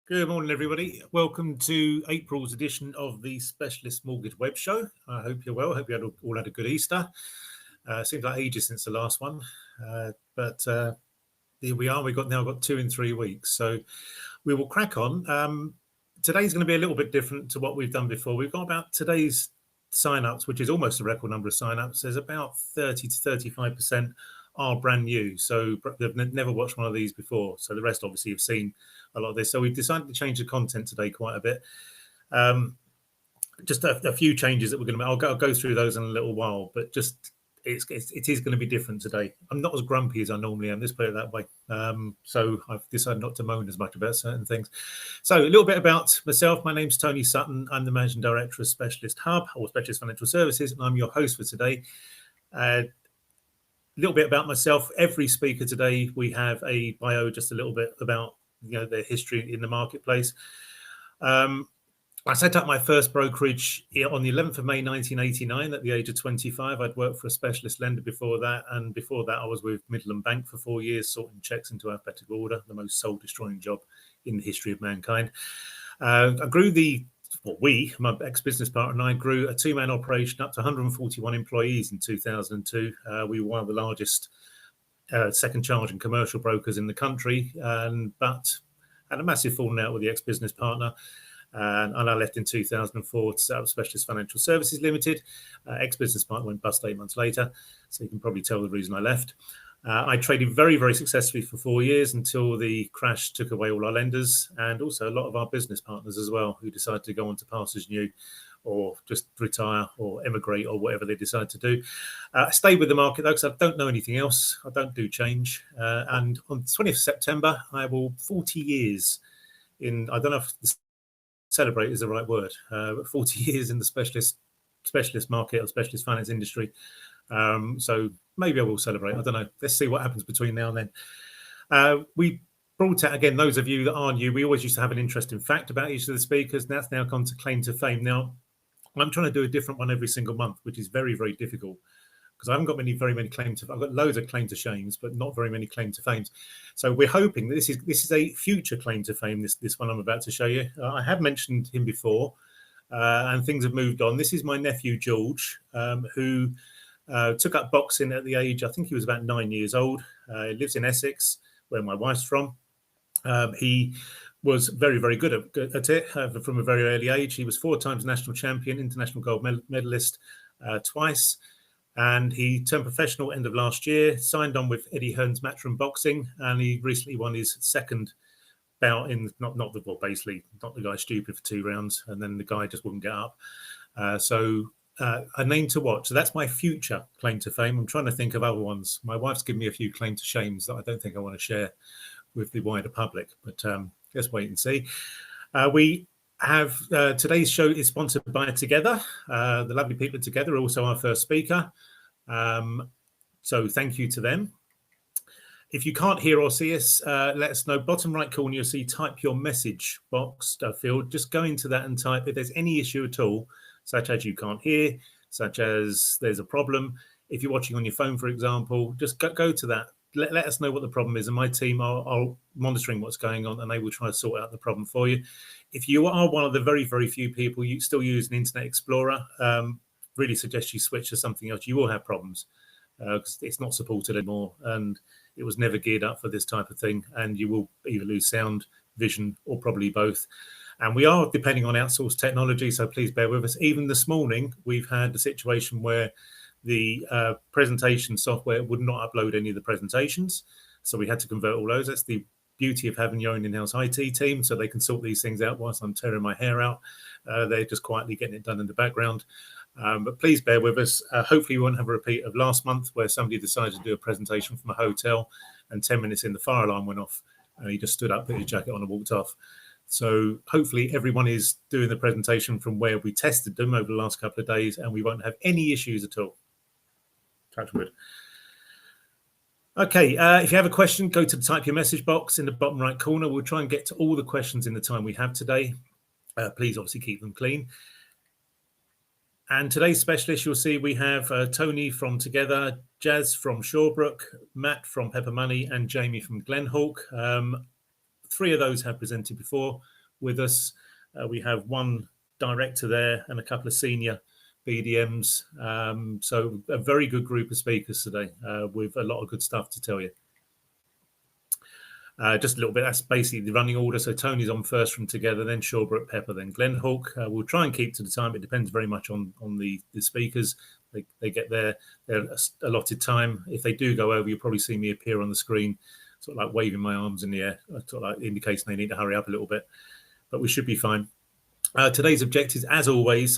Good morning, everybody. Welcome to April's edition of the Specialist Mortgage Web Show. I hope you're well. I hope you all had a good Easter. Seems like ages since the last one, but here we are. We've now got 2 in 3 weeks, so we will crack on. Today's going to be a little bit different to what we've done before. We've got about today's sign-ups, which is almost a record number of sign-ups. There's about 30 to 35% are brand new, so they've never watched one of these before. So the rest obviously have seen a lot of this. So we've decided to change the content today quite a bit. Just a few changes that we're going to make. I'll go through those in a little while, but just it is going to be different today. I'm not as grumpy as I normally am. Let's put it that way. So I've decided not to moan as much about certain things. So a little bit about myself. My name's Tony Sutton. I'm the Managing Director of Specialist Hub or Specialist Financial Services, and I'm your host for today. A little bit about myself. Every speaker today, we have a bio, just a little bit about their history in the marketplace. I set up my first brokerage on the 11th of May 1989 at the age of 25. I'd worked for a specialist lender before that, and before that I was with Midland Bank for 4 years, sorting checks into alphabetical order, the most soul-destroying job in the history of mankind. My ex-business partner and I grew a two-man operation up to 141 employees in 2002. We were one of the largest second charge and commercial brokers in the country, but had a massive falling out with the ex-business partner. And I left in 2004 to set up Specialist Financial Services Limited. Ex-business partner went bust 8 months later, so you can probably tell the reason I left. I traded very, very successfully for 4 years until the crash took away all our lenders and also a lot of our business partners as well, who decided to go on to pastures new or just retire or emigrate or whatever they decide to do. I stayed with the market though, because I don't know anything else. I don't do change. And on the 20th of September, I will 40 years in, I don't know if celebrate is the right word, but 40 years in the specialist market or specialist finance industry. So maybe I will celebrate. I don't know. Let's see what happens between now and then. We brought out, again, those of you that are new, we always used to have an interesting fact about each of the speakers, and that's now gone to claim to fame. Now, I'm trying to do a different one every single month, which is very, very difficult because I haven't got very many claims to. I've got loads of claim to shames, but not very many claim to fames. So we're hoping that this is a future claim to fame. This one I'm about to show you. I have mentioned him before, and things have moved on. This is my nephew George, who took up boxing at the age, I think he was about 9 years old. He lives in Essex, where my wife's from. He was very, very good at it from a very early age. He was 4 times national champion, international gold medalist twice. And he turned professional end of last year, signed on with Eddie Hearn's Matchroom Boxing, and he recently won his second bout in, not the guy stupid for 2 rounds, and then the guy just wouldn't get up. A name to watch. So that's my future claim to fame. I'm trying to think of other ones. My wife's given me a few claim to shames that I don't think I want to share with the wider public, but let's wait and see. We have today's show is sponsored by Together. The lovely people at Together are also our first speaker. So thank you to them. If you can't hear or see us, let us know. Bottom right corner, you'll see type your message box field. Just go into that and type if there's any issue at all, such as you can't hear, such as there's a problem. If you're watching on your phone, for example, just go to that. Let us know what the problem is, and my team are monitoring what's going on, and they will try to sort out the problem for you. If you are one of the very, very few people you still use an Internet Explorer, really suggest you switch to something else. You will have problems because it's not supported anymore, and it was never geared up for this type of thing, and you will either lose sound, vision, or probably both. And we are depending on outsourced technology, so please bear with us. Even this morning, we've had a situation where the presentation software would not upload any of the presentations. So we had to convert all those. That's the beauty of having your own in-house IT team, so they can sort these things out whilst I'm tearing my hair out. They're just quietly getting it done in the background. But please bear with us. Hopefully we won't have a repeat of last month where somebody decided to do a presentation from a hotel and 10 minutes in the fire alarm went off and he just stood up, put his jacket on and walked off. So hopefully everyone is doing the presentation from where we tested them over the last couple of days and we won't have any issues at all. Touch wood. Okay, if you have a question, go to the type your message box in the bottom right corner. We'll try and get to all the questions in the time we have today. Please obviously keep them clean. And today's specialist, you'll see we have Tony from Together, Jazz from Shawbrook, Matt from Pepper Money, and Jamie from Glenhawk. 3 of those have presented before with us. We have 1 director there and a couple of senior BDMs. So a very good group of speakers today with a lot of good stuff to tell you. Just a little bit, that's basically the running order. So Tony's on first from Together, then Shawbrook, Pepper, then Glenhawk. We'll try and keep to the time. It depends very much on the speakers. They get their allotted time. If they do go over, you'll probably see me appear on the screen, sort of like waving my arms in the air, sort of like indicating they need to hurry up a little bit. But we should be fine. Today's objectives, as always,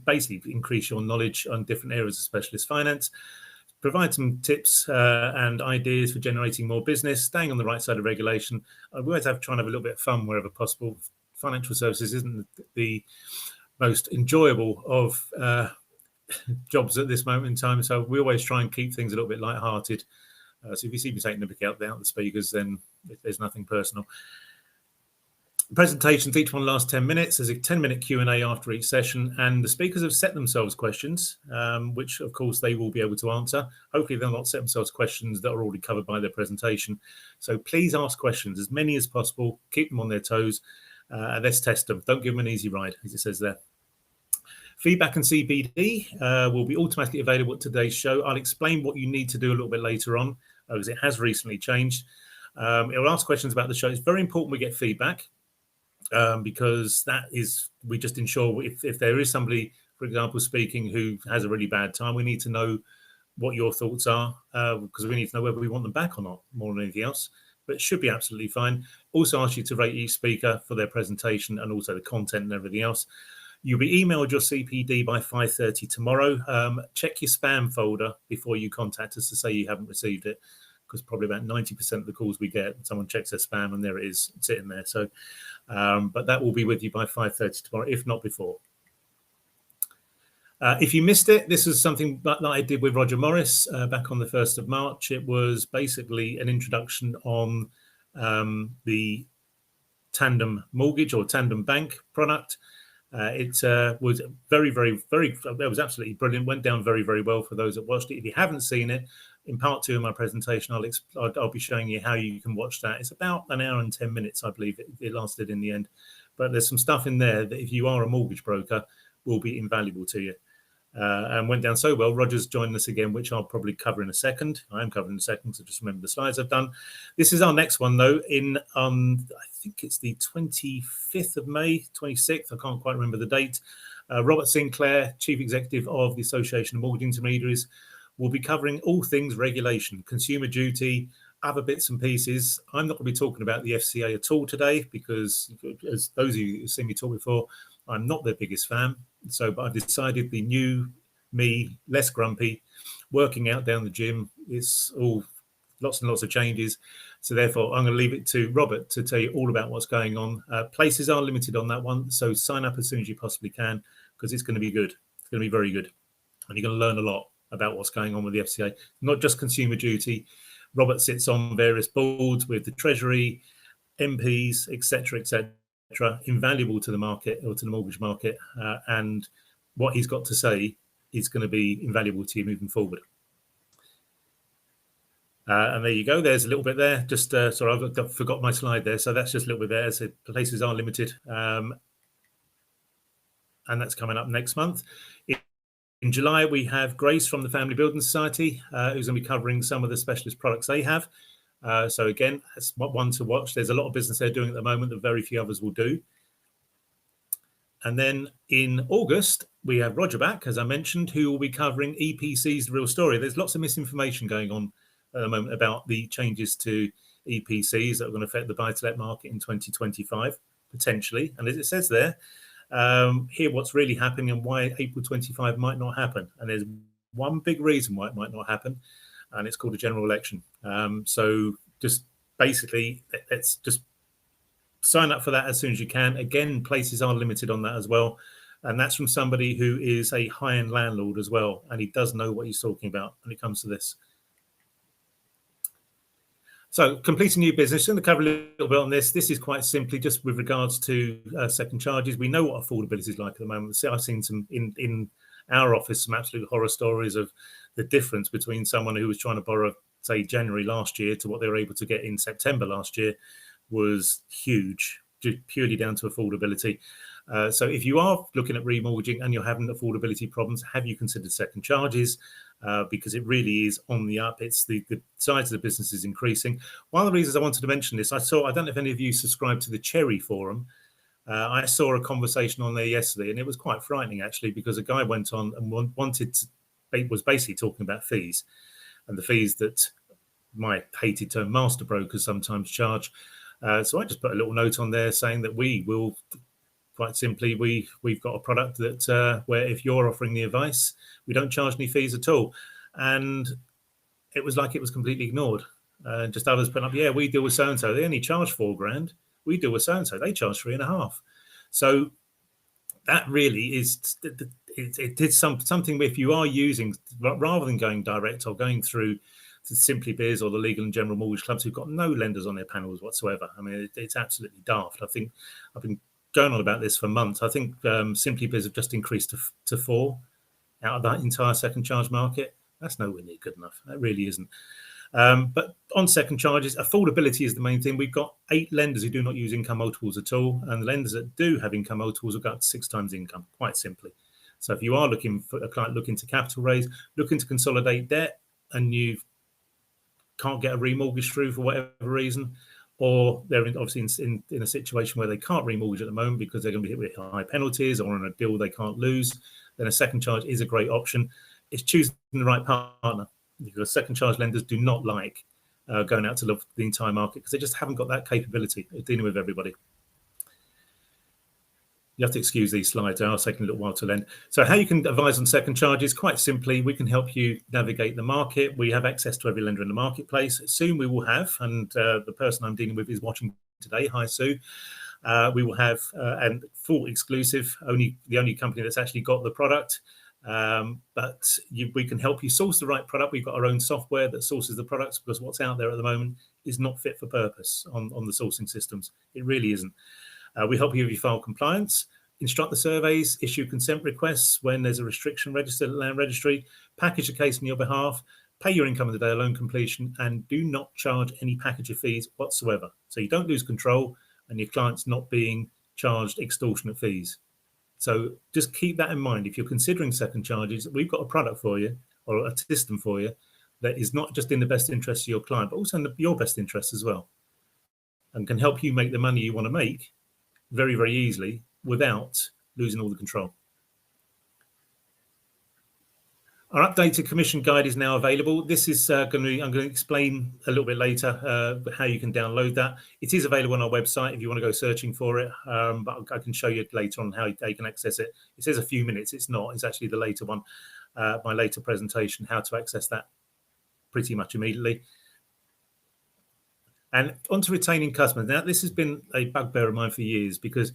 basically increase your knowledge on different areas of specialist finance, provide some tips and ideas for generating more business, staying on the right side of regulation. We always try and have a little bit of fun wherever possible. Financial services isn't the most enjoyable of jobs at this moment in time, so we always try and keep things a little bit light-hearted. So if you see me taking the pick out the speakers, then there's nothing personal. Presentations, each one lasts 10 minutes. There's a 10-minute Q&A after each session, and the speakers have set themselves questions, which of course they will be able to answer. Hopefully they'll not set themselves questions that are already covered by their presentation. So please ask questions, as many as possible. Keep them on their toes. Let's test them. Don't give them an easy ride, as it says there. Feedback and CPD will be automatically available at today's show. I'll explain what you need to do a little bit later on, as it has recently changed. It will ask questions about the show. It's very important we get feedback. Because we just ensure if there is somebody, for example, speaking who has a really bad time, we need to know what your thoughts are, because we need to know whether we want them back or not, more than anything else. But it should be absolutely fine. Also ask you to rate each speaker for their presentation and also the content and everything else. You'll be emailed your CPD by 5:30 tomorrow. Check your spam folder before you contact us to say you haven't received it, because probably about 90% of the calls we get, someone checks their spam and there it is sitting there. So, but that will be with you by 5:30 tomorrow, if not before. If you missed it, this is something that I did with Roger Morris back on the 1st of March. It was basically an introduction on the tandem mortgage or tandem bank product. It was very, very, very, it was absolutely brilliant. Went down very, very well for those that watched it. If you haven't seen it, in part 2 of my presentation, I'll be showing you how you can watch that. It's about an hour and 10 minutes, I believe it lasted in the end. But there's some stuff in there that if you are a mortgage broker, will be invaluable to you. And went down so well. Roger's joined us again, which I'll probably cover in a second. I am covering in a second, so just remember the slides I've done. This is our next one, though, in I think it's the 25th of May, 26th. I can't quite remember the date. Robert Sinclair, Chief Executive of the Association of Mortgage Intermediaries, will be covering all things regulation, consumer duty, other bits and pieces. I'm not going to be talking about the FCA at all today because, as those of you who've seen me talk before, I'm not their biggest fan. So, but I've decided the new me, less grumpy, working out down the gym, it's all lots and lots of changes. So therefore, I'm going to leave it to Robert to tell you all about what's going on. Places are limited on that one, so sign up as soon as you possibly can because it's going to be good. It's going to be very good. And you're going to learn a lot about what's going on with the FCA, not just consumer duty. Robert sits on various boards with the Treasury, MPs, etc., invaluable to the market or to the mortgage market. And what he's got to say is going to be invaluable to you moving forward. And there you go. There's a little bit there. Just sorry, I forgot my slide there. So that's just a little bit there. So places are limited. And that's coming up next month. In July, we have Grace from the Family Building Society, who's going to be covering some of the specialist products they have. So again, that's one to watch. There's a lot of business they're doing at the moment that very few others will do. And then in August, we have Roger back, as I mentioned, who will be covering EPC's The Real Story. There's lots of misinformation going on at the moment about the changes to EPCs that are going to affect the buy-to-let market in 2025, potentially. And as it says there, hear what's really happening and why April 25 might not happen. And there's one big reason why it might not happen, and it's called a general election. So just basically, let's just sign up for that as soon as you can. Again, places are limited on that as well. And that's from somebody who is a high-end landlord as well, and he does know what he's talking about when it comes to this. So completing new business, I'm going to cover a little bit on this. This is quite simply just with regards to second charges. We know what affordability is like at the moment. So I've seen some in our office, some absolute horror stories of the difference between someone who was trying to borrow, say, January last year to what they were able to get in September last year. was huge, just purely down to affordability. So if you are looking at remortgaging and you're having affordability problems, have you considered second charges? Because it really is on the up. It's the size of the business is increasing. One of the reasons I wanted to mention this, I don't know if any of you subscribe to the Cherry Forum. I saw a conversation on there yesterday, and it was quite frightening actually, because a guy went on and was basically talking about fees, and the fees that my hated term master brokers sometimes charge. So I just put a little note on there saying that we will, quite simply, we've got a product that where if you're offering the advice, we don't charge any fees at all. And it was like it was completely ignored. Just others putting up, yeah, we deal with so-and-so. They only charge $4,000. We deal with so-and-so. They charge 3.5. So that really is, it did something. If you are using, rather than going direct or going through to Simply Biz or the Legal and General Mortgage Clubs, who've got no lenders on their panels whatsoever. I mean, it's absolutely daft. I think I've been going on about this for months. I think Simply Biz have just increased to 4 out of that entire second charge market. That's nowhere near good enough. That really isn't. But on second charges, affordability is the main thing. We've got 8 lenders who do not use income multiples at all, and the lenders that do have income multiples will go up to 6 times income, quite simply. So if you are looking for a client looking to capital raise, looking to consolidate debt, and you can't get a remortgage through for whatever reason, or they're obviously in a situation where they can't remortgage at the moment because they're going to be hit with high penalties or on a deal they can't lose, then a second charge is a great option. It's choosing the right partner, because second charge lenders do not like going out to the entire market, because they just haven't got that capability of dealing with everybody. You have to excuse these slides. They are taking a little while to lend. So how you can advise on second charges, quite simply, we can help you navigate the market. We have access to every lender in the marketplace. Soon we will have, and the person I'm dealing with is watching today. Hi, Sue. We will have and full exclusive, the only company that's actually got the product. But we can help you source the right product. We've got our own software that sources the products, because what's out there at the moment is not fit for purpose on the sourcing systems. It really isn't. We help you with your file compliance, instruct the surveys, issue consent requests when there's a restriction registered at Land Registry, package a case on your behalf, pay your income on the day of loan completion, and do not charge any packager fees whatsoever. So you don't lose control and your client's not being charged extortionate fees. So just keep that in mind. If you're considering second charges, we've got a product for you, or a system for you, that is not just in the best interest of your client, but also in your best interest as well, and can help you make the money you want to make very, very easily without losing all the control. Our updated commission guide is now available. This is I'm going to explain a little bit later how you can download that. It is available on our website if you want to go searching for it, but I can show you later on how you can access it. It says a few minutes. It's not. It's actually the later one, my later presentation, how to access that pretty much immediately. And on to retaining customers. Now, this has been a bugbear of mine for years, because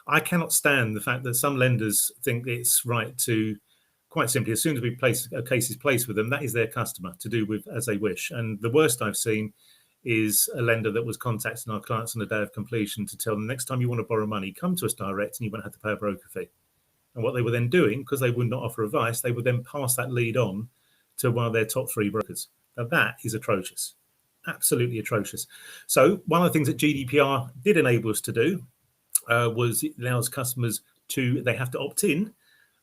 I cannot stand the fact that some lenders think it's right to, quite simply, as soon as a case is placed with them, that is their customer to do with as they wish. And the worst I've seen is a lender that was contacting our clients on the day of completion to tell them, next time you want to borrow money, come to us direct and you won't have to pay a broker fee. And what they were then doing, because they would not offer advice, they would then pass that lead on to one of their top 3 brokers. Now, that is atrocious. Absolutely atrocious. So one of the things that GDPR did enable us to do was it allows customers they have to opt in,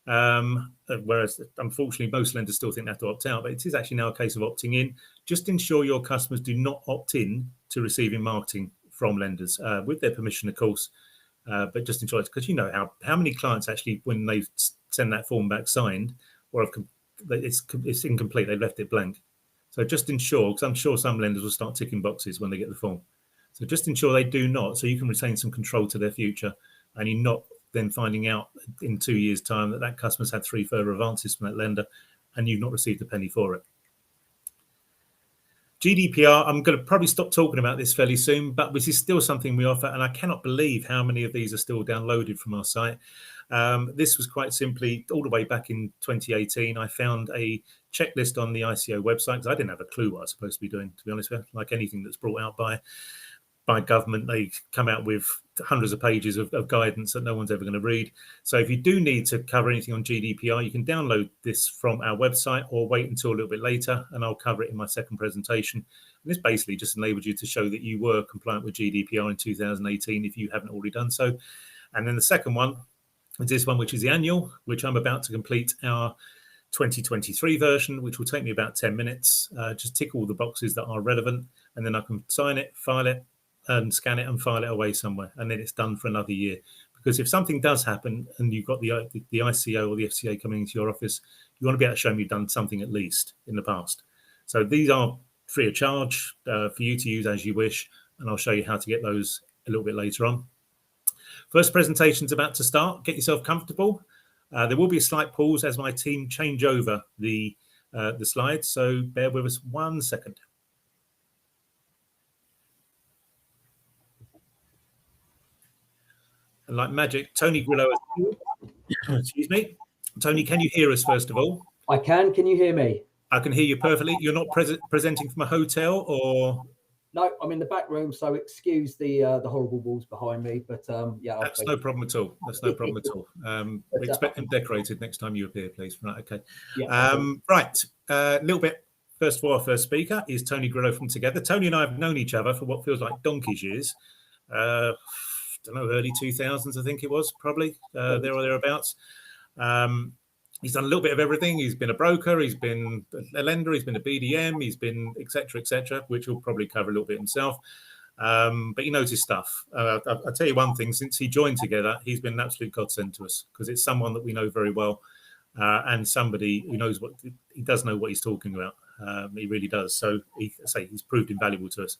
whereas unfortunately most lenders still think they have to opt out, but it is actually now a case of opting in. Just ensure your customers do not opt in to receiving marketing from lenders, with their permission, of course, but just ensure it, because you know how many clients actually, when they send that form back signed, or it's incomplete, they've left it blank. So just ensure, because I'm sure some lenders will start ticking boxes when they get the form. So just ensure they do not, so you can retain some control to their future, and you're not then finding out in 2 years' time that customer's had 3 further advances from that lender and you've not received a penny for it. GDPR, I'm going to probably stop talking about this fairly soon, but this is still something we offer, and I cannot believe how many of these are still downloaded from our site. This was quite simply, all the way back in 2018, I found a checklist on the ICO website, because I didn't have a clue what I was supposed to be doing, to be honest with you, like anything that's brought out by by government. They come out with hundreds of pages of guidance that no one's ever going to read. So if you do need to cover anything on GDPR, you can download this from our website or wait until a little bit later, and I'll cover it in my second presentation. And this basically just enabled you to show that you were compliant with GDPR in 2018 if you haven't already done so. And then the second one is this one, which is the annual, which I'm about to complete our 2023 version, which will take me about 10 minutes. Just tick all the boxes that are relevant, and then I can sign it, file it, and scan it and file it away somewhere, and then it's done for another year. Because if something does happen and you've got the ICO or the FCA coming into your office, you want to be able to show them you've done something at least in the past. So these are free of charge for you to use as you wish, and I'll show you how to get those a little bit later on. First presentation's about to start. Get yourself comfortable. There will be a slight pause as my team change over the slides, so bear with us 1 second. And like magic, Tony Grillo, excuse me. Tony, can you hear us first of all? I can. Can you hear me? I can hear you perfectly. You're not presenting from a hotel, or? No, I'm in the back room, so excuse the horrible walls behind me. But yeah, that's no problem at all. That's no problem at all. We expect them decorated next time you appear, please. Right, okay. Yeah, right, a little bit. First of all, our first speaker is Tony Grillo from Together. Tony and I have known each other for what feels like donkey's years. I don't know, early 2000s, I think it was, probably, there or thereabouts. He's done a little bit of everything. He's been a broker, he's been a lender, he's been a BDM, he's been et cetera, which he'll probably cover a little bit himself. But he knows his stuff. I'll tell you one thing, since he joined Together, he's been an absolute godsend to us, because it's someone that we know very well, and somebody who knows he does know what he's talking about. He really does. So he's proved invaluable to us.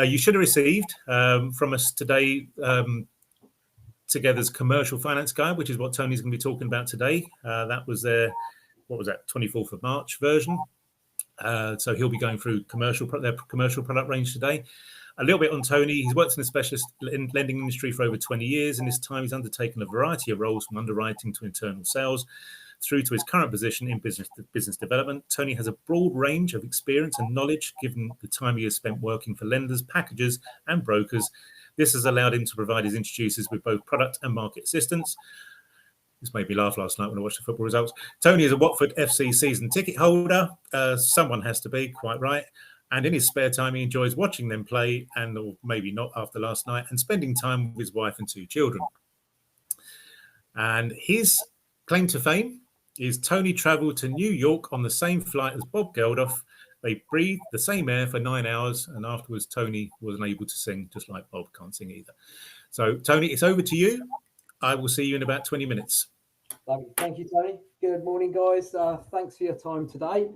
You should have received from us today Together's commercial finance guide, which is what Tony's going to be talking about today. That was their, 24th of March version. So he'll be going through their commercial product range today. A little bit on Tony. He's worked in the specialist lending industry for over 20 years. In this time, he's undertaken a variety of roles from underwriting to internal sales, through to his current position in business development. Tony has a broad range of experience and knowledge, given the time he has spent working for lenders, packagers, and brokers. This has allowed him to provide his introducers with both product and market assistance. This made me laugh last night when I watched the football results. Tony is a Watford FC season ticket holder. Someone has to be, quite right. And in his spare time, he enjoys watching them play, or maybe not after last night, and spending time with his wife and 2 children. And his claim to fame is Tony travelled to New York on the same flight as Bob Geldof. They breathed the same air for 9 hours, and afterwards Tony wasn't able to sing, just like Bob can't sing either. So, Tony, it's over to you. I will see you in about 20 minutes. Thank you, Tony. Good morning, guys. Thanks for your time today.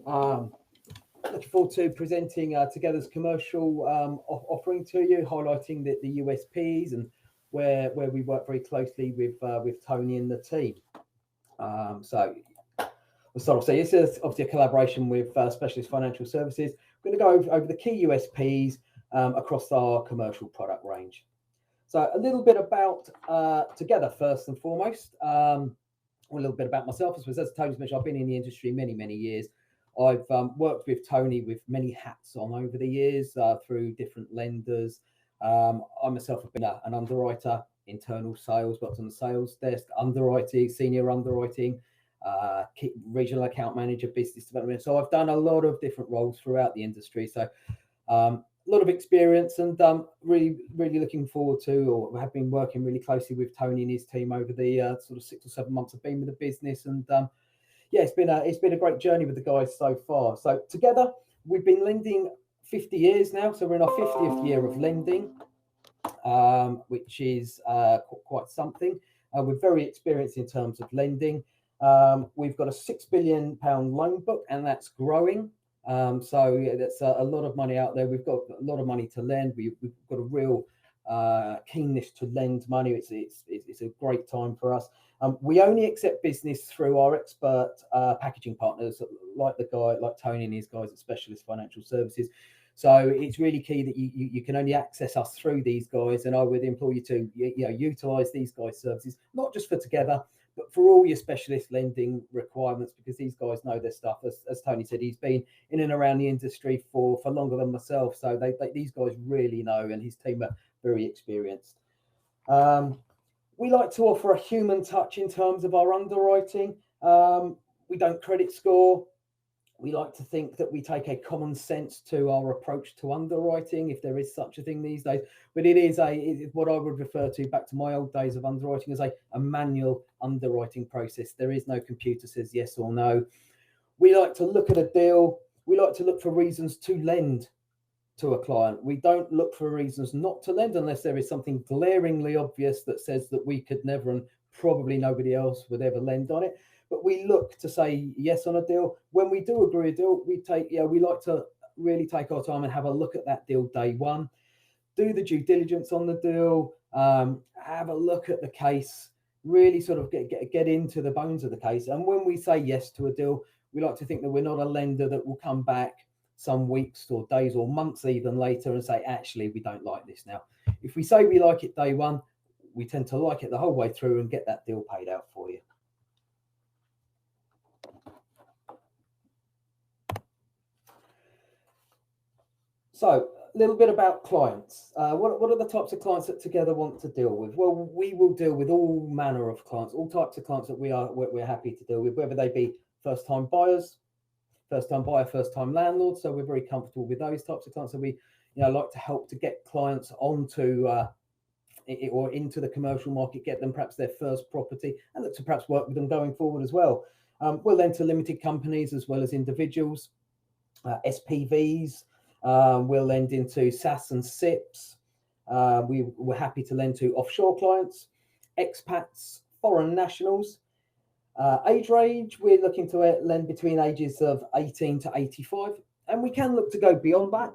Looking forward to presenting Together's commercial offering to you, highlighting the USPs and where we work very closely with Tony and the team. So we'll start off. So this is obviously a collaboration with Specialist Financial Services. We're going to go over the key USPs across our commercial product range. So a little bit about Together first and foremost. A little bit about myself. As Tony's mentioned, I've been in the industry many years. I've worked with Tony with many hats on over the years through different lenders. I myself have been an underwriter, internal sales, worked on the sales desk, underwriting, senior underwriting, regional account manager, business development. So I've done a lot of different roles throughout the industry. So a lot of experience, and really looking forward to, or have been working really closely with Tony and his team over the sort of 6 or 7 months I've been with the business. And yeah, it's been a great journey with the guys so far. So Together, we've been lending 50 years now. So we're in our 50th year of lending, which is quite something. We're very experienced in terms of lending. We've got a £6 billion loan book, and that's growing. So yeah, that's a lot of money out there. We've got a lot of money to lend. We've got a real keenness to lend money. It's a great time for us. We only accept business through our expert packaging partners, like Tony and his guys at Specialist Financial Services. So it's really key that you can only access us through these guys, and I would implore you to utilise these guys' services, not just for Together, But for all your specialist lending requirements, because these guys know their stuff, as Tony said, he's been in and around the industry for longer than myself. So these guys really know, and his team are very experienced. We like to offer a human touch in terms of our underwriting. We don't credit score. We like to think that we take a common sense to our approach to underwriting, if there is such a thing these days. But it is what I would refer to back to my old days of underwriting as a manual underwriting process. There is no computer says yes or no. We like to look at a deal. We like to look for reasons to lend to a client. We don't look for reasons not to lend unless there is something glaringly obvious that says that we could never, and probably nobody else would ever, lend on it. But we look to say yes on a deal. When we do agree a deal, we like to really take our time and have a look at that deal day one, do the due diligence on the deal, have a look at the case, really sort of get into the bones of the case. And when we say yes to a deal, we like to think that we're not a lender that will come back some weeks or days or months even later and say, actually, we don't like this now. If we say we like it day one, we tend to like it the whole way through and get that deal paid out for you. So a little bit about clients. What are the types of clients that Together want to deal with? Well, we will deal with all manner of clients, all types of clients that we're happy to deal with, whether they be first-time buyers, first-time buyer, first-time landlord. So we're very comfortable with those types of clients. So we like to help to get clients onto or into the commercial market, get them perhaps their first property, and look to perhaps work with them going forward as well. We'll lend to limited companies as well as individuals, SPVs. We'll lend into SAS and SIPs. We're happy to lend to offshore clients, expats, foreign nationals. Age range, we're looking to lend between ages of 18 to 85, and we can look to go beyond that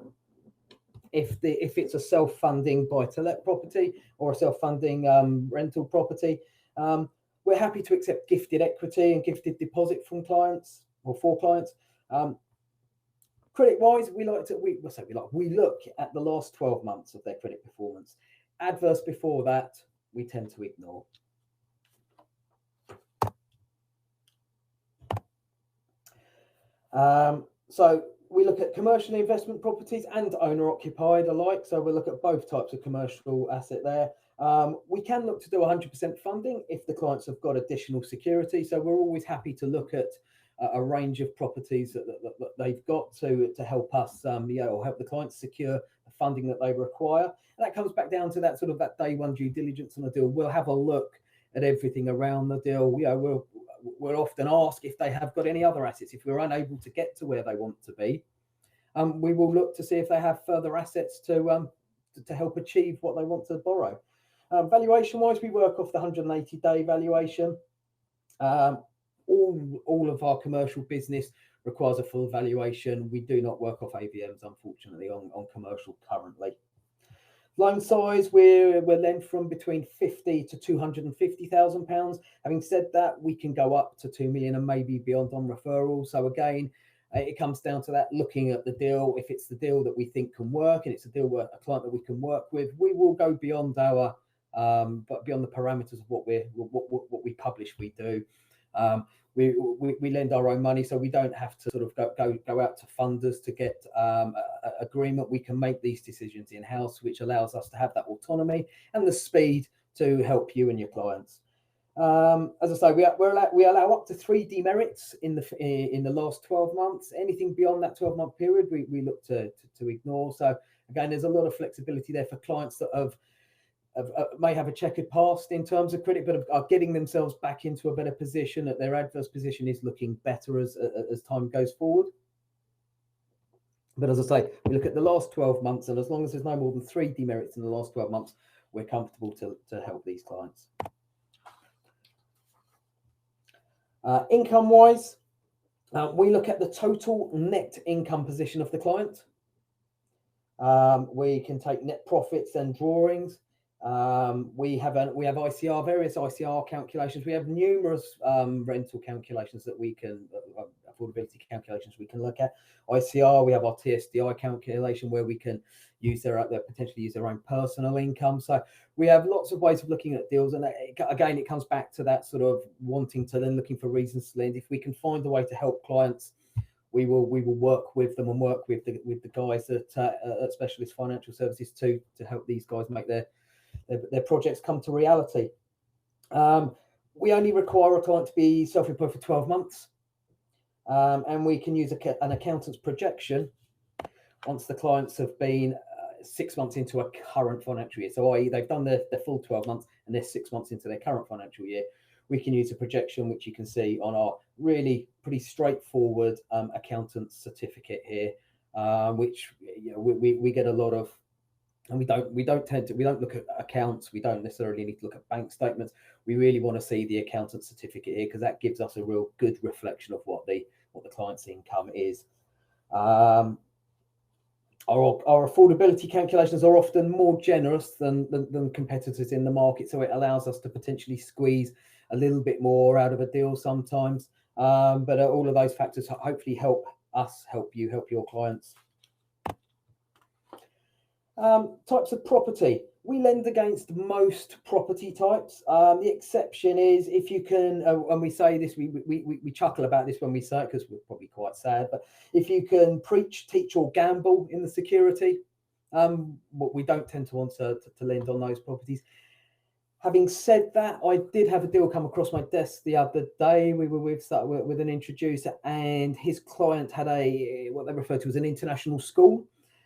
if it's a self-funding buy-to-let property or a self-funding rental property. We're happy to accept gifted equity and gifted deposit from clients or for clients. Credit-wise, we look at the last 12 months of their credit performance. Adverse before that, we tend to ignore. So we look at commercial investment properties and owner-occupied alike. So we'll look at both types of commercial asset there. We can look to do 100% funding if the clients have got additional security. So we're always happy to look at a range of properties that they've got to help us, or help the clients secure the funding that they require. And that comes back down to that sort of that day one due diligence on the deal. We'll have a look at everything around the deal. We'll often ask if they have got any other assets. If we're unable to get to where they want to be, we will look to see if they have further assets to help achieve what they want to borrow. Valuation-wise, we work off the 180-day valuation. All of our commercial business requires a full valuation. We do not work off AVMs, unfortunately, on commercial currently. Loan size, we're lent from between 50 to 250,000 pounds. Having said that, we can go up to 2 million and maybe beyond on referral. So again, it comes down to that, looking at the deal. If it's the deal that we think can work and it's a deal where a client that we can work with, we will go beyond our but beyond the parameters of what we publish. We do. We lend our own money, so we don't have to sort of go out to funders to get agreement. We can make these decisions in-house, which allows us to have that autonomy and the speed to help you and your clients. As I say, we allow up to 3 demerits in the last 12 months. Anything beyond that 12-month period, we look to ignore. So again, there's a lot of flexibility there for clients that may have a checkered past in terms of credit, but are getting themselves back into a better position, that their adverse position is looking better as time goes forward. But as I say, we look at the last 12 months, and as long as there's no more than 3 demerits in the last 12 months, we're comfortable to help these clients. Income-wise, we look at the total net income position of the client. We can take net profits and drawings. We have various ICR calculations. We have numerous rental calculations that we can, affordability calculations we can look at. ICR, we have our TSDI calculation where we can use potentially use their own personal income. So we have lots of ways of looking at deals. And again, it comes back to that sort of wanting to then looking for reasons to lend. If we can find a way to help clients, we will work with them and work with the guys at Specialist Financial Services to help these guys make their projects come to reality. We only require a client to be self-employed for 12 months. And we can use an accountant's projection once the clients have been 6 months into a current financial year. So i.e. they've done their full 12 months and they're 6 months into their current financial year. We can use a projection, which you can see on our really pretty straightforward accountant's certificate here, which we get a lot of. And we don't look at accounts. We don't necessarily need to look at bank statements. We really want to see the accountant certificate here because that gives us a real good reflection of what the client's income is. Our affordability calculations are often more generous than competitors in the market, so it allows us to potentially squeeze a little bit more out of a deal sometimes. But all of those factors hopefully help us, help you, help your clients. Types of property. We lend against most property types. The exception is if you can, and we say this, we chuckle about this when we say it because we're probably quite sad, but if you can preach, teach or gamble in the security, we don't tend to want to lend on those properties. Having said that, I did have a deal come across my desk the other day. We were with an introducer and his client had what they refer to as an international school.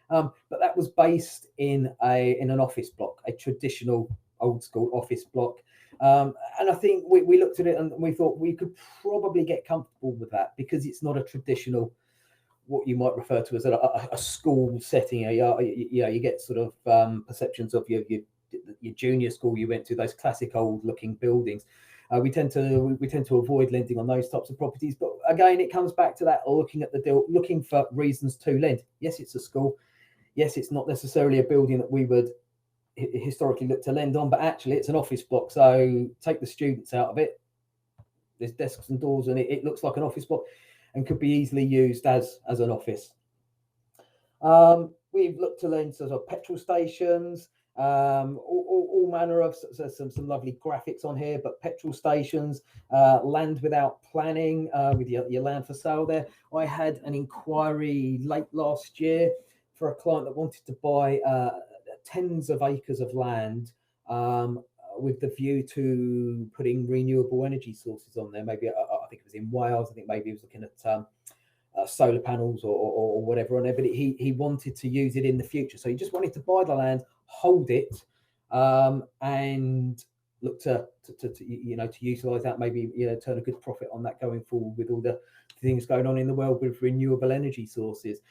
But that was based in an office block, a traditional old school office block. And I think we looked at it and we thought we could probably get comfortable with that because it's not a traditional, what you might refer to as a school setting. You get sort of perceptions of your junior school you went to, those classic old looking buildings. We tend to avoid lending on those types of properties. But again, it comes back to that looking at the deal, looking for reasons to lend. Yes, it's a school. Yes, it's not necessarily a building that we would historically look to lend on, but actually it's an office block. So take the students out of it. There's desks and doors and it looks like an office block and could be easily used as an office. We've looked to lend sort of petrol stations, all manner of some lovely graphics on here, but petrol stations, land without planning, with your land for sale there. I had an inquiry late last year for a client that wanted to buy tens of acres of land with the view to putting renewable energy sources on there. Maybe I think it was in Wales. I think maybe he was looking at solar panels or whatever on there. But he wanted to use it in the future, so he just wanted to buy the land, hold it, and look to utilize that. Maybe turn a good profit on that going forward with all the things going on in the world with renewable energy sources.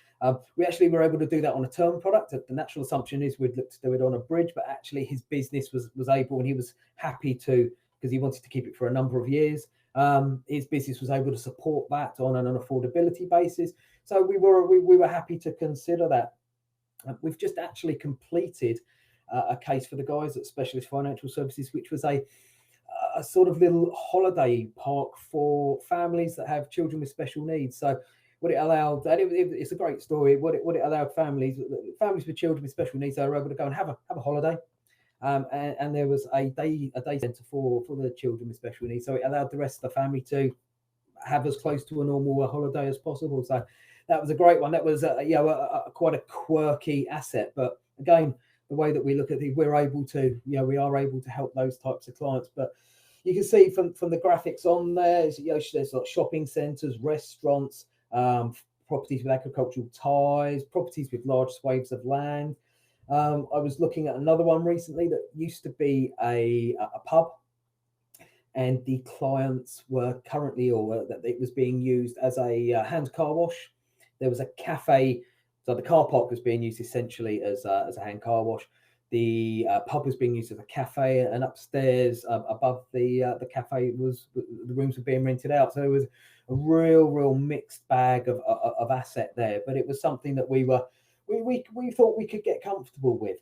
We actually were able to do that on a term product. The natural assumption is we'd look to do it on a bridge, but actually his business was able, and he was happy to, because he wanted to keep it for a number of years. His business was able to support that on an affordability basis. So we were happy to consider that. We've just actually completed a case for the guys at Specialist Financial Services, which was a sort of little holiday park for families that have children with special needs. So what it allowed, and it's a great story, what it allowed families with children with special needs, they were able to go and have a holiday. And there was a day centre for the children with special needs. So it allowed the rest of the family to have as close to a normal holiday as possible. So that was a great one. That was quite a quirky asset. But again, the way that we look at it, we are able to help those types of clients. But you can see from the graphics on there, there's like shopping centres, restaurants, properties with agricultural ties, properties with large swathes of land. I was looking at another one recently that used to be a pub, and the clients were currently, or that it was being used as a hand car wash. There was a cafe, so the car park was being used essentially as a hand car wash. The pub was being used as a cafe, and upstairs above the cafe the rooms were being rented out. So it was a real mixed bag of asset there. But it was something that we thought we could get comfortable with.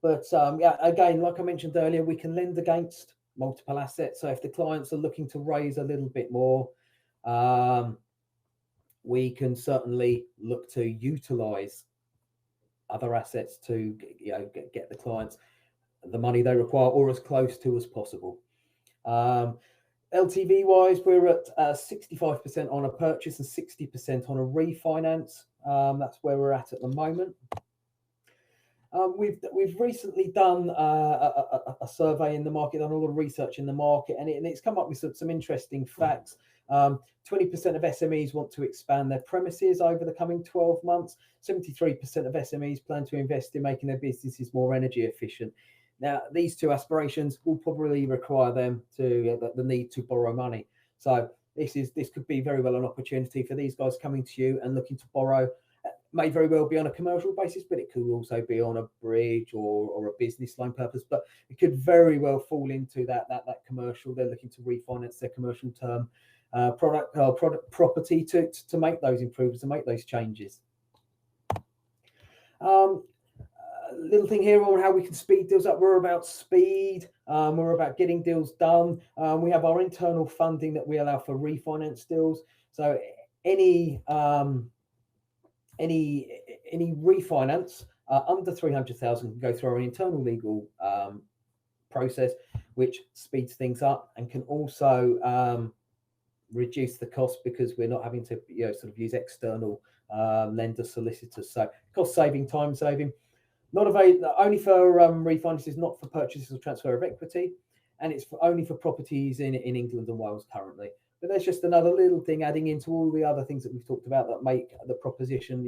Again, like I mentioned earlier, we can lend against multiple assets. So if the clients are looking to raise a little bit more, We can certainly look to utilize other assets to get the clients the money they require, or as close to as possible. LTV wise, we're at 65% on a purchase and 60% on a refinance. That's where we're at the moment. We've recently done a survey in the market, done a lot of research in the market, and it's come up with some interesting facts. 20% of SMEs want to expand their premises over the coming 12 months. 73% of SMEs plan to invest in making their businesses more energy efficient. Now, these two aspirations will probably require them to the need to borrow money. So this could be very well an opportunity for these guys coming to you and looking to borrow. May very well be on a commercial basis, but it could also be on a bridge or a business loan purpose. But it could very well fall into that commercial. They're looking to refinance their commercial term property to make those improvements, to make those changes. Little thing here on how we can speed deals up. We're about speed. We're about getting deals done. We have our internal funding that we allow for refinance deals. So any refinance under 300,000 can go through our internal legal process, which speeds things up and can also reduce the cost because we're not having to sort of use external lender solicitors. So cost saving, time saving. Not available only for refinances, not for purchases or transfer of equity, and it's only for properties in England and Wales currently. But there's just another little thing adding into all the other things that we've talked about that make the proposition,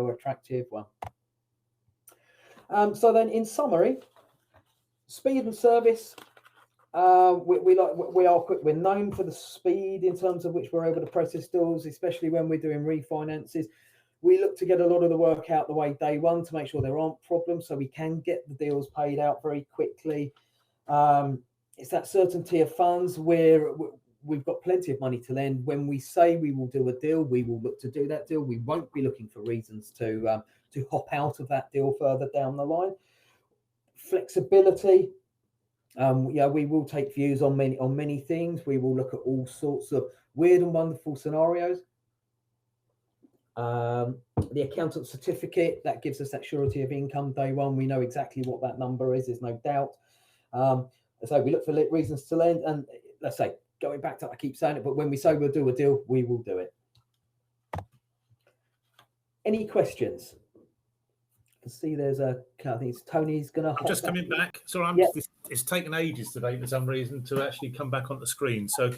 attractive one. So then, in summary, speed and service. We are quick. We're known for the speed in terms of which we're able to process deals, especially when we're doing refinances. We look to get a lot of the work out the way day one to make sure there aren't problems, so we can get the deals paid out very quickly. It's that certainty of funds where we've got plenty of money to lend. When we say we will do a deal, we will look to do that deal. We won't be looking for reasons to hop out of that deal further down the line. Flexibility. We will take views on many things. We will look at all sorts of weird and wonderful scenarios. The accountant certificate, that gives us that surety of income day one. We know exactly what that number is, there's no doubt. So we look for reasons to lend, and let's say, going back to, I keep saying it, but when we say we'll do a deal, we will do it. Any questions? I can see there's I think it's Tony's gonna. I'm just coming back. Sorry, it's taken ages today for some reason to actually come back on the screen. So,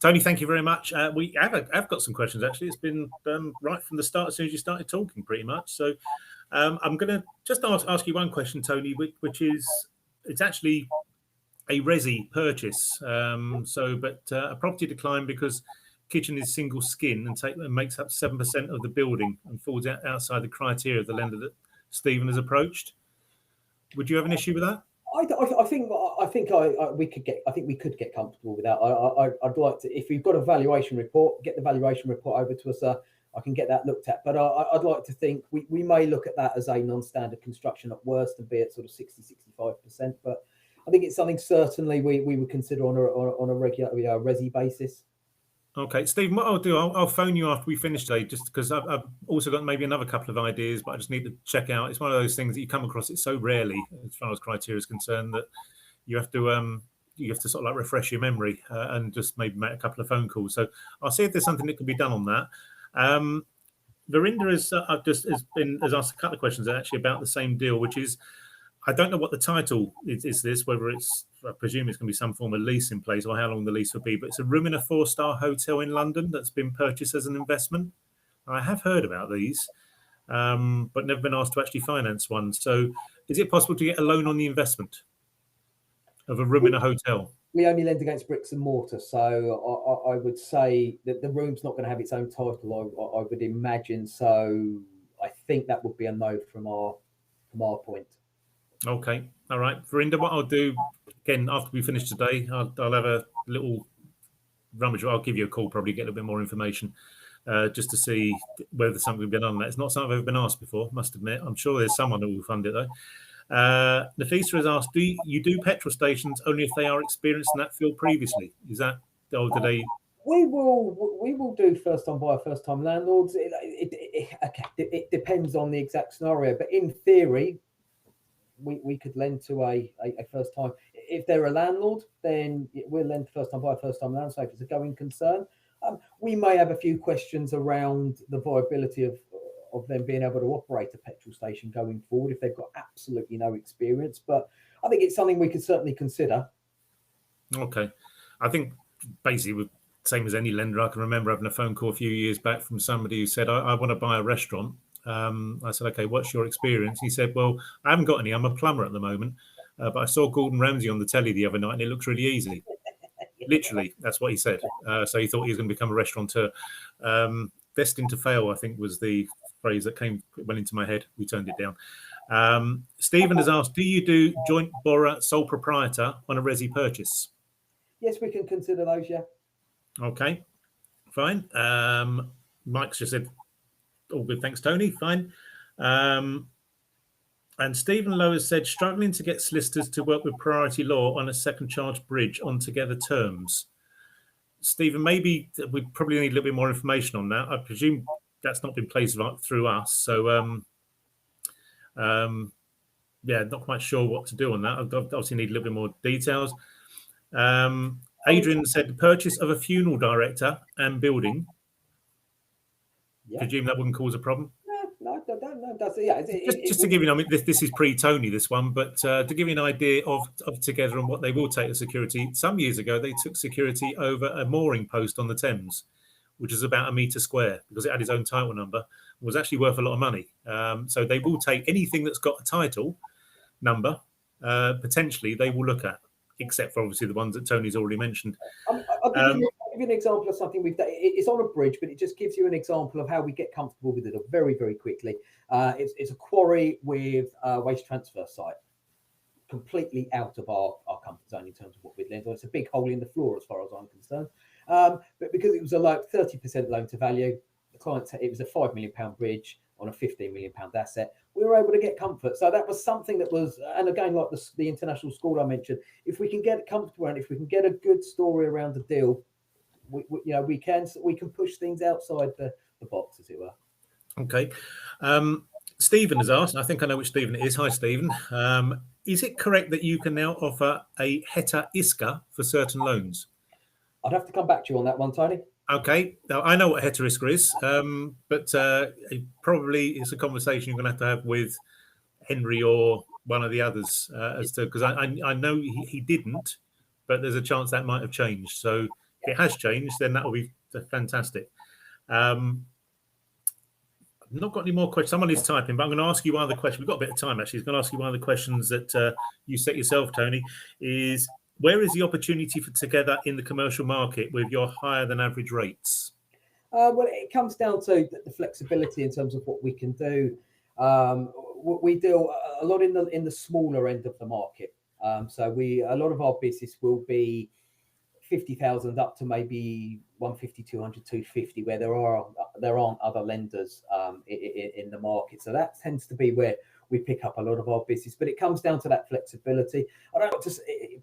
Tony, thank you very much. I've got some questions actually. It's been right from the start as soon as you started talking, pretty much. So, I'm going to just ask you one question, Tony, which is it's actually a resi purchase. But a property decline because kitchen is single skin and makes up 7% of the building and falls outside the criteria of the lender that Stephen has approached. Would you have an issue with that? I think we could get comfortable with that. I'd like to, if we've got a valuation report, get the valuation report over to us. I can get that looked at. But I'd like to think we may look at that as a non-standard construction at worst and be at sort of 60-65%. But I think it's something certainly we would consider on a regular resi basis. Okay, Stephen, what I'll do, I'll phone you after we finish today, just because I've also got maybe another couple of ideas, but I just need to check out. It's one of those things that you come across it so rarely, as far as criteria is concerned, that you have to sort of like refresh your memory and just maybe make a couple of phone calls. So I'll see if there's something that can be done on that. Verinda has asked a couple of questions actually about the same deal, which is, I don't know what the title is this, whether it's, I presume it's going to be some form of lease in place or how long the lease will be, but it's a room in a 4-star hotel in London that's been purchased as an investment. I have heard about these, but never been asked to actually finance one. So is it possible to get a loan on the investment of a room in a hotel? We only lend against bricks and mortar. So I would say that the room's not going to have its own title, I would imagine. So I think that would be a no from our point. Okay. All right. Verinda, what I'll do, again, after we finish today, I'll have a little rummage. I'll give you a call, probably get a little bit more information, just to see whether something has been on that. It's not something I've ever been asked before, must admit. I'm sure there's someone who will fund it, though. Nafisa has asked, do you do petrol stations only if they are experienced in that field previously? Is that, or do they... We will do first time buyer, first time landlords. It depends on the exact scenario, but in theory, we could lend to a first time. If they're a landlord, then we'll lend to first time buyer, first time landlord. So if it's a going concern, we may have a few questions around the viability of them being able to operate a petrol station going forward if they've got absolutely no experience. But I think it's something we could certainly consider. Okay, I think basically same as any lender. I can remember having a phone call a few years back from somebody who said, I want to buy a restaurant. I said, okay, what's your experience? He said, well, I haven't got any. I'm a plumber at the moment. But I saw Gordon Ramsay on the telly the other night and it looks really easy. Literally, that's what he said. So he thought he was going to become a restaurateur. Destined to fail, I think, was the phrase that went into my head. We turned it down. Stephen has asked, do you do joint borrower, sole proprietor on a resi purchase? Yes, we can consider those, yeah. Okay, fine. Mike's just said, all good, thanks, Tony. Fine. And Stephen Lowe has said, struggling to get solicitors to work with priority law on a second charge bridge on together terms. Stephen, maybe we probably need a little bit more information on that. I presume that's not been placed through us. So, yeah, not quite sure what to do on that. I obviously need a little bit more details. Adrian said the purchase of a funeral director and building. Yeah. Presume that wouldn't cause a problem? No, that's it. Yeah, just to give you, I mean, this is pre-Tony, this one, but to give you an idea of Together and what they will take as security, some years ago, they took security over a mooring post on the Thames, which is about 1 metre square because it had its own title number, was actually worth a lot of money. So they will take anything that's got a title number, potentially they will look at, except for obviously the ones that Tony's already mentioned. I'll give you an example of something we've done. It's on a bridge, but it just gives you an example of how we get comfortable with it very, very quickly. It's a quarry with a waste transfer site, completely out of our comfort zone in terms of what we'd lend on. It's a big hole in the floor as far as I'm concerned. But because it was a 30% loan to value, the client said it was a £5 million bridge on a £15 million asset, we were able to get comfort. So that was something that was, and again, like the international school I mentioned, if we can get comfortable and if we can get a good story around the deal, we can push things outside the box, as it were. Okay. Stephen has asked, I think I know which Stephen it is. Hi, Stephen. Is it correct that you can now offer a HETA ISCA for certain loans? I'd have to come back to you on that one, Tony. Okay, now I know what HETA ISCA is, but probably it's a conversation you're going to have with Henry or one of the others as to, because I know he didn't, but there's a chance that might have changed. So if it has changed, then that will be fantastic. I've not got any more questions. Someone is typing, but I'm going to ask you one of the questions. We've got a bit of time, actually. I'm going to ask you one of the questions that you set yourself, Tony, is where is the opportunity for Together in the commercial market with your higher than average rates? Well, it comes down to the flexibility in terms of what we can do. We deal a lot in the smaller end of the market. So a lot of our business will be 50,000 up to maybe 150, 200, 250, where there aren't other lenders in the market. So that tends to be where we pick up a lot of our business, but it comes down to that flexibility. I don't know,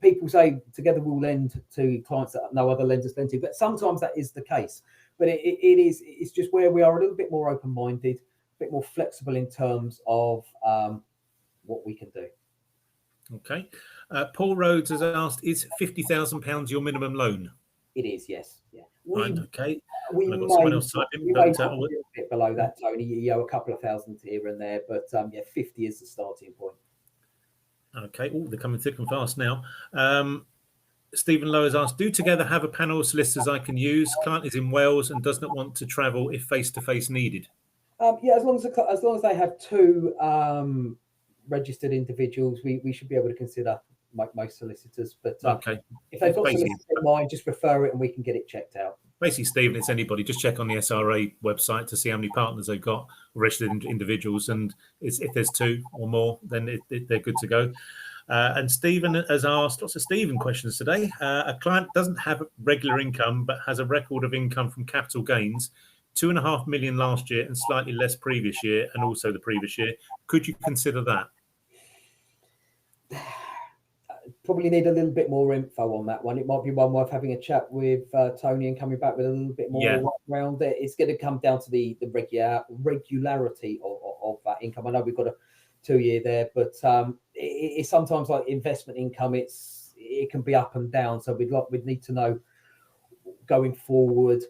people say Together will lend to clients that no other lenders lend to, but sometimes that is the case. But it's just where we are a little bit more open-minded, a bit more flexible in terms of what we can do. Okay. Paul Rhodes has asked, is £50,000 your minimum loan? It is, yes. Yeah. Right, okay. We may someone else typing, a little bit below that, Tony. You know, a couple of thousand here and there, but yeah, 50 is the starting point. Okay. Oh, they're coming thick and fast now. Stephen Lowe has asked, do Together have a panel of solicitors I can use? Client is in Wales and does not want to travel if face-to-face needed. Yeah, as long as they have two registered individuals, we should be able to consider most solicitors. But okay, if they've got solicitors in mind, just refer it and we can get it checked out. Basically, Stephen, it's anybody. Just check on the SRA website to see how many partners they've got, registered individuals, and if there's two or more, then they're good to go. And Stephen has asked lots of Stephen questions today. A client doesn't have regular income but has a record of income from capital gains, 2.5 million last year and slightly less previous year, and also the previous year. Could you consider that? probably need a little bit more info on that one. It might be one worth having a chat with Tony and coming back with a little bit more around it. It's going to come down to the regularity of that income. I know we've got a 2-year there, but it's sometimes like investment income. It can be up and down. So we'd need to know going forward,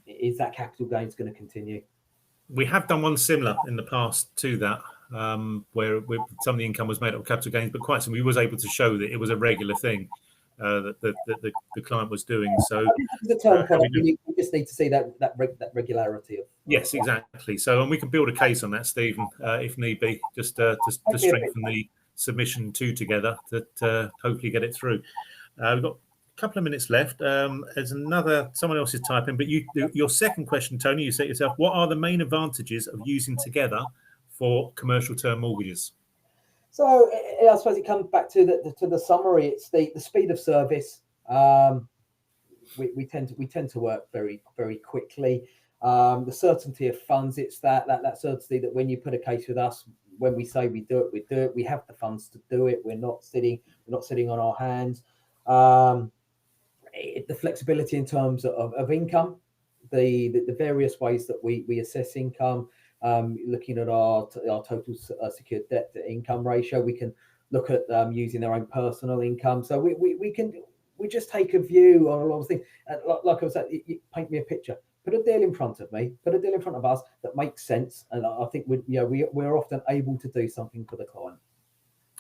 is that capital gains going to continue? We have done one similar in the past to that, where some of the income was made up of capital gains, but quite some we was able to show that it was a regular thing that the client was doing. So the term product, we just need to see that regularity of. Yes, exactly. So, and we can build a case on that, Stephen, if need be, just to strengthen the submission together that hopefully get it through. We've got a couple of minutes left. There's someone else is typing, but your second question, Tony, you say to yourself, what are the main advantages of using together for commercial term mortgages? So I suppose it comes back to the summary. It's the speed of service. We tend to work very, very quickly. The certainty of funds. It's that certainty that when you put a case with us, when we say we do it, we do it. We have the funds to do it. We're not sitting on our hands. The flexibility in terms of income, the various ways that we assess income. Looking at our total secured debt to income ratio, we can look at using their own personal income. So we just take a view on a lot of things. Like I was saying, you paint me a picture. Put a deal in front of me. Put a deal in front of us that makes sense, and I think we're often able to do something for the client.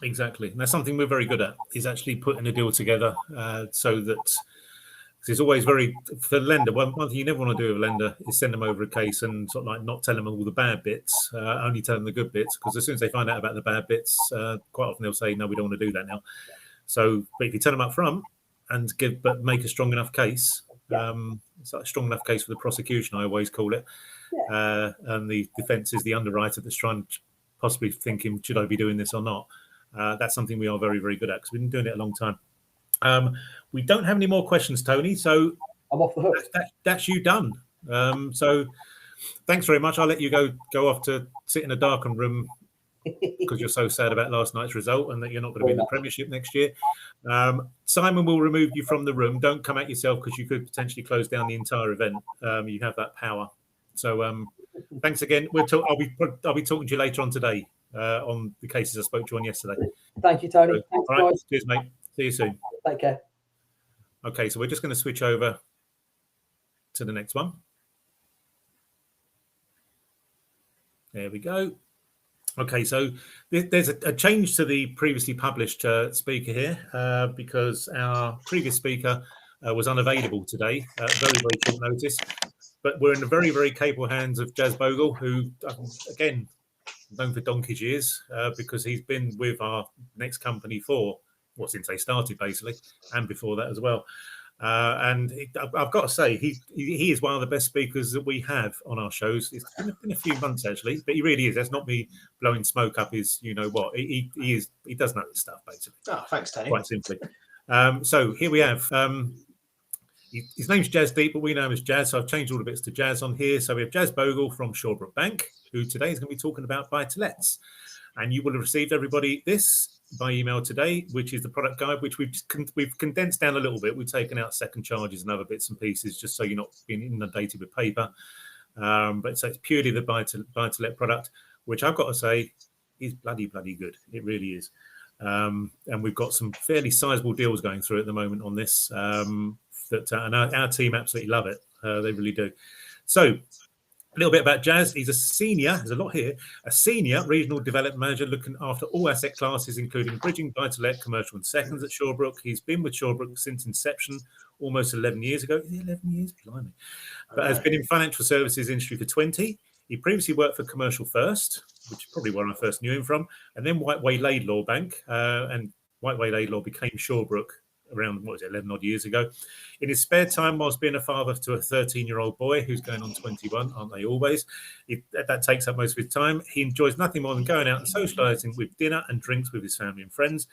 Exactly, and that's something we're very good at. Is actually putting a deal together so that. It's always very, for the lender, one thing you never want to do with a lender is send them over a case and sort of like not tell them all the bad bits, only tell them the good bits, because as soon as they find out about the bad bits, quite often they'll say, no, we don't want to do that now. So, but if you tell them up front and make a strong enough case, it's like a strong enough case for the prosecution, I always call it, and the defence is the underwriter that's trying to possibly thinking, should I be doing this or not? That's something we are very, very good at because we've been doing it a long time. We don't have any more questions, Tony, so I'm off the hook. That's you done. So thanks very much. I'll let you go off to sit in a darkened room because you're so sad about last night's result and that you're not going to be in the Premiership next year. Simon will remove you from the room. Don't come out yourself because you could potentially close down the entire event. You have that power. So thanks again. I'll be talking to you later on today on the cases I spoke to you on yesterday. Thank you, Tony. So, thanks, all right, guys. cheers, mate. See you soon. Take care. Okay, so we're just going to switch over to the next one. There we go. Okay, so there's a change to the previously published speaker here because our previous speaker was unavailable today, very, very short notice. But we're in the very, very capable hands of Jas Bhogal, who, again, known for donkey's years because he's been with our next company since they started, basically, and before that as well. And I've got to say, he is one of the best speakers that we have on our shows. It's been a few months, actually, but he really is. That's not me blowing smoke up his, you know what. He does know this stuff, basically. Oh, thanks, Tony. Quite simply. So here we have... his name's Jasdeep, but we know him as Jas, so I've changed all the bits to Jas on here. So we have Jas Bhogal from Shawbrook Bank, who today is going to be talking about buy-to-lets. And you will have received, everybody, this by email today, which is the product guide, which we've condensed down a little bit. We've taken out second charges and other bits and pieces just so you're not being inundated with paper. But so it's purely the buy-to-let product, which I've got to say is bloody good. It really is. And we've got some fairly sizable deals going through at the moment on this. And our team absolutely love it. They really do. So a little bit about Jas. He's a senior, there's a lot here, a senior regional development manager looking after all asset classes, including bridging, buy-to-let, commercial and seconds at Shawbrook. He's been with Shawbrook since inception, almost 11 years ago. 11 years? Blimey. But has been in financial services industry for 20. He previously worked for Commercial First, which is probably where I first knew him from, and then Whiteway Laidlaw Bank. And Whiteway Laidlaw became Shawbrook around, 11 odd years ago. In his spare time, whilst being a father to a 13-year-old boy who's going on 21, aren't they always? That takes up most of his time. He enjoys nothing more than going out and socialising with dinner and drinks with his family and friends.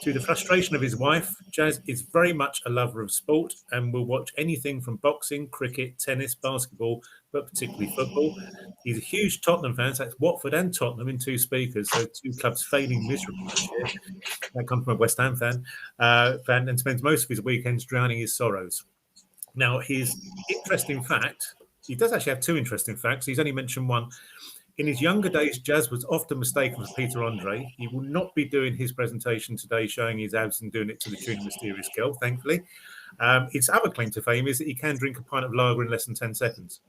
To the frustration of his wife, Jas is very much a lover of sport and will watch anything from boxing, cricket, tennis, basketball but particularly football. He's a huge Tottenham fan. So that's Watford and Tottenham in two speakers. So two clubs failing miserably this year. That comes from a West Ham fan, and spends most of his weekends drowning his sorrows. Now, his interesting fact, he does actually have two interesting facts. He's only mentioned one. In his younger days, Jazz was often mistaken for Peter Andre. He will not be doing his presentation today showing his abs and doing it to the tune of Mysterious Girl, thankfully. His other claim to fame is that he can drink a pint of lager in less than 10 seconds.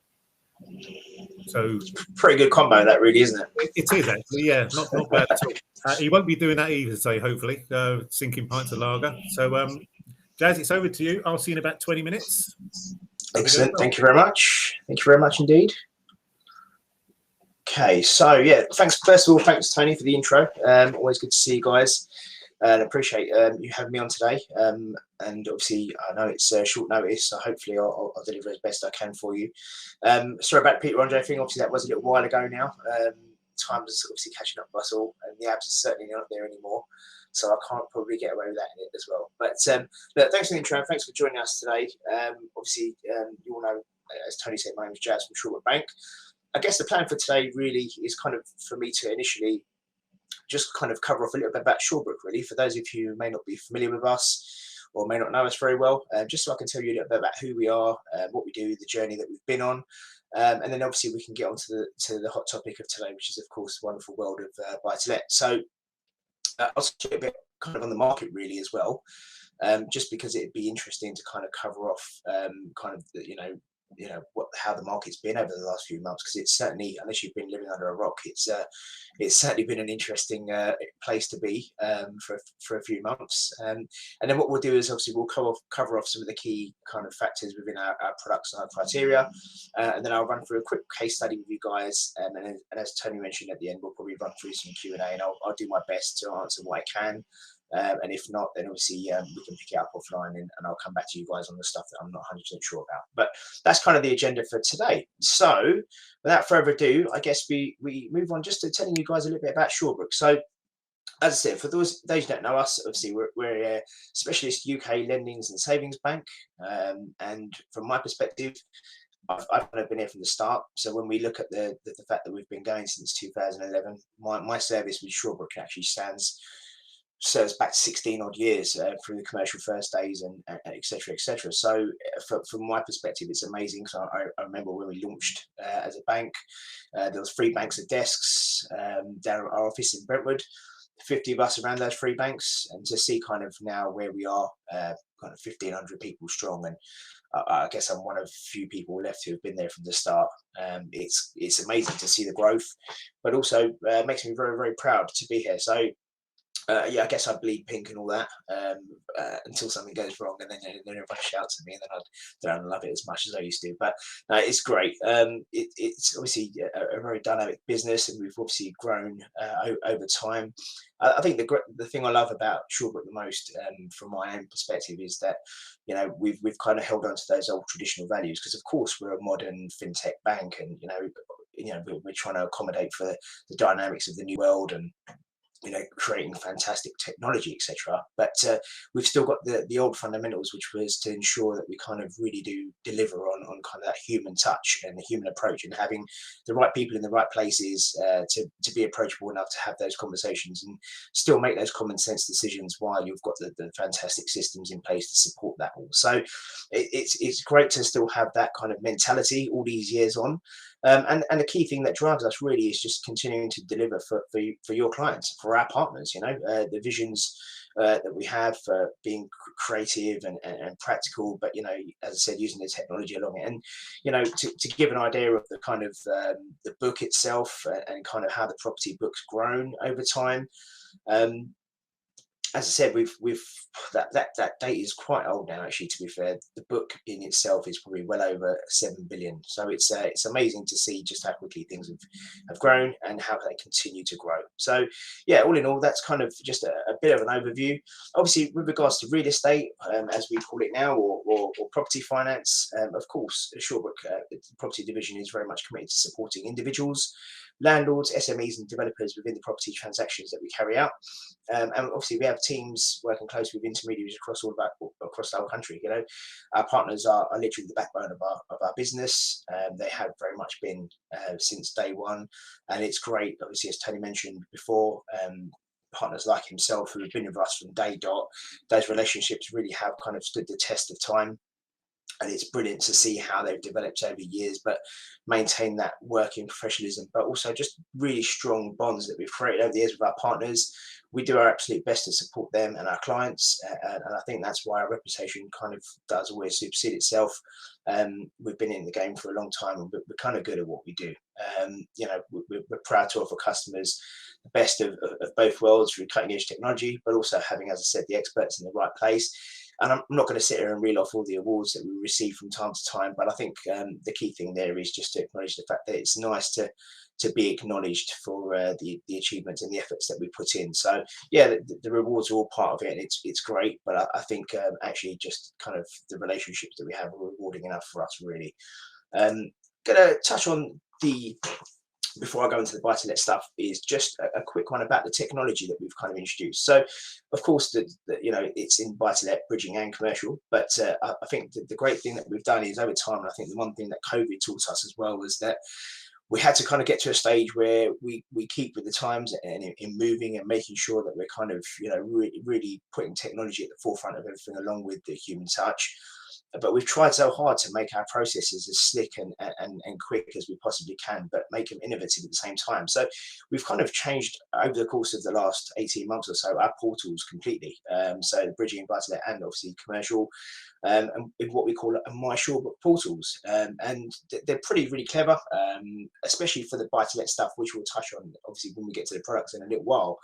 So, pretty good combo, that really, isn't it? It is actually, yeah, not bad at all. He won't be doing that either, say, hopefully, sinking pints of lager. So, Jazz, it's over to you. I'll see you in about 20 minutes. Excellent. Thank you very much. Thank you very much indeed. Okay, so yeah, first of all, thanks Tony for the intro. Always good to see you guys, and appreciate you having me on today. And obviously, I know it's short notice, so hopefully I'll deliver as best I can for you. Sorry about the Peter Andre thing. Obviously, that was a little while ago now. Time is obviously catching up with us all, and the abs are certainly not there anymore. So I can't probably get away with that in it as well. But look, thanks for the intro, and thanks for joining us today. Obviously, you all know, as Tony said, my name is Jazz from Shawbrook Bank. I guess the plan for today really is kind of for me to initially just kind of cover off a little bit about Shawbrook, really, for those of you who may not be familiar with us or may not know us very well, just so I can tell you a little bit about who we are, what we do, the journey that we've been on, and then obviously we can get on to the hot topic of today, which is, of course, the wonderful world of buy-to-let. So I'll speak a bit kind of on the market, really, as well, just because it'd be interesting to kind of cover off kind of the, how the market's been over the last few months, because it's certainly, unless you've been living under a rock, it's certainly been an interesting place to be for a few months. And then what we'll do is obviously we'll cover off some of the key kind of factors within our products and our criteria, and then I'll run through a quick case study with you guys, and as Tony mentioned at the end, we'll probably run through some Q&A, and I'll do my best to answer what I can. And if not, then obviously we can pick it up offline, and I'll come back to you guys on the stuff that I'm not 100% sure about. But that's kind of the agenda for today. So without further ado, I guess we move on just to telling you guys a little bit about Shawbrook. So as I said, for those who don't know us, obviously we're a specialist UK lendings and savings bank. And from my perspective, I've kind of been here from the start. So when we look at the fact that we've been going since 2011, my service with Shawbrook actually serves back 16 odd years through the commercial first days and et cetera, et cetera. So from my perspective, it's amazing. So I remember when we launched as a bank, there was 3 banks of desks down at our office in Brentwood, 50 of us around those 3 banks, and to see kind of now where we are, kind of 1,500 people strong. And I guess I'm one of few people left who have been there from the start. It's amazing to see the growth, but also makes me very, very proud to be here. So yeah, I guess I bleed pink and all that until something goes wrong, and then everyone shouts at me, and then I don't love it as much as I used to. But no, it's great. It's obviously a very dynamic business, and we've obviously grown over time. I think the thing I love about Shawbrook the most, from my own perspective, is that we've kind of held on to those old traditional values, because of course we're a modern fintech bank, and we're trying to accommodate for the dynamics of the new world, and creating fantastic technology, etc. But we've still got the old fundamentals, which was to ensure that we kind of really do deliver on kind of that human touch and the human approach, and having the right people in the right places to be approachable enough to have those conversations and still make those common sense decisions while you've got the fantastic systems in place to support that all. So it's great to still have that kind of mentality all these years on. And the key thing that drives us really is just continuing to deliver for your clients, for our partners, the visions that we have for being creative and practical, but, as I said, using the technology along it. And, to give an idea of the kind of the book itself and kind of how the property book's grown over time. As I said, we've that date is quite old now, actually, to be fair. The book in itself is probably well over 7 billion. So it's amazing to see just how quickly things have grown and how they continue to grow. So yeah, all in all, that's kind of just a bit of an overview. Obviously, with regards to real estate, as we call it now, or property finance, of course, Shawbrook property division is very much committed to supporting individuals landlords, SMEs and developers within the property transactions that we carry out. And obviously we have teams working closely with intermediaries across across the whole country. You know, our partners are literally the backbone of our business. They have very much been since day one, and it's great, obviously, as Tony mentioned before, partners like himself who have been with us from day dot. Those relationships really have kind of stood the test of time. And it's brilliant to see how they've developed over years, but maintain that working professionalism, but also just really strong bonds that we've created over the years with our partners. We do our absolute best to support them and our clients, and I think that's why our reputation kind of does always supersede itself. We've been in the game for a long time, and we're kind of good at what we do. You know, we're proud to offer customers the best of both worlds through cutting edge technology, but also having, as I said, the experts in the right place. And I'm not going to sit here and reel off all the awards that we receive from time to time, but I think the key thing there is just to acknowledge the fact that it's nice to be acknowledged for the achievements and the efforts that we put in. So yeah, the rewards are all part of it, and it's great. But I think actually just kind of the relationships that we have are rewarding enough for us, really. Gonna touch on before I go into the buy-to-let stuff, is just a quick one about the technology that we've kind of introduced. So, of course, you know, it's in buy-to-let, bridging and commercial, but I think the great thing that we've done is over time, and I think the one thing that COVID taught us as well was that we had to kind of get to a stage where we keep with the times and in moving and making sure that we're kind of, you know, really putting technology at the forefront of everything along with the human touch. But we've tried so hard to make our processes as slick and quick as we possibly can, but make them innovative at the same time. So we've kind of changed over the course of the last 18 months or so our portals completely. So bridging, buy-to-let, and obviously commercial, and what we call my Shawbrook portals. And they're really clever, especially for the buy-to-let stuff, which we'll touch on obviously when we get to the products in a little while.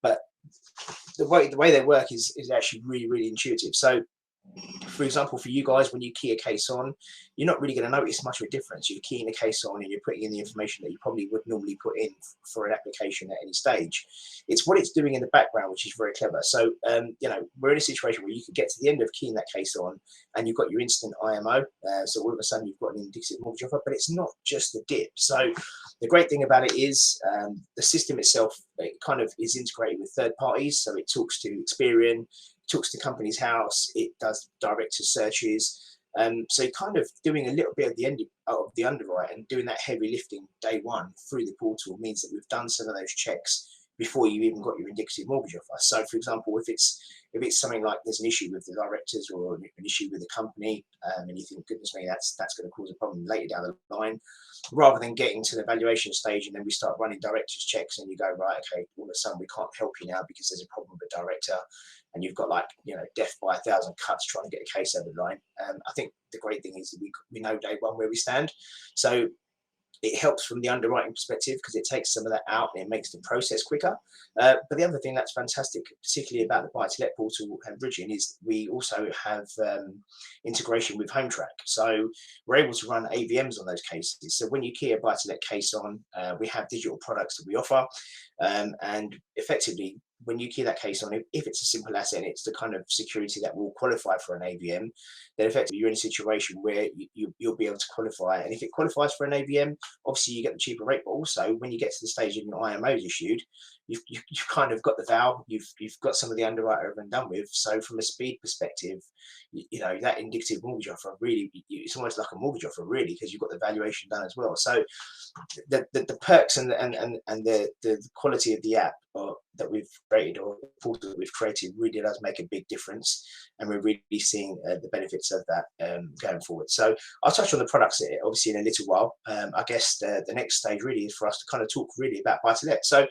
But the way they work is actually really intuitive. So, for example, for you guys, when you key a case on, you're not really going to notice much of a difference. You're keying a case on and you're putting in the information that you probably would normally put in for an application at any stage. It's what it's doing in the background, which is very clever. So, you know, we're in a situation where you could get to the end of keying that case on and you've got your instant IMO. So all of a sudden you've got an indicative mortgage offer, but it's not just the dip. So the great thing about it is the system itself, it kind of is integrated with third parties. So it talks to Experian, talks to Company's House, it does director searches. So kind of doing a little bit of the underwrite and doing that heavy lifting day one through the portal means that we've done some of those checks before you even got your indicative mortgage offer. So for example, if it's something like there's an issue with the directors or an issue with the company, and you think, goodness me, that's going to cause a problem later down the line, rather than getting to the valuation stage and then we start running directors checks and you go, right, okay, all of a sudden we can't help you now because there's a problem with a director, and you've got, like, you know, death by 1,000 cuts trying to get a case over the line. I think the great thing is that we know day one where we stand. So it helps from the underwriting perspective because it takes some of that out and it makes the process quicker. But the other thing that's fantastic, particularly about the buy-to-let portal and bridging, is we also have integration with Home Track. So we're able to run AVMs on those cases. So when you key a buy-to-let case on, we have digital products that we offer, and effectively, when you key that case on, if it's a simple asset and it's the kind of security that will qualify for an AVM, then effectively you're in a situation where you'll be able to qualify. And if it qualifies for an AVM, obviously you get the cheaper rate, but also when you get to the stage of your IMO is issued, you've kind of got the VAL, you've got some of the underwriter over and done with. So from a speed perspective, you know, that indicative mortgage offer really, it's almost like a mortgage offer really, because you've got the valuation done as well. So the perks and the quality of the app that we've created, or the portal that we've created, really does make a big difference, and we're really seeing the benefits of that going forward. So I'll touch on the products obviously in a little while. I guess the next stage really is for us to kind of talk really about buy-to-let. So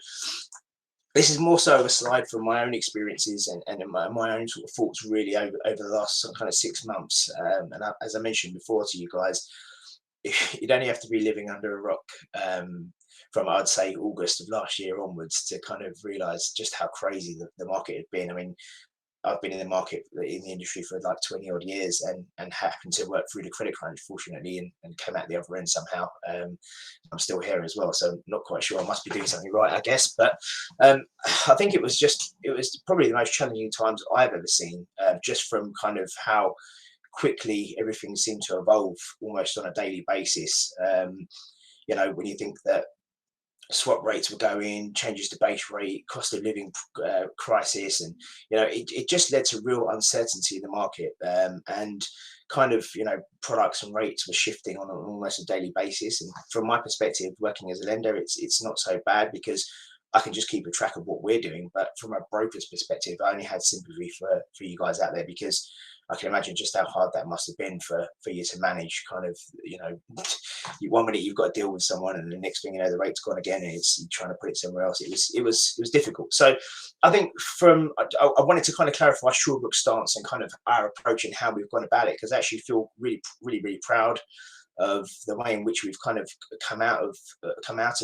this is more so a slide from my own experiences and my own sort of thoughts really over the last kind of 6 months. And as I mentioned before to you guys, you'd only have to be living under a rock from, I'd say, August of last year onwards to kind of realise just how crazy the market had been. I mean, I've been in the market, in the industry for like 20 odd years and happened to work through the credit crunch, fortunately, and came out the other end somehow. I'm still here as well, so I'm not quite sure. I must be doing something right, I guess. But I think it was probably the most challenging times I've ever seen, just from kind of how quickly everything seemed to evolve almost on a daily basis. You know, when you think that swap rates were going, changes to base rate, cost of living crisis, and it just led to real uncertainty in the market, and kind of products and rates were shifting on almost a daily basis. And from my perspective, working as a lender, it's not so bad because I can just keep a track of what we're doing. But from a broker's perspective, I only had sympathy for you guys out there, because I can imagine just how hard that must have been for you to manage. Kind of, 1 minute you've got to deal with someone, and the next thing you know, the rate's gone again, and it's you're trying to put it somewhere else. It was difficult. So I think I wanted to kind of clarify Shawbrook's stance and kind of our approach and how we've gone about it, because I actually feel really, really, really proud of the way in which we've kind of come out of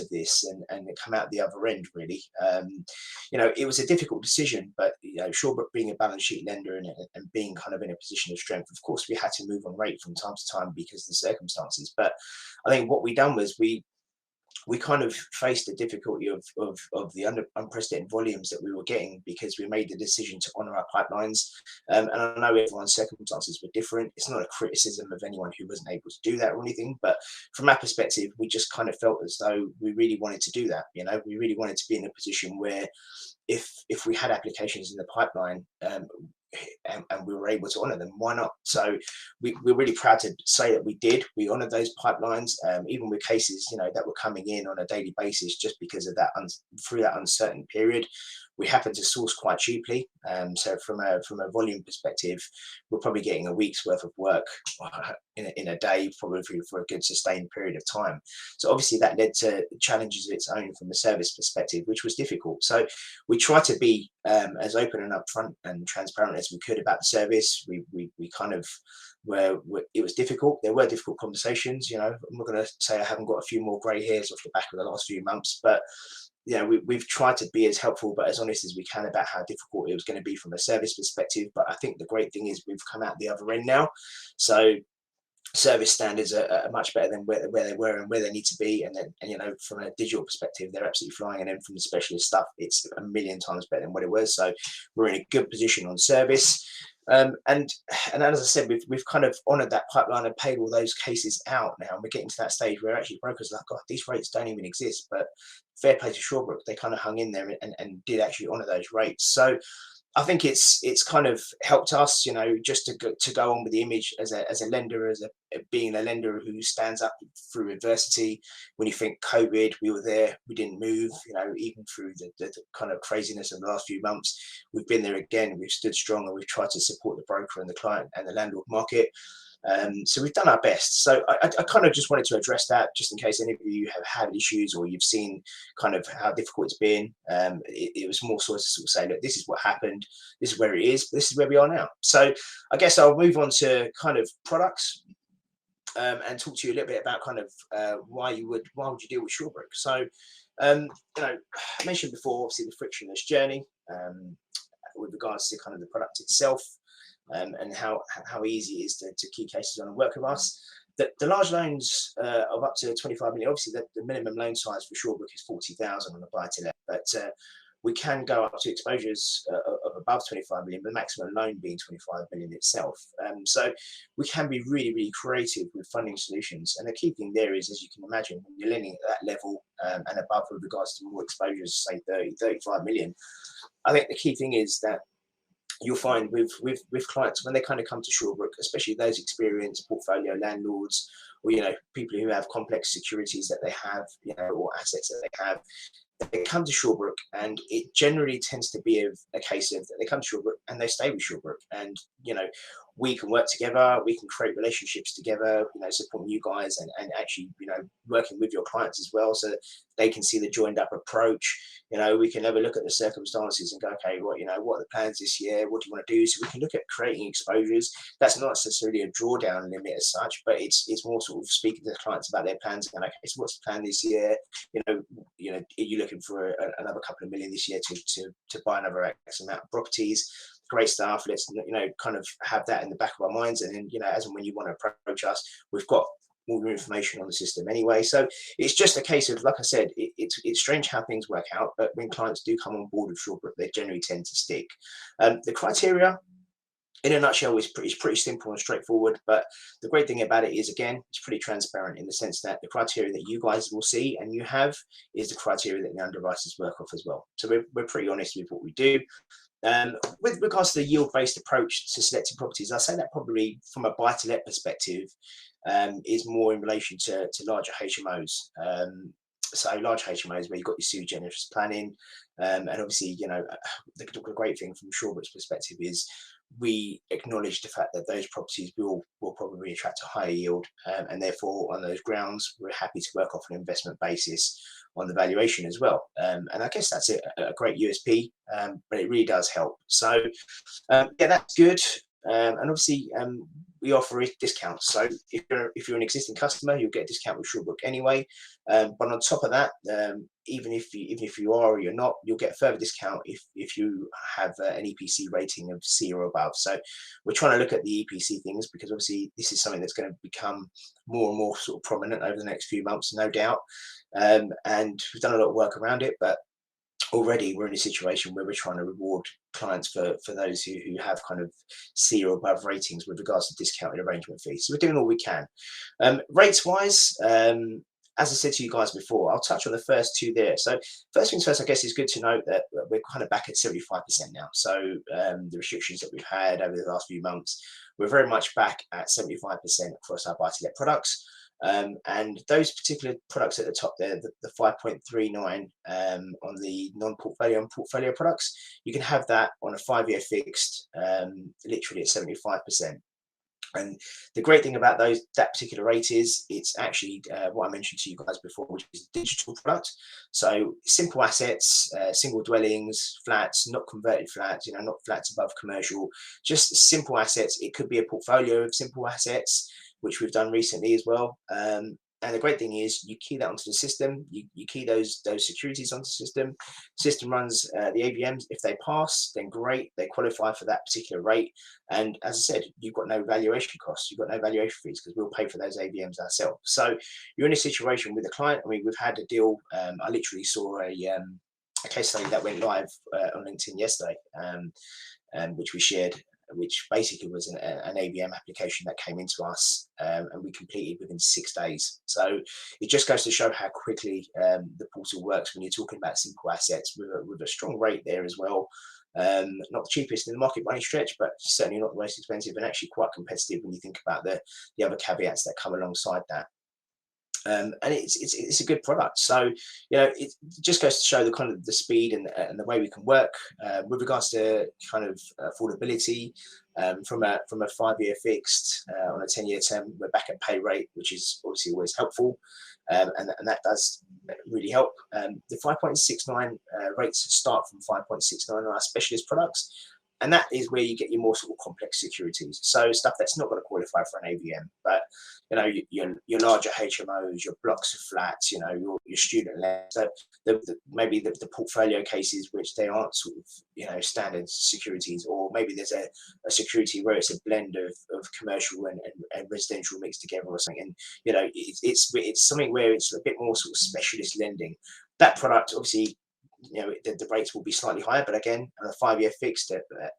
this and come out the other end, really. It was a difficult decision, but Shawbrook being a balance sheet lender and being kind of in a position of strength, of course we had to move on rate from time to time because of the circumstances. But I think what we done was we kind of faced the difficulty of the unprecedented volumes that we were getting, because we made the decision to honour our pipelines. And I know everyone's circumstances were different. It's not a criticism of anyone who wasn't able to do that or anything, but from our perspective, we just kind of felt as though we really wanted to do that. We really wanted to be in a position where if we had applications in the pipeline, and we were able to honour them, why not? So we're really proud to say that we did. We honoured those pipelines, even with cases that were coming in on a daily basis, just because of that through that uncertain period. We happened to source quite cheaply, so from a volume perspective, we're probably getting a week's worth of work in a day, probably for a good sustained period of time. So obviously that led to challenges of its own from a service perspective, which was difficult. So we tried to be as open and upfront and transparent as we could about the service. We kind of it was difficult. There were difficult conversations. I'm not going to say I haven't got a few more grey hairs off the back of the last few months, but we've tried to be as helpful but as honest as we can about how difficult it was going to be from a service perspective. But I think the great thing is we've come out the other end now. So service standards are much better than where they were and where they need to be. And then, from a digital perspective, they're absolutely flying. And then from the specialist stuff, it's a million times better than what it was. So we're in a good position on service. And as I said, we've kind of honoured that pipeline and paid all those cases out now. And we're getting to that stage where actually brokers are like, God, these rates don't even exist. But fair play to Shawbrook, they kind of hung in there and did actually honour those rates. So I think it's kind of helped us, just to go on with the image as a lender, being a lender who stands up through adversity. When you think COVID, we were there, we didn't move, even through the kind of craziness of the last few months, we've been there again. We've stood strong and we've tried to support the broker and the client and the landlord market. So we've done our best. So I kind of just wanted to address that, just in case any of you have had issues or you've seen kind of how difficult it's been. It was more sort of say, look, this is what happened, this is where it is, this is where we are now. So I guess I'll move on to kind of products, and talk to you a little bit about kind of why would you deal with Shawbrook. So I mentioned before, obviously, the frictionless journey with regards to kind of the product itself. And how easy it is to key cases on and work with us. The large loans of up to 25 million, obviously the minimum loan size for Shawbrook is 40,000 on the buy-to-let, but we can go up to exposures of above 25 million, the maximum loan being 25 million itself. So we can be really, really creative with funding solutions. And the key thing there is, as you can imagine, when you're lending at that level and above with regards to more exposures, say 30, 35 million, I think the key thing is that you'll find with clients, when they kind of come to Shawbrook, especially those experienced portfolio landlords, or people who have complex securities that they have, or assets that they have, they come to Shawbrook, and it generally tends to be a case of that they come to Shawbrook and they stay with Shawbrook, and we can work together, we can create relationships together, supporting you guys and actually working with your clients as well, so that they can see the joined up approach. We can have a look at the circumstances and go, okay, what are the plans this year? What do you want to do? So we can look at creating exposures. That's not necessarily a drawdown limit as such, but it's more sort of speaking to the clients about their plans and, okay, so what's the plan this year? Are you looking for another couple of million this year to buy another X amount of properties? Great stuff. Let's kind of have that in the back of our minds, and then as and when you want to approach us, we've got all your information on the system anyway. So it's just a case of, like I said, it's strange how things work out, but when clients do come on board with Shawbrook, they generally tend to stick. The criteria in a nutshell, it's pretty simple and straightforward. But the great thing about it is, again, it's pretty transparent in the sense that the criteria that you guys will see and you have is the criteria that the underwriters work off as well. So we're pretty honest with what we do. With regards to the yield-based approach to selecting properties, I say that probably from a buy-to-let perspective is more in relation to larger HMOs. So large HMOs where you've got your sui generis planning, and obviously, the great thing from Shawbrook's perspective is we acknowledge the fact that those properties will probably attract a higher yield, and therefore on those grounds we're happy to work off an investment basis on the valuation as well. And I guess that's a great USP, but it really does help. So yeah, that's good. And obviously we offer discounts. So if you're an existing customer, you'll get a discount with Shawbrook anyway. But on top of that, even if you are or you're not, you'll get a further discount if you have an EPC rating of C or above. So we're trying to look at the EPC things because obviously this is something that's going to become more and more sort of prominent over the next few months, no doubt. And we've done a lot of work around it, but already we're in a situation where we're trying to reward clients for those who have kind of C or above ratings with regards to discounted arrangement fees. So we're doing all we can. Rates wise, as I said to you guys before, I'll touch on the first two there. So first things first, I guess it's good to note that we're kind of back at 75% now. So the restrictions that we've had over the last few months, we're very much back at 75% across our buy-to-let products. And those particular products at the top there, the 5.39 on the non-portfolio and portfolio products, you can have that on a 5-year fixed, literally at 75%. And the great thing about that particular rate is it's actually what I mentioned to you guys before, which is a digital product. So simple assets, single dwellings, flats, not converted flats, not flats above commercial, just simple assets. It could be a portfolio of simple assets, which we've done recently as well. And the great thing is you key that onto the system, you key those securities onto the system. System runs the AVMs. If they pass, then great, they qualify for that particular rate. And as I said, you've got no valuation costs, you've got no valuation fees because we'll pay for those AVMs ourselves. So you're in a situation with a client. I mean, we've had a deal. I literally saw a case study that went live on LinkedIn yesterday, which we shared, which basically was an AVM application that came into us and we completed within 6 days. So it just goes to show how quickly the portal works when you're talking about simple assets with a strong rate there as well. Not the cheapest in the market by any stretch, but certainly not the most expensive, and actually quite competitive when you think about the other caveats that come alongside that. And it's a good product. So it just goes to show the kind of the speed and the way we can work with regards to kind of affordability. From a 5-year fixed on a 10-year term, we're back at pay rate, which is obviously always helpful, and that does really help. The 5.69 rates start from 5.69 on our specialist products. And that is where you get your more sort of complex securities. So stuff that's not going to qualify for an AVM, but your larger HMOs, your blocks of flats, your student loans, maybe the portfolio cases which they aren't sort of standard securities, or maybe there's a security where it's a blend of commercial and residential mixed together or something. And it's something where it's a bit more sort of specialist lending. That product obviously, the rates will be slightly higher, but again, on a 5-year fixed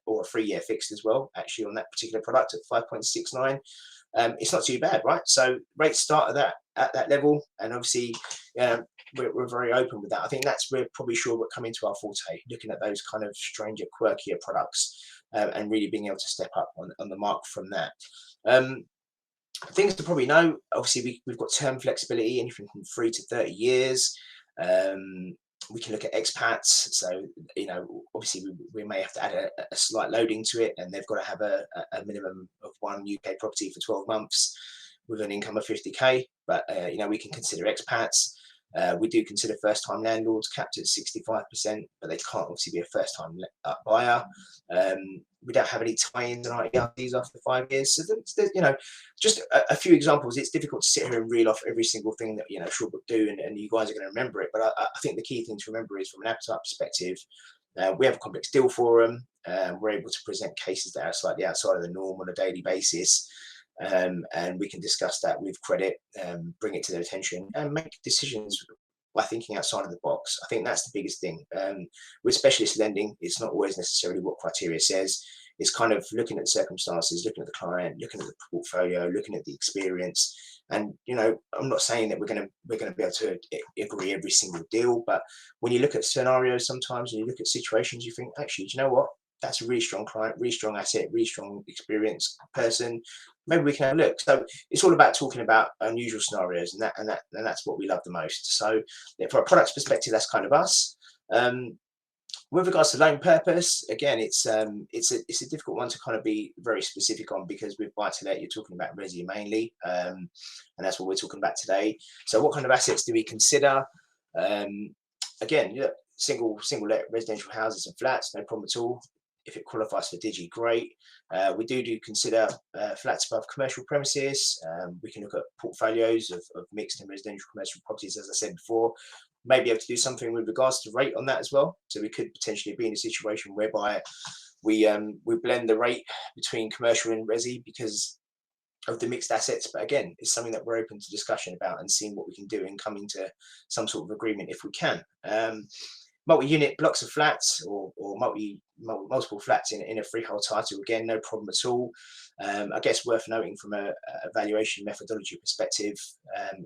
or a 3-year fixed as well, actually on that particular product at 5.69, it's not too bad, right? So rates start at that level, and obviously we're very open with that. I think that's where probably Shawbrook come into our forte, looking at those kind of stranger, quirkier products, and really being able to step up on the mark from that. Things to probably know, obviously we've got term flexibility, anything from 3 to 30 years. We can look at expats, so obviously we may have to add a slight loading to it, and they've got to have a minimum of 1 UK property for 12 months with an income of 50k. But we can consider expats. We do consider first-time landlords capped at 65%, but they can't obviously be a first-time buyer. We don't have any tie-ins and IERTs after 5 years. So there's just a few examples. It's difficult to sit here and reel off every single thing that Shawbrook do, and you guys are going to remember it. But I think the key thing to remember is, from an appetite perspective, we have a complex deal forum. We're able to present cases that are slightly outside of the norm on a daily basis. And we can discuss that with credit, bring it to their attention, and make decisions by thinking outside of the box. I think that's the biggest thing. With specialist lending, it's not always necessarily what criteria says. It's kind of looking at the circumstances, looking at the client, looking at the portfolio, looking at the experience. And I'm not saying that we're going to be able to agree every single deal, but when you look at scenarios, sometimes when you look at situations, you think, actually, do you know what? That's a really strong client, really strong asset, really strong experienced person. Maybe we can have a look. So it's all about talking about unusual scenarios, and that's what we love the most. So from a products perspective, that's kind of us. With regards to loan purpose, again, it's a difficult one to kind of be very specific on, because with buy-to-let, you're talking about resi mainly, and that's what we're talking about today. So what kind of assets do we consider? Again, single let residential houses and flats, no problem at all. If it qualifies for Digi, great. We do consider flats above commercial premises. We can look at portfolios of mixed and residential commercial properties, as I said before. Maybe able to do something with regards to rate on that as well. So we could potentially be in a situation whereby we blend the rate between commercial and resi because of the mixed assets. But again, it's something that we're open to discussion about and seeing what we can do and coming to some sort of agreement if we can. Multi-unit blocks of flats or multiple flats in a freehold title, again, no problem at all. I guess worth noting from a valuation methodology perspective,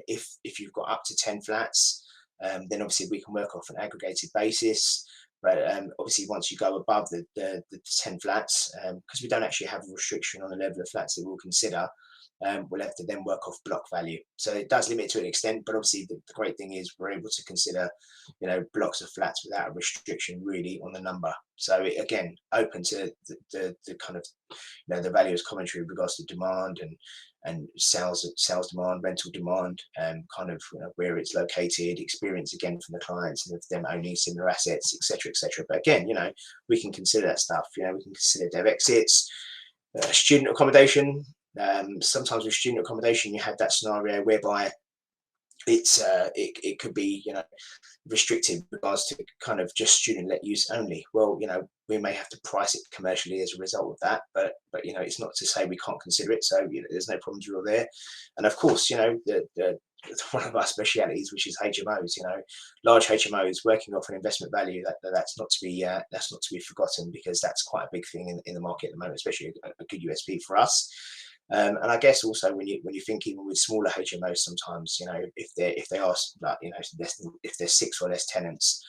if you've got up to 10 flats, then obviously we can work off an aggregated basis. But obviously, once you go above the 10 flats, because we don't actually have a restriction on the level of flats that we'll consider, we'll have to then work off block value. So it does limit to an extent, but obviously the great thing is we're able to consider, blocks of flats without a restriction really on the number. So again, open to the kind of, the valuer's commentary with regards to demand and sales demand, rental demand, and kind of where it's located, experience again from the clients and of them owning similar assets, etc., etc. But again, we can consider that stuff. We can consider dev exits, student accommodation. Sometimes with student accommodation, you have that scenario whereby it could be restricted with regards to kind of just student let use only. Well, we may have to price it commercially as a result of that, but it's not to say we can't consider it. So there's no problems real there. And of course, the one of our specialities, which is HMOs, large HMOs working off an investment value, that's not to be forgotten, because that's quite a big thing in the market at the moment, especially a good USP for us. And I guess also when you think even with smaller HMOs, sometimes if they are like if there's 6 or less tenants,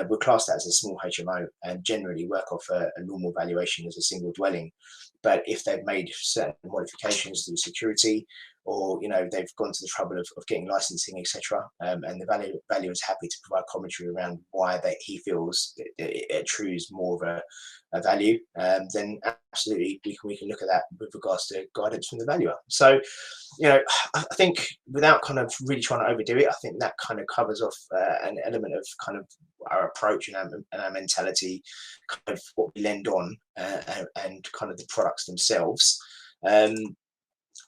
we'll class that as a small HMO and generally work off a normal valuation as a single dwelling. But if they've made certain modifications to the security, or they've gone to the trouble of getting licensing, etc., and the valuer is happy to provide commentary around why he feels it accrues more of a value, then absolutely we can look at that with regards to guidance from the valuer. So I think without kind of really trying to overdo it, I think that kind of covers off an element of kind of our approach and our mentality, kind of what we lend on, and kind of the products themselves.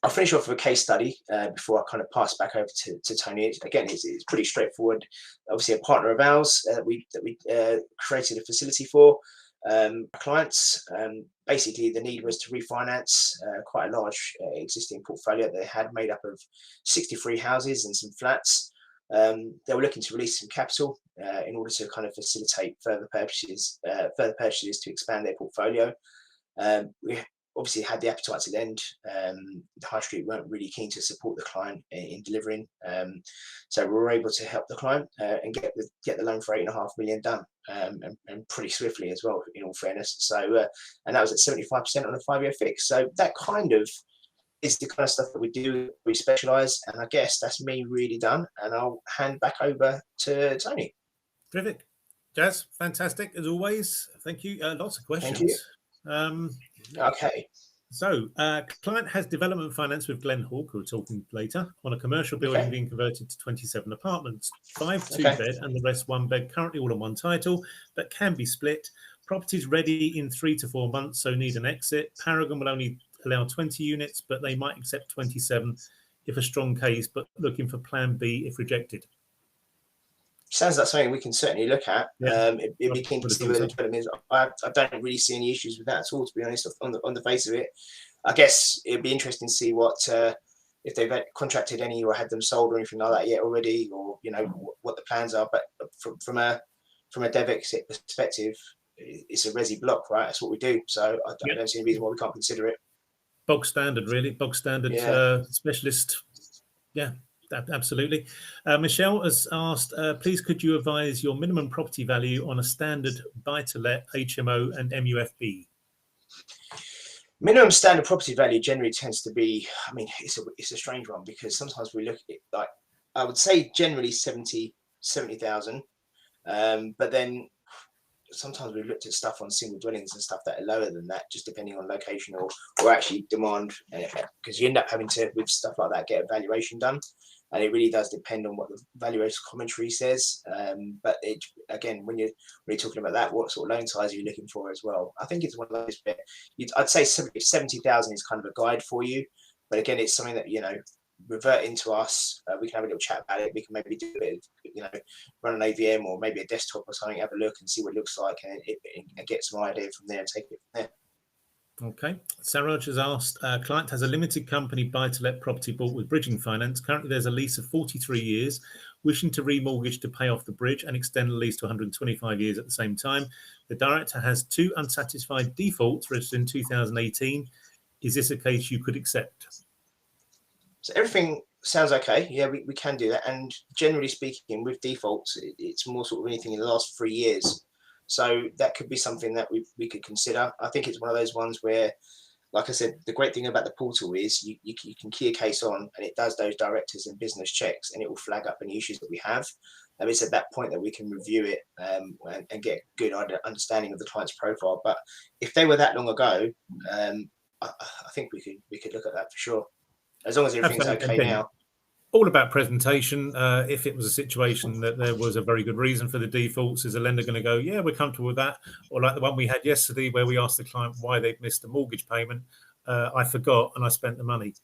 I'll finish off with a case study before I kind of pass back over to Tony. Again, it's pretty straightforward. Obviously, a partner of ours that we created a facility for clients. Basically, the need was to refinance quite a large existing portfolio that they had, made up of 63 houses and some flats. They were looking to release some capital in order to kind of facilitate further purchases to expand their portfolio. We obviously had the appetite to lend. The high street weren't really keen to support the client in delivering, so we were able to help the client and get the loan for $8.5 million done, and pretty swiftly as well, in all fairness. So and that was at 75% on a 5-year fix. So that kind of is the kind of stuff that we do. We specialise, and I guess that's me really done. And I'll hand back over to Tony. Terrific, Jazz. Fantastic as always. Thank you. Lots of questions. Thank you. Okay. So, client has development finance with Glenhawk, who we're talking later, on a commercial building being converted to 27 apartments, 5 2-bed and the rest 1-bed, currently all on one title, but can be split. Property's ready in 3 to 4 months, so need an exit. Paragon will only allow 20 units, but they might accept 27 if a strong case, but looking for plan B if rejected. Sounds like something we can certainly look at. Yeah. It'd be keen to see where the development is. I don't really see any issues with that at all, to be honest, on the face of it. I guess it'd be interesting to see what if they've contracted any or had them sold or anything like that yet already, or what the plans are. But from a dev exit perspective, it's a resi block, right? That's what we do. So I don't see any reason why we can't consider it. Bog standard, really. Bog standard specialist. Yeah, absolutely. Michelle has asked, please could you advise your minimum property value on a standard buy-to-let HMO and MUFB? Minimum standard property value generally tends to be, I mean, it's a strange one, because sometimes we look at it like, I would say generally 70,000. But then sometimes we've looked at stuff on single dwellings and stuff that are lower than that, just depending on location or actually demand, because you end up having to, with stuff like that, get a valuation done. And it really does depend on what the valuation commentary says. But again, when you're talking about that, what sort of loan size are you looking for as well? I think it's one of those bit. I'd say 70,000 is kind of a guide for you. But again, it's something that, revert into us. We can have a little chat about it. We can maybe do a bit of, run an AVM or maybe a desktop or something, have a look and see what it looks like, and get some idea from there and take it from there. Okay. Saraj has asked, client has a limited company buy-to-let property bought with bridging finance. Currently, there's a lease of 43 years, wishing to remortgage to pay off the bridge and extend the lease to 125 years at the same time. The director has 2 unsatisfied defaults registered in 2018. Is this a case you could accept? So everything sounds okay. Yeah, we can do that. And generally speaking, with defaults, it's more sort of anything in the last 3 years. So that could be something that we could consider. I think it's one of those ones where, like I said, the great thing about the portal is you can key a case on, and it does those directors and business checks, and it will flag up any issues that we have. And it's at that point that we can review it and get a good understanding of the client's profile. But if they were that long ago, I think we could look at that for sure, as long as everything's okay now. All about presentation. If it was a situation that there was a very good reason for the defaults, is the lender going to go, yeah, we're comfortable with that? Or like the one we had yesterday where we asked the client why they'd missed a mortgage payment. I forgot and I spent the money.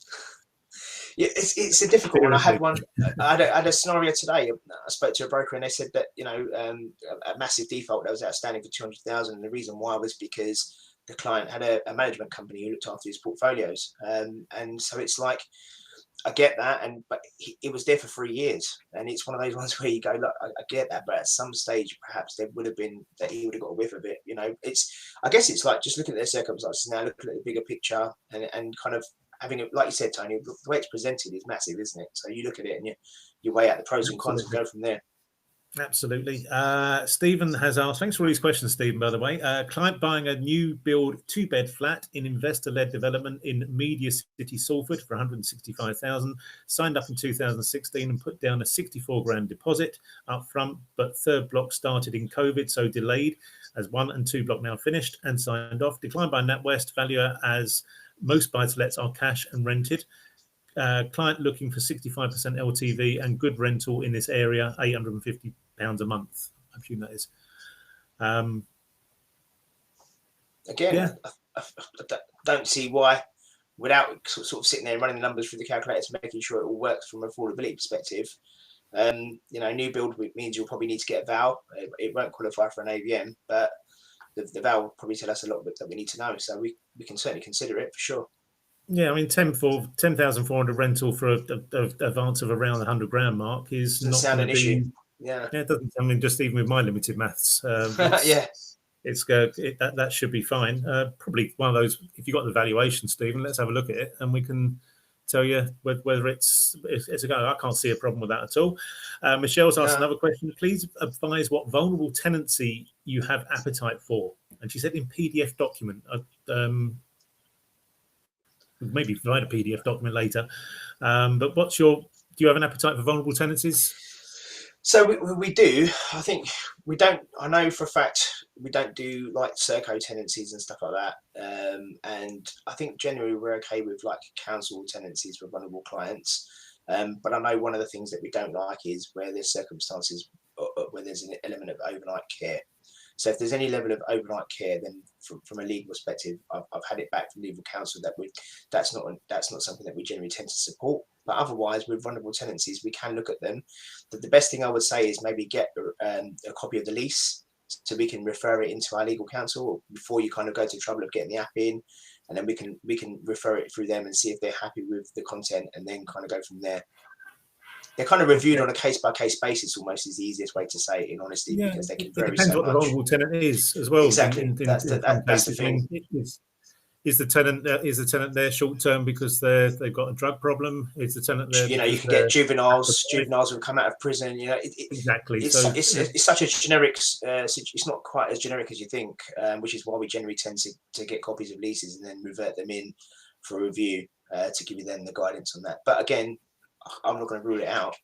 Yeah, it's a difficult one. I had one. I had a scenario today. I spoke to a broker and they said that, a massive default that was outstanding for 200,000. And the reason why was because the client had a management company who looked after his portfolios. And so it's like, I get that, but it was there for 3 years, and it's one of those ones where you go, look, I get that, but at some stage, perhaps there would have been that he would have got a whiff of it. I guess it's like just looking at their circumstances now, looking at the bigger picture, and kind of having it, like you said, Tony, the way it's presented is massive, isn't it? So you look at it and you weigh out the pros and cons and go from there. Absolutely. Stephen has asked, thanks for all these questions, Stephen, by the way. Client buying a new build 2-bed flat in investor-led development in Media City, Salford for 165,000, signed up in 2016 and put down a 64 grand deposit up front, but third block started in COVID, so delayed, as 1 and 2 block now finished and signed off. Declined by NatWest, valuer as most buy-to-lets are cash and rented. Client looking for 65% LTV and good rental in this area, £850 a month. I presume that is. Again, I don't see why, without sort of sitting there and running the numbers through the calculator, making sure it all works from an affordability perspective. New build means you'll probably need to get a val. It won't qualify for an AVM, but the val will probably tell us a lot that we need to know. So we can certainly consider it for sure. Yeah, I mean, 10,400 rental for an advance of around the 100 grand mark is doesn't not sound an issue. Yeah, it doesn't. I mean, just even with my limited maths, it's that should be fine. Probably one of those. If you got the valuation, Stephen, let's have a look at it, and we can tell you whether it's a go. I can't see a problem with that at all. Michelle's asked another question. Please advise what vulnerable tenancy you have appetite for, and she said in PDF document. Maybe provide a PDF document later. But do you have an appetite for vulnerable tenancies? So we do. I think we don't. I know for a fact we don't do like Serco tenancies and stuff like that. And I think generally we're okay with like council tenancies for vulnerable clients. But I know one of the things that we don't like is where there's circumstances where there's an element of overnight care. So if there's any level of overnight care, then from a legal perspective, I've had it back from legal counsel that that's not something that we generally tend to support. But otherwise, with vulnerable tenancies, we can look at them. The best thing I would say is maybe get a copy of the lease so we can refer it into our legal counsel before you kind of go to the trouble of getting the app in, and then we can refer it through them and see if they're happy with the content, and then kind of go from there. they're kind of reviewed on a case-by-case basis, almost is the easiest way to say it, in honesty, because they can it vary depends so what the much. vulnerable tenant is as well. Exactly. In That's some the cases, thing. Is the tenant there short term because they've got a drug problem? Is the tenant there? You can get juveniles who come out of prison. Exactly. It's such a generic. It's not quite as generic as you think, which is why we generally tend to get copies of leases and then revert them in for review to give you then the guidance on that. But again, I'm not going to rule it out.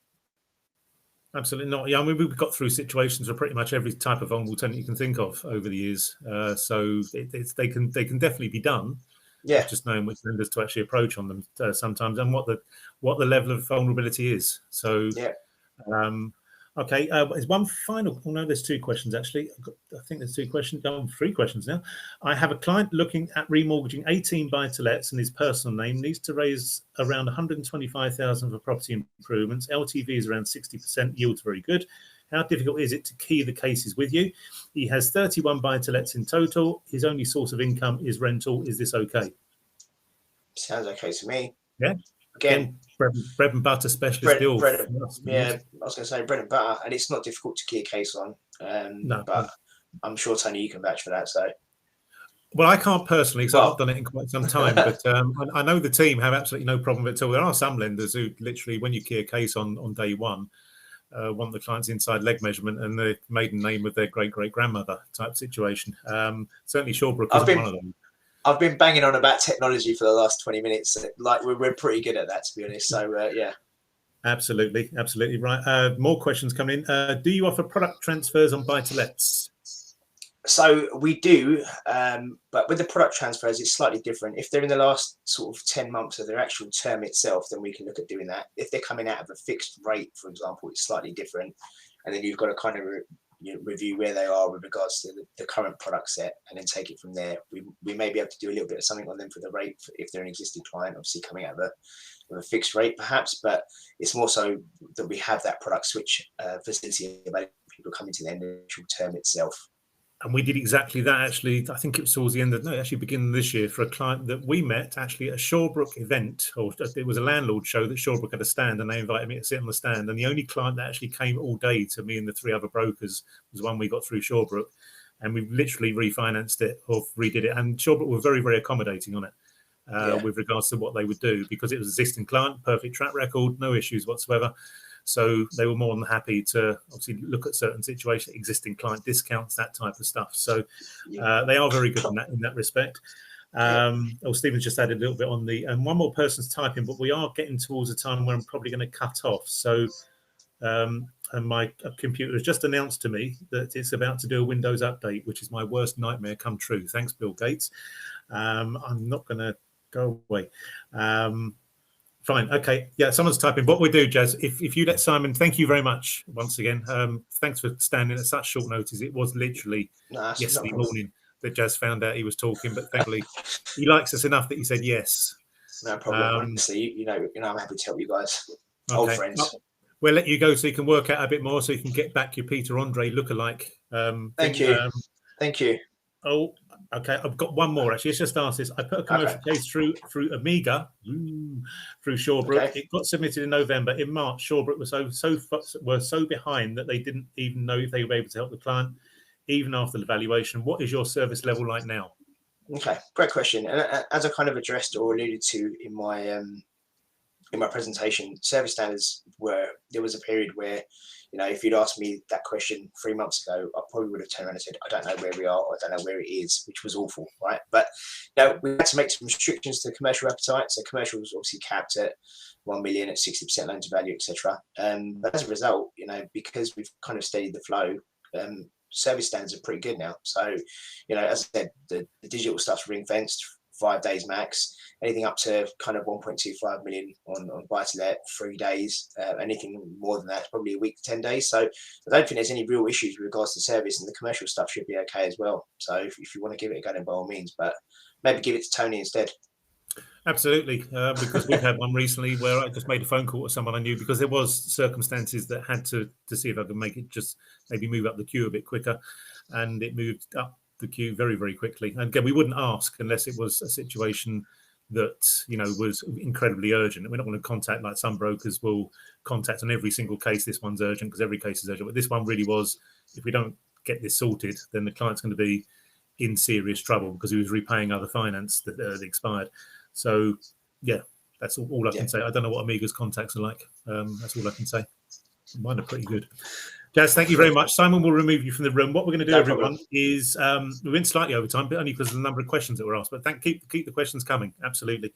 Absolutely not. Yeah, I mean, we've got through situations for pretty much every type of vulnerable tenant you can think of over the years. So they can definitely be done. Yeah. It's just knowing which lenders to actually approach on them sometimes, and what the level of vulnerability is. So yeah. Okay, there's one final. Oh no, there's two questions actually. I think there's two questions. Three questions now. I have a client looking at remortgaging 18 buy-to-lets in his personal name. Needs to raise around 125,000 for property improvements. LTV is around 60%. Yield's very good. How difficult is it to key the cases with you? He has 31 buy-to-lets in total. His only source of income is rental. Is this okay? Sounds okay to me. Yeah. Again, bread and butter specialist deal. Yeah, I was going to say bread and butter, and it's not difficult to key a case on. No, but I'm sure, Tony, you can vouch for that. So, well, I can't personally because I've not done it in quite some time. But I know the team have absolutely no problem with it at all. There are some lenders who literally, when you key a case on day one, want the client's inside leg measurement and the maiden name of their great grandmother type situation. Certainly, Shawbrook isn't one of them. I've been banging on about technology for the last 20 minutes. Like we're pretty good at that, to be honest. So yeah. Absolutely right. More questions coming in. Do you offer product transfers on buy-to-lets? So we do, but with the product transfers, it's slightly different. If they're in the last sort of 10 months of their actual term itself, then we can look at doing that. If they're coming out of a fixed rate, for example, it's slightly different. And then you've got to kind of review where they are with regards to the current product set and then take it from there. We may be able to do a little bit of something on them for the rate if they're an existing client, obviously coming out of a fixed rate perhaps, but it's more so that we have that product switch facility available for people coming to the end of the actual term itself. And we did exactly that, actually. I think it was towards the end of, beginning of this year, for a client that we met actually at a Shawbrook event, or it was a landlord show that Shawbrook had a stand, and they invited me to sit on the stand. And the only client that actually came all day to me and the three other brokers was one we got through Shawbrook. And we literally refinanced it or redid it. And Shawbrook were very, very accommodating on it with regards to what they would do, because it was an existing client, perfect track record, no issues whatsoever. So they were more than happy to obviously look at certain situations, existing client discounts, that type of stuff. So they are very good in that respect. Stephen's just added a little bit on and one more person's typing, but we are getting towards a time where I'm probably going to cut off. So, and my computer has just announced to me that it's about to do a Windows update, which is my worst nightmare come true. Thanks, Bill Gates. I'm not going to go away. Fine. Okay. Yeah, someone's typing. What we do, Jazz, if you let Simon, thank you very much once again. Thanks for standing at such short notice. It was literally yesterday morning that Jazz found out he was talking, but thankfully he likes us enough that he said yes. No problem. Honestly, you know, I'm happy to help you guys. Okay. Old friends. We'll let you go so you can work out a bit more, so you can get back your Peter Andre lookalike. Thank you. Thank you. Oh, okay. I've got one more actually. It's just asked this. I put a commercial case through Amiga, through Shawbrook. Okay. It got submitted in November. In March, Shawbrook were so behind that they didn't even know if they were able to help the client, even after the valuation. What is your service level like now? Okay, great question. And as I kind of addressed or alluded to in my presentation, service standards there was a period where, you know, if you'd asked me that question 3 months ago, I probably would have turned around and said, I don't know where we are, or I don't know where it is, which was awful, right? But now we had to make some restrictions to commercial appetite. So commercial was obviously capped at 1 million at 60% loan to value, etc. But as a result, you know, because we've kind of steadied the flow, service standards are pretty good now. So, you know, as I said, the digital stuff's ring fenced, 5 days max. Anything up to kind of 1.25 million on buy-to-let, 3 days. Anything more than that is probably a week to 10 days. So I don't think there's any real issues with regards to service, and the commercial stuff should be okay as well. So if you want to give it a go, then by all means, but maybe give it to Tony instead. Absolutely, because we've had one recently where I just made a phone call to someone I knew, because there was circumstances that had to see if I could make it just maybe move up the queue a bit quicker, and it moved up the queue very, very quickly. And again, we wouldn't ask unless it was a situation that, you know, was incredibly urgent. And we're not going to contact, like some brokers will contact on every single case, this one's urgent because every case is urgent. But this one really was, if we don't get this sorted, then the client's going to be in serious trouble because he was repaying other finance that expired. So, yeah, that's all I can say. I don't know what Amiga's contacts are like. That's all I can say. Mine are pretty good. Jazz, thank you very much. Simon will remove you from the room. What we're going to do, everyone, is we went slightly over time, but only because of the number of questions that were asked. But keep the questions coming. Absolutely.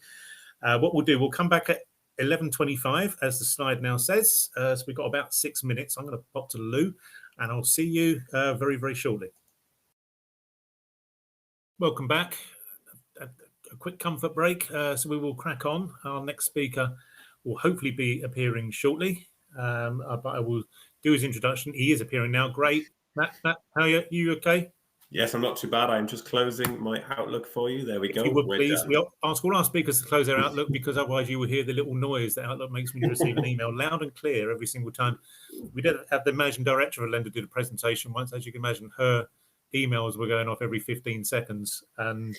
What we'll do, we'll come back at 11:25, as the slide now says. So we've got about 6 minutes. I'm going to pop to Lou, and I'll see you very, very shortly. Welcome back. A quick comfort break. So we will crack on. Our next speaker will hopefully be appearing shortly. But I will do his introduction. He is appearing now. Great. Matt, how are you? You okay? Yes, I'm not too bad. I'm just closing my Outlook for you. There we go. If you would, please. We ask all our speakers to close their Outlook because otherwise you will hear the little noise that Outlook makes when you receive an email loud and clear every single time. We did have the managing director of Lender did a presentation once. As you can imagine, her emails were going off every 15 seconds and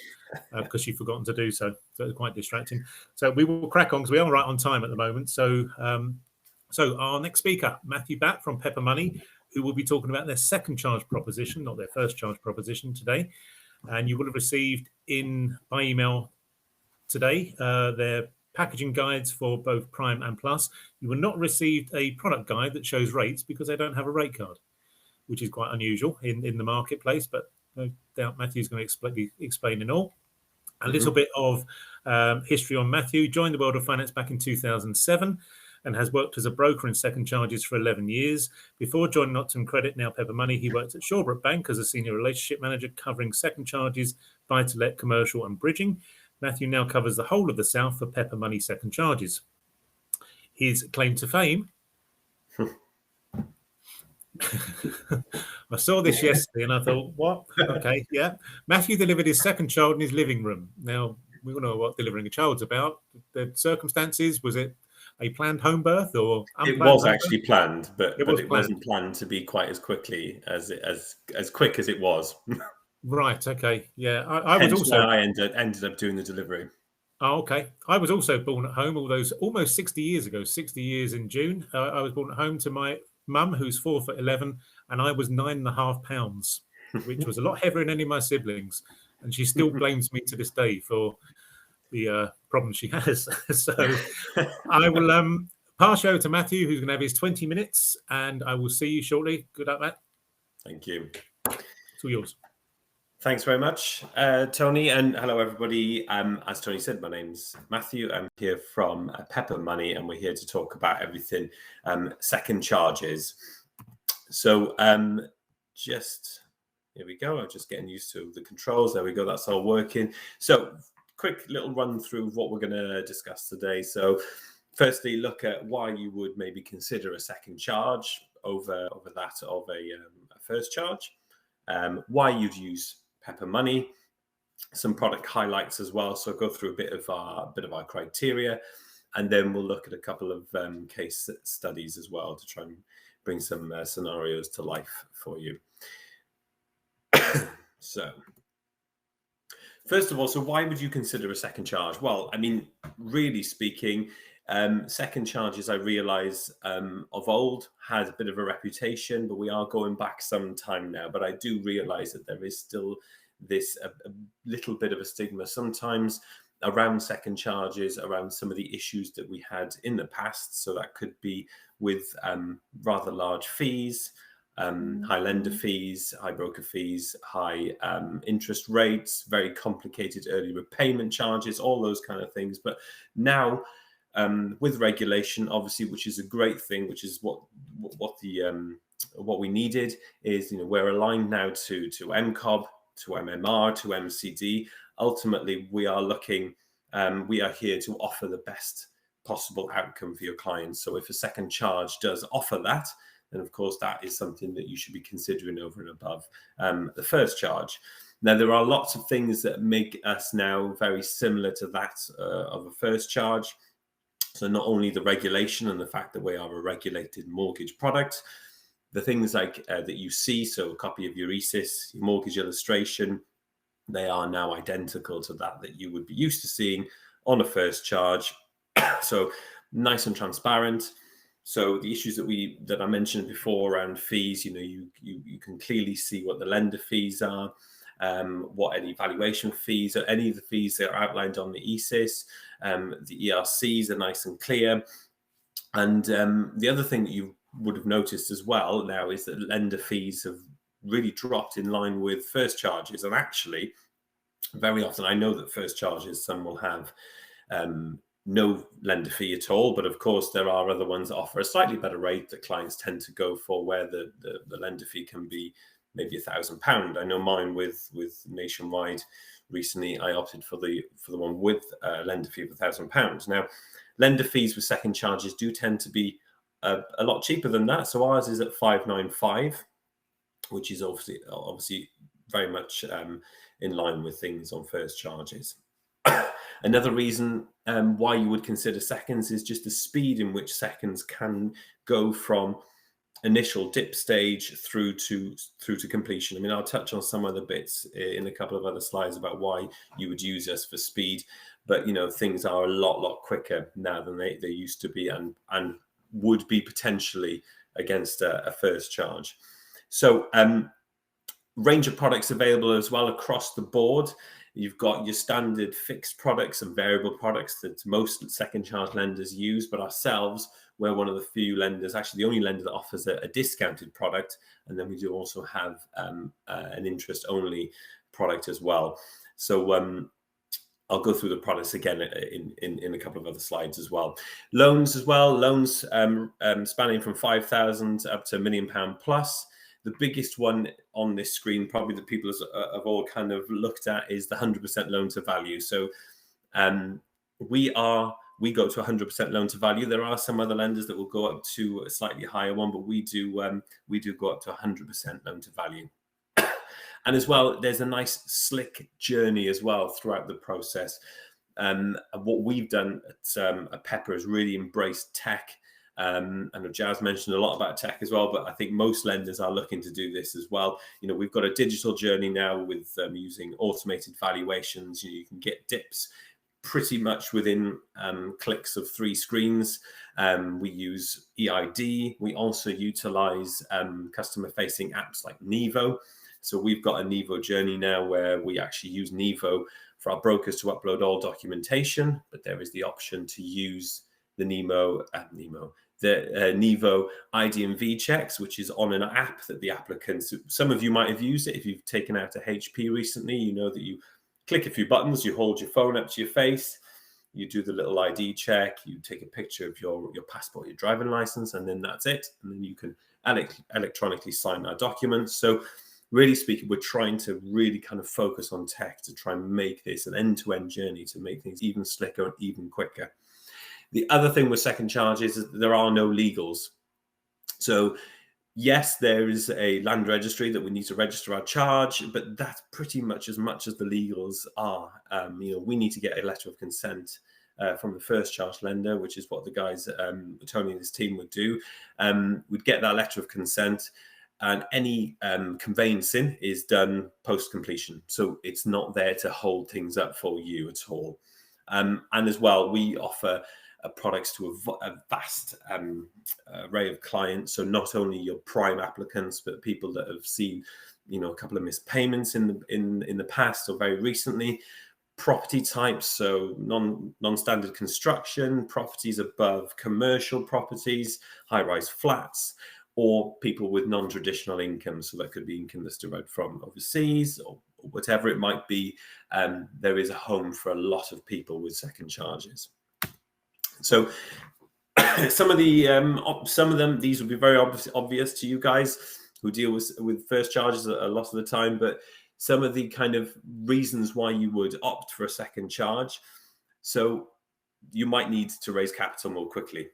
because she'd forgotten to do so. So it was quite distracting. So we will crack on because we are right on time at the moment. So our next speaker, Matthew Batte from Pepper Money, who will be talking about their second charge proposition, not their first charge proposition today. And you will have received by email today their packaging guides for both Prime and Plus. You will not receive a product guide that shows rates because they don't have a rate card, which is quite unusual in the marketplace, but no doubt Matthew's going to explain it all. A little bit of history on Matthew. Joined the world of finance back in 2007 and has worked as a broker in second charges for 11 years. Before joining Optimum Credit, now Pepper Money, he worked at Shawbrook Bank as a senior relationship manager covering second charges, buy-to-let, commercial and bridging. Matthew now covers the whole of the South for Pepper Money second charges. His claim to fame... I saw this yesterday and I thought, what? Okay, yeah. Matthew delivered his second child in his living room. Now, we all know what delivering a child's about. The circumstances, was it a planned home birth or unplanned? It was actually planned, but it wasn't planned to be quite as quickly as quick as it was. Right. Okay. Yeah. I was also. I ended up doing the delivery. Oh, okay. I was also born at home all those almost 60 years ago. 60 years in June. I was born at home to my mum, who's 4'11", and I was 9.5 pounds, which was a lot heavier than any of my siblings. And she still blames me to this day for the problem she has. So I will pass you over to Matthew, who's going to have his 20 minutes, and I will see you shortly. Good luck, Matt. Thank you. It's all yours. Thanks very much, Tony, and hello, everybody. As Tony said, my name's Matthew. I'm here from Pepper Money, and we're here to talk about everything second charges. So just here we go. I'm just getting used to the controls. There we go. That's all working. So quick little run through of what we're going to discuss today. So firstly, look at why you would maybe consider a second charge over that of a first charge. Why you'd use Pepper Money, some product highlights as well. So go through a bit of our criteria, and then we'll look at a couple of case studies as well to try and bring some scenarios to life for you. So first of all, so why would you consider a second charge? Well, I mean, really speaking, second charges, I realize of old had a bit of a reputation, but we are going back some time now. But I do realize that there is still this a little bit of a stigma sometimes around second charges, around some of the issues that we had in the past. So that could be with rather large fees, high lender fees, high broker fees, high interest rates, very complicated early repayment charges, all those kind of things. But now, with regulation, obviously, which is a great thing, which is what we needed, is we're aligned now to MCOB, to MMR, to MCD. Ultimately, we are here to offer the best possible outcome for your clients. So if a second charge does offer that, then of course that is something that you should be considering over and above the first charge. Now, there are lots of things that make us now very similar to that of a first charge. So not only the regulation and the fact that we are a regulated mortgage product, the things like that you see, so a copy of your ESIS, your mortgage illustration, they are now identical to that you would be used to seeing on a first charge. So nice and transparent. So the issues that I mentioned before around fees, you can clearly see what the lender fees are, what any valuation fees or any of the fees that are outlined on the ESIS. The ERCs are nice and clear. And the other thing that you would have noticed as well now is that lender fees have really dropped in line with first charges. And actually, very often, I know that first charges, some will have no lender fee at all, but of course there are other ones that offer a slightly better rate that clients tend to go for, where the lender fee can be maybe £1,000. I know mine with Nationwide recently, I opted for the one with a lender fee of £1,000. Now, lender fees with second charges do tend to be a lot cheaper than that. So ours is at 595, which is obviously very much in line with things on first charges. Another reason why you would consider seconds is just the speed in which seconds can go from initial dip stage through to completion. I mean, I'll touch on some other bits in a couple of other slides about why you would use us for speed, but things are a lot quicker now than they used to be, and would be potentially against a first charge. So range of products available as well across the board. You've got your standard fixed products and variable products that most second charge lenders use, but ourselves, we're one of the few lenders, actually the only lender that offers a discounted product. And then we do also have an interest only product as well. So I'll go through the products again in a couple of other slides as well. Loans as well, loans spanning from 5,000 up to £1 million plus. The biggest one on this screen, probably that people have all kind of looked at, is the 100% loan to value. So we go to 100% loan to value. There are some other lenders that will go up to a slightly higher one, but we do go up to 100% loan to value. And as well, there's a nice slick journey as well throughout the process. What we've done at Pepper is really embraced tech. I know Jazz mentioned a lot about tech as well, but I think most lenders are looking to do this as well. We've got a digital journey now with using automated valuations. You can get dips pretty much within clicks of 3 screens. We use EID. We also utilize customer-facing apps like Nevo. So we've got a Nevo journey now where we actually use Nevo for our brokers to upload all documentation, but there is the option to use the Nevo ID and V checks, which is on an app that the applicants, some of you might have used it if you've taken out a HP recently. You know that you click a few buttons, you hold your phone up to your face, you do the little ID check, you take a picture of your passport, your driving license, and then that's it. And then you can electronically sign our documents. So really speaking, we're trying to really kind of focus on tech to try and make this an end-to-end journey to make things even slicker and even quicker. The other thing with second charges is that there are no legals. So yes, there is a land registry that we need to register our charge, but that's pretty much as the legals are. We need to get a letter of consent from the first charge lender, which is what the guys, Tony and his team would do. We'd get that letter of consent, and any conveyancing is done post-completion. So it's not there to hold things up for you at all. And as well, we offer products to a vast array of clients. So not only your prime applicants, but people that have seen, a couple of missed payments in the past or very recently. Property types, so non-standard construction, properties above commercial properties, high-rise flats, or people with non-traditional income. So that could be income that's derived from overseas or whatever it might be. There is a home for a lot of people with second charges. So some of them, these would be very obvious to you guys who deal with first charges a lot of the time, but some of the kind of reasons why you would opt for a second charge. So you might need to raise capital more quickly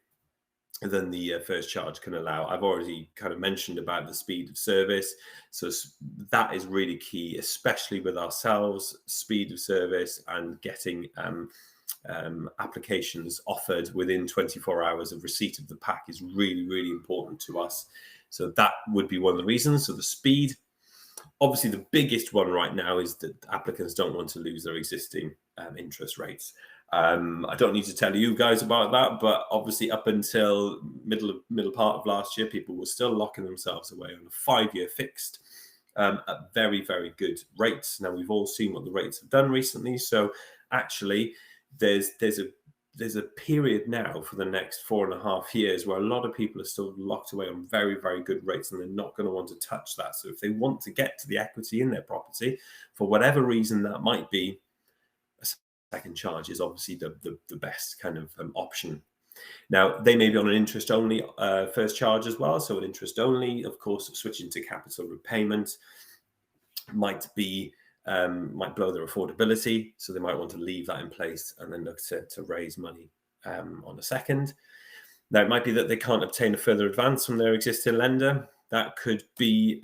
than the first charge can allow. I've already kind of mentioned about the speed of service. So that is really key, especially with ourselves, speed of service and getting applications offered within 24 hours of receipt of the pack is really, really important to us. So that would be one of the reasons. So the speed. Obviously, the biggest one right now is that applicants don't want to lose their existing interest rates. I don't need to tell you guys about that, but obviously up until middle part of last year, people were still locking themselves away on a 5-year fixed at very, very good rates. Now we've all seen what the rates have done recently, so actually there's a period now for the next 4.5 years where a lot of people are still locked away on very, very good rates, and they're not going to want to touch that. So if they want to get to the equity in their property, for whatever reason that might be, a second charge is obviously the best kind of option. Now, they may be on an interest-only first charge as well. So an interest-only, of course, switching to capital repayment might blow their affordability. So they might want to leave that in place and then look to raise money on a second. Now, it might be that they can't obtain a further advance from their existing lender. That could be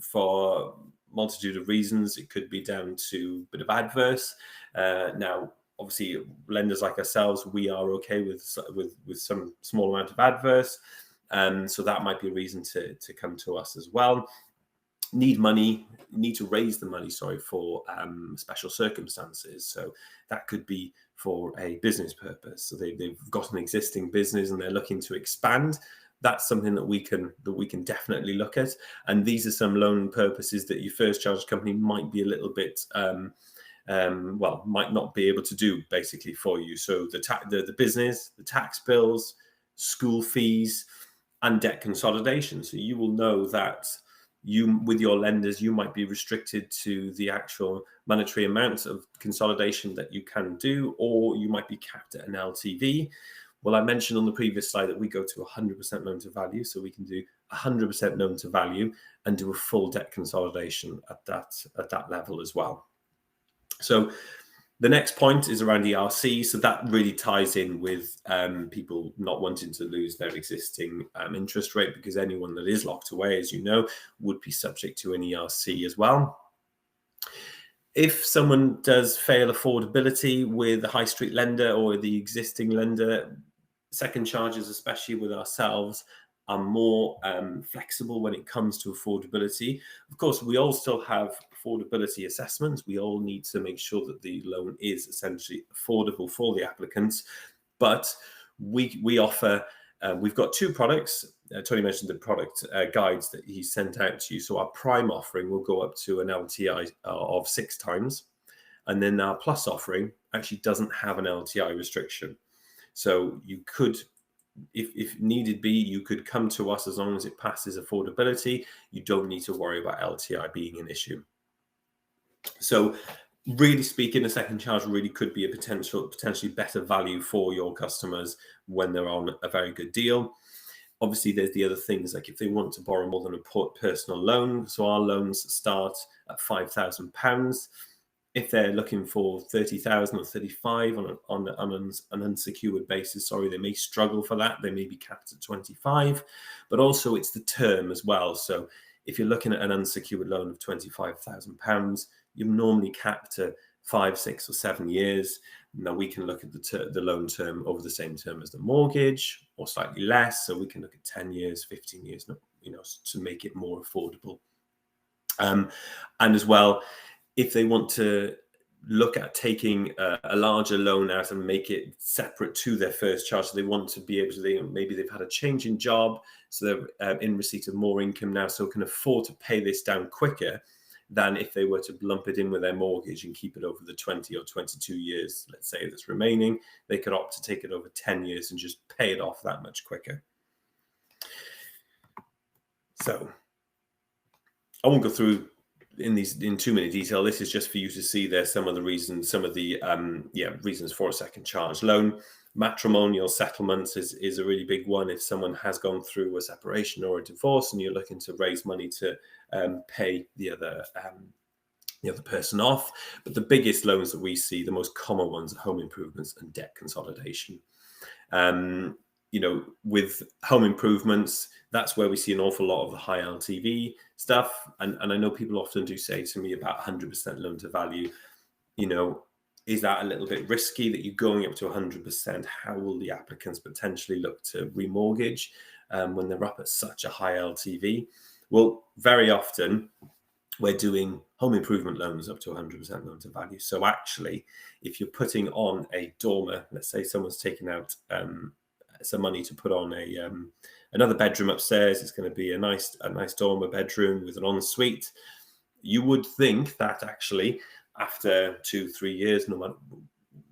for multitude of reasons. It could be down to a bit of adverse. Now, obviously, lenders like ourselves, we are okay with some small amount of adverse. So that might be a reason to come to us as well. Need to raise the money, for special circumstances. So that could be for a business purpose. So they've got an existing business and they're looking to expand. That's something that we can definitely look at. And these are some loan purposes that your first charge company might be a little bit might not be able to do basically for you. So the business, the tax bills, school fees, and debt consolidation. So you will know that with your lenders, you might be restricted to the actual monetary amount of consolidation that you can do, or you might be capped at an LTV. Well, I mentioned on the previous slide that we go to 100% loan to value, so we can do 100% loan to value and do a full debt consolidation at that level as well. So the next point is around ERC. So that really ties in with people not wanting to lose their existing interest rate, because anyone that is locked away, as you know, would be subject to an ERC as well. If someone does fail affordability with a high street lender or the existing lender, second charges, especially with ourselves, are more flexible when it comes to affordability. Of course, we all still have affordability assessments. We all need to make sure that the loan is essentially affordable for the applicants. But we offer, we've got 2 products. Tony mentioned the product guides that he sent out to you. So our prime offering will go up to an LTI of 6 times. And then our plus offering actually doesn't have an LTI restriction. So you could, if needed be, you could come to us as long as it passes affordability. You don't need to worry about LTI being an issue. So really speaking, a second charge really could be a potentially better value for your customers when they're on a very good deal. Obviously, there's the other things, like if they want to borrow more than a personal loan. So our loans start at £5,000. If they're looking for 30,000 or 35 on an unsecured basis, they may struggle for that. They may be capped at 25, but also it's the term as well. So if you're looking at an unsecured loan of £25,000, you're normally capped to 5, 6, or 7 years. Now we can look at the loan term over the same term as the mortgage, or slightly less. So we can look at 10 years, 15 years, to make it more affordable. And as well, if they want to look at taking a larger loan out and make it separate to their first charge, so they want to be able to, maybe they've had a change in job, so they're in receipt of more income now, so can afford to pay this down quicker than if they were to lump it in with their mortgage and keep it over the 20 or 22 years, let's say, that's remaining. They could opt to take it over 10 years and just pay it off that much quicker. So I won't go through in too many detail. This is just for you to see there some of the reasons, reasons for a second charge loan. Matrimonial settlements is a really big one. If someone has gone through a separation or a divorce and you're looking to raise money to pay the other person off. But the biggest loans that we see, the most common ones, are home improvements and debt consolidation. With home improvements, that's where we see an awful lot of the high LTV stuff. And I know people often do say to me about 100% loan to value, is that a little bit risky that you're going up to 100%? How will the applicants potentially look to remortgage when they're up at such a high LTV? Well, very often we're doing home improvement loans up to 100% loan to value. So actually, if you're putting on a dormer, let's say someone's taken out some money to put on another bedroom upstairs, it's going to be a nice dormer bedroom with an ensuite. You would think that actually after 2-3 years, no matter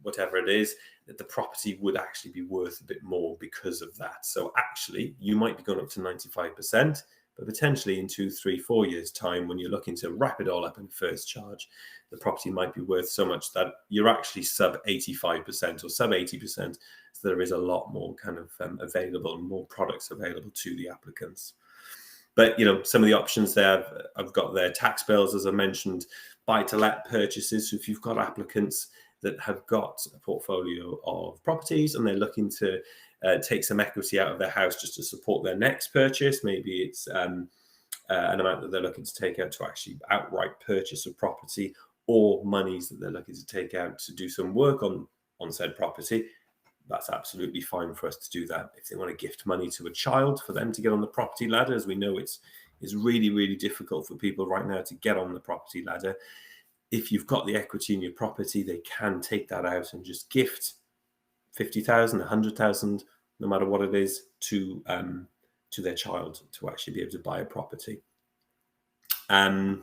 whatever it is, that the property would actually be worth a bit more because of that. So actually, you might be going up to 95%, but potentially in 2, 3, 4 years' time, when you're looking to wrap it all up in first charge, the property might be worth so much that you're actually sub 85% or sub 80%. So there is a lot more kind of available, and more products available to the applicants. But, some of the options there, I've got their tax bills, as I mentioned, buy-to-let purchases. So if you've got applicants that have got a portfolio of properties and they're looking to take some equity out of their house just to support their next purchase, maybe it's an amount that they're looking to take out to actually outright purchase a property, or monies that they're looking to take out to do some work on said property, that's absolutely fine for us to do that. If they want to gift money to a child for them to get on the property ladder, as we know it's really, really difficult for people right now to get on the property ladder. If you've got the equity in your property, they can take that out and just gift 50,000, 100,000, no matter what it is, to their child to actually be able to buy a property. So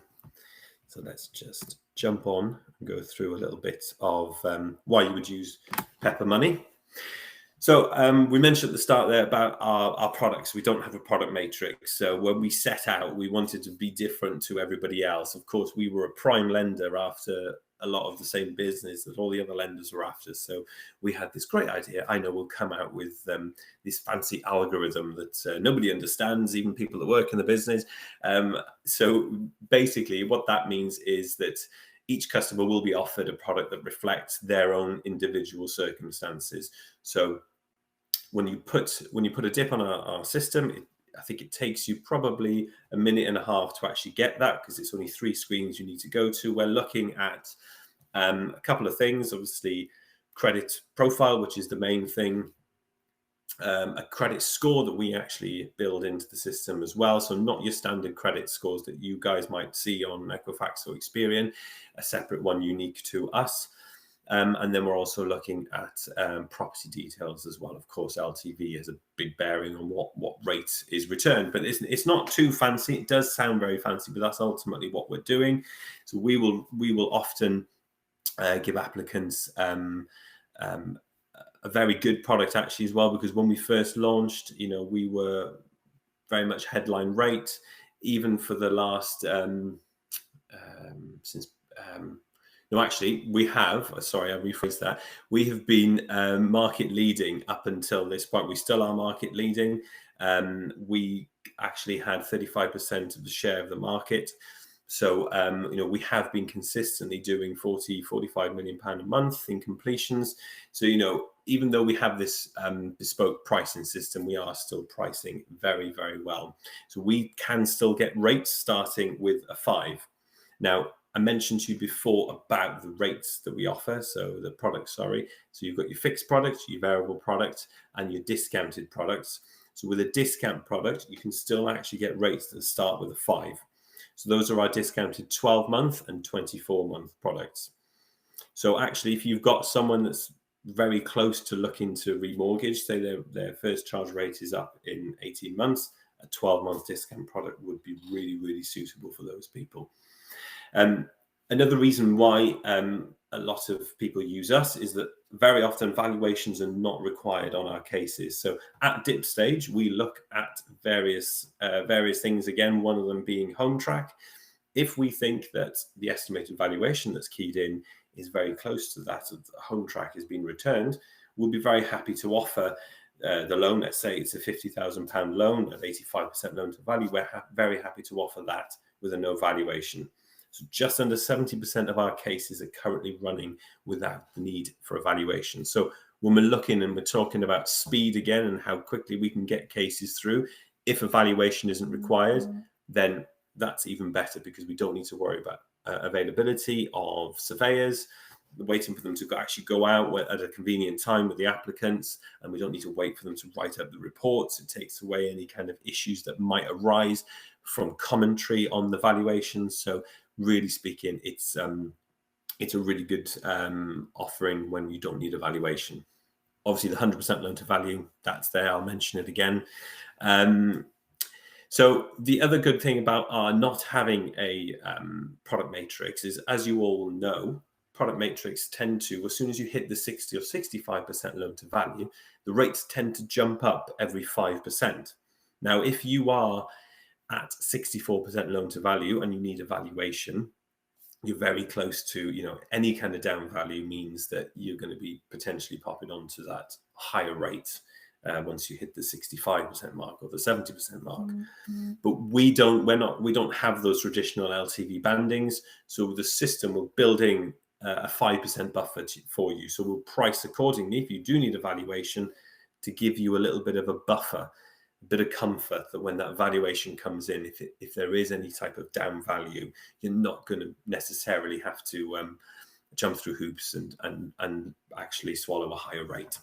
let's just jump on and go through a little bit of why you would use Pepper Money. So we mentioned at the start there about our products. We don't have a product matrix. So when we set out, we wanted to be different to everybody else. Of course, we were a prime lender after a lot of the same business that all the other lenders were after. So we had this great idea. I know we'll come out with this fancy algorithm that nobody understands, even people that work in the business. So basically what that means is that each customer will be offered a product that reflects their own individual circumstances. So when you put a dip on our system, I think it takes you probably a minute and a half to actually get that, because it's only 3 screens you need to go to. We're looking at a couple of things, obviously credit profile, which is the main thing, a credit score that we actually build into the system as well. So not your standard credit scores that you guys might see on Equifax or Experian, a separate one unique to us. And then we're also looking at property details as well. Of course, LTV has a big bearing on what rate is returned, but it's not too fancy. It does sound very fancy, but that's ultimately what we're doing. So we will often give applicants a very good product actually as well, because when we first launched, we were very much headline rate, even for the last we have, sorry, I rephrased that. We have been market leading up until this point. We still are market leading. We actually had 35% of the share of the market. So, we have been consistently doing 45 million pound a month in completions. So, even though we have this bespoke pricing system, we are still pricing very, very well. So we can still get rates starting with a 5. Now, I mentioned to you before about the rates that we offer. So the products, So you've got your fixed product, your variable product, and your discounted products. So with a discount product, you can still actually get rates that start with a 5. So those are our discounted 12-month and 24-month products. So actually, if you've got someone that's very close to looking to remortgage, say their first charge rate is up in 18 months, a 12-month discount product would be really, really suitable for those people. Another reason why a lot of people use us is that very often valuations are not required on our cases. So at dip stage, we look at various things, again, one of them being home track. If we think that the estimated valuation that's keyed in is very close to that of the home track has been returned, we'll be very happy to offer the loan. Let's say it's a £50,000 loan at 85% loan to value. We're very happy to offer that with a no valuation. So just under 70% of our cases are currently running without the need for a valuation. So when we're looking and we're talking about speed again and how quickly we can get cases through, if a valuation isn't required, then that's even better, because we don't need to worry about availability of surveyors, waiting for them to actually go out at a convenient time with the applicants, and we don't need to wait for them to write up the reports. It takes away any kind of issues that might arise from commentary on the valuations. So really speaking, it's a really good offering when you don't need a valuation. Obviously, the 100% loan to value, that's there. I'll mention it again. So the other good thing about our not having a product matrix is, as you all know, product matrix tend to, as soon as you hit the 60 or 65% loan to value, the rates tend to jump up every 5%. Now, if you are at 64% loan to value and you need a valuation, you're very close to, any kind of down value means that you're going to be potentially popping onto that higher rate once you hit the 65% mark or the 70% mark. But we don't have those traditional LTV bandings. So the system will build in a 5% buffer for you. So we'll price accordingly if you do need a valuation, to give you a little bit of a buffer, a bit of comfort that when that valuation comes in, if there is any type of down value, you're not going to necessarily have to jump through hoops and actually swallow a higher rate.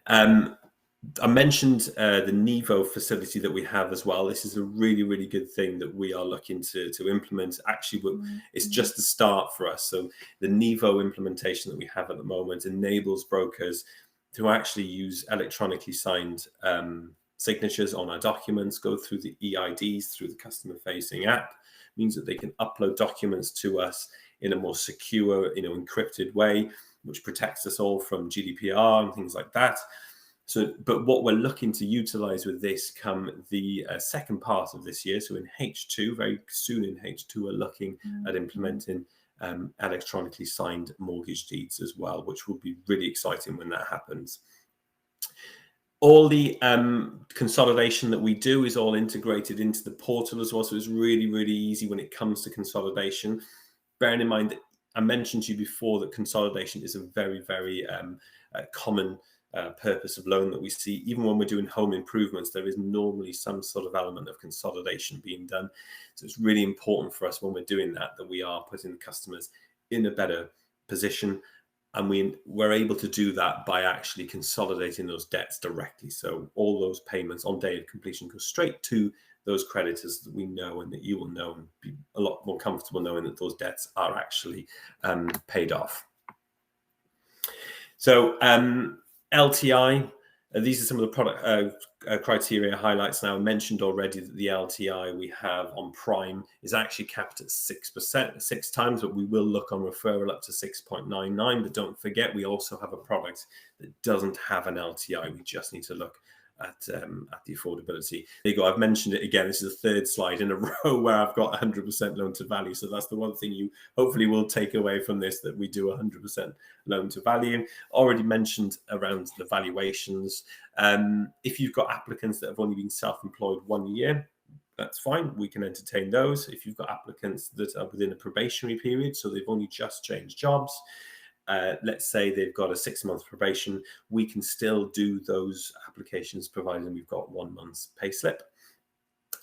I mentioned the Nivo facility that we have as well. This is a really, really good thing that we are looking to implement. Actually, it's just the start for us. So the Nivo implementation that we have at the moment enables brokers to actually use electronically signed signatures on our documents, go through the EIDs, through the customer-facing app, means that they can upload documents to us in a more secure, encrypted way, which protects us all from GDPR and things like that. So, but what we're looking to utilize with this come the second part of this year, so in H2, very soon in H2, we're looking at implementing electronically signed mortgage deeds as well, which will be really exciting when that happens. All the consolidation that we do is all integrated into the portal as well, so it's really, really easy when it comes to consolidation. Bearing in mind that I mentioned to you before that consolidation is a very, very common purpose of loan that we see. Even when we're doing home improvements, there is normally some sort of element of consolidation being done. So it's really important for us when we're doing that we are putting the customers in a better position. And we're able to do that by actually consolidating those debts directly. So all those payments on day of completion go straight to those creditors that we know and that you will know, and be a lot more comfortable knowing that those debts are actually paid off. So LTI, these are some of the product criteria highlights. Now, I mentioned already that the LTI we have on Prime is actually capped at 6%, 6 times, but we will look on referral up to 6.99. But don't forget, we also have a product that doesn't have an LTI. We just need to look at the affordability. There you go. I've mentioned it again. This is the third slide in a row where I've got 100% loan to value. So that's the one thing you hopefully will take away from this, that we do 100% loan to value. Already mentioned around the valuations. If you've got applicants that have only been self-employed 1 year, that's fine. We can entertain those. If you've got applicants that are within a probationary period, so they've only just changed jobs, let's say they've got a 6-month probation, we can still do those applications provided we've got 1 month's pay slip.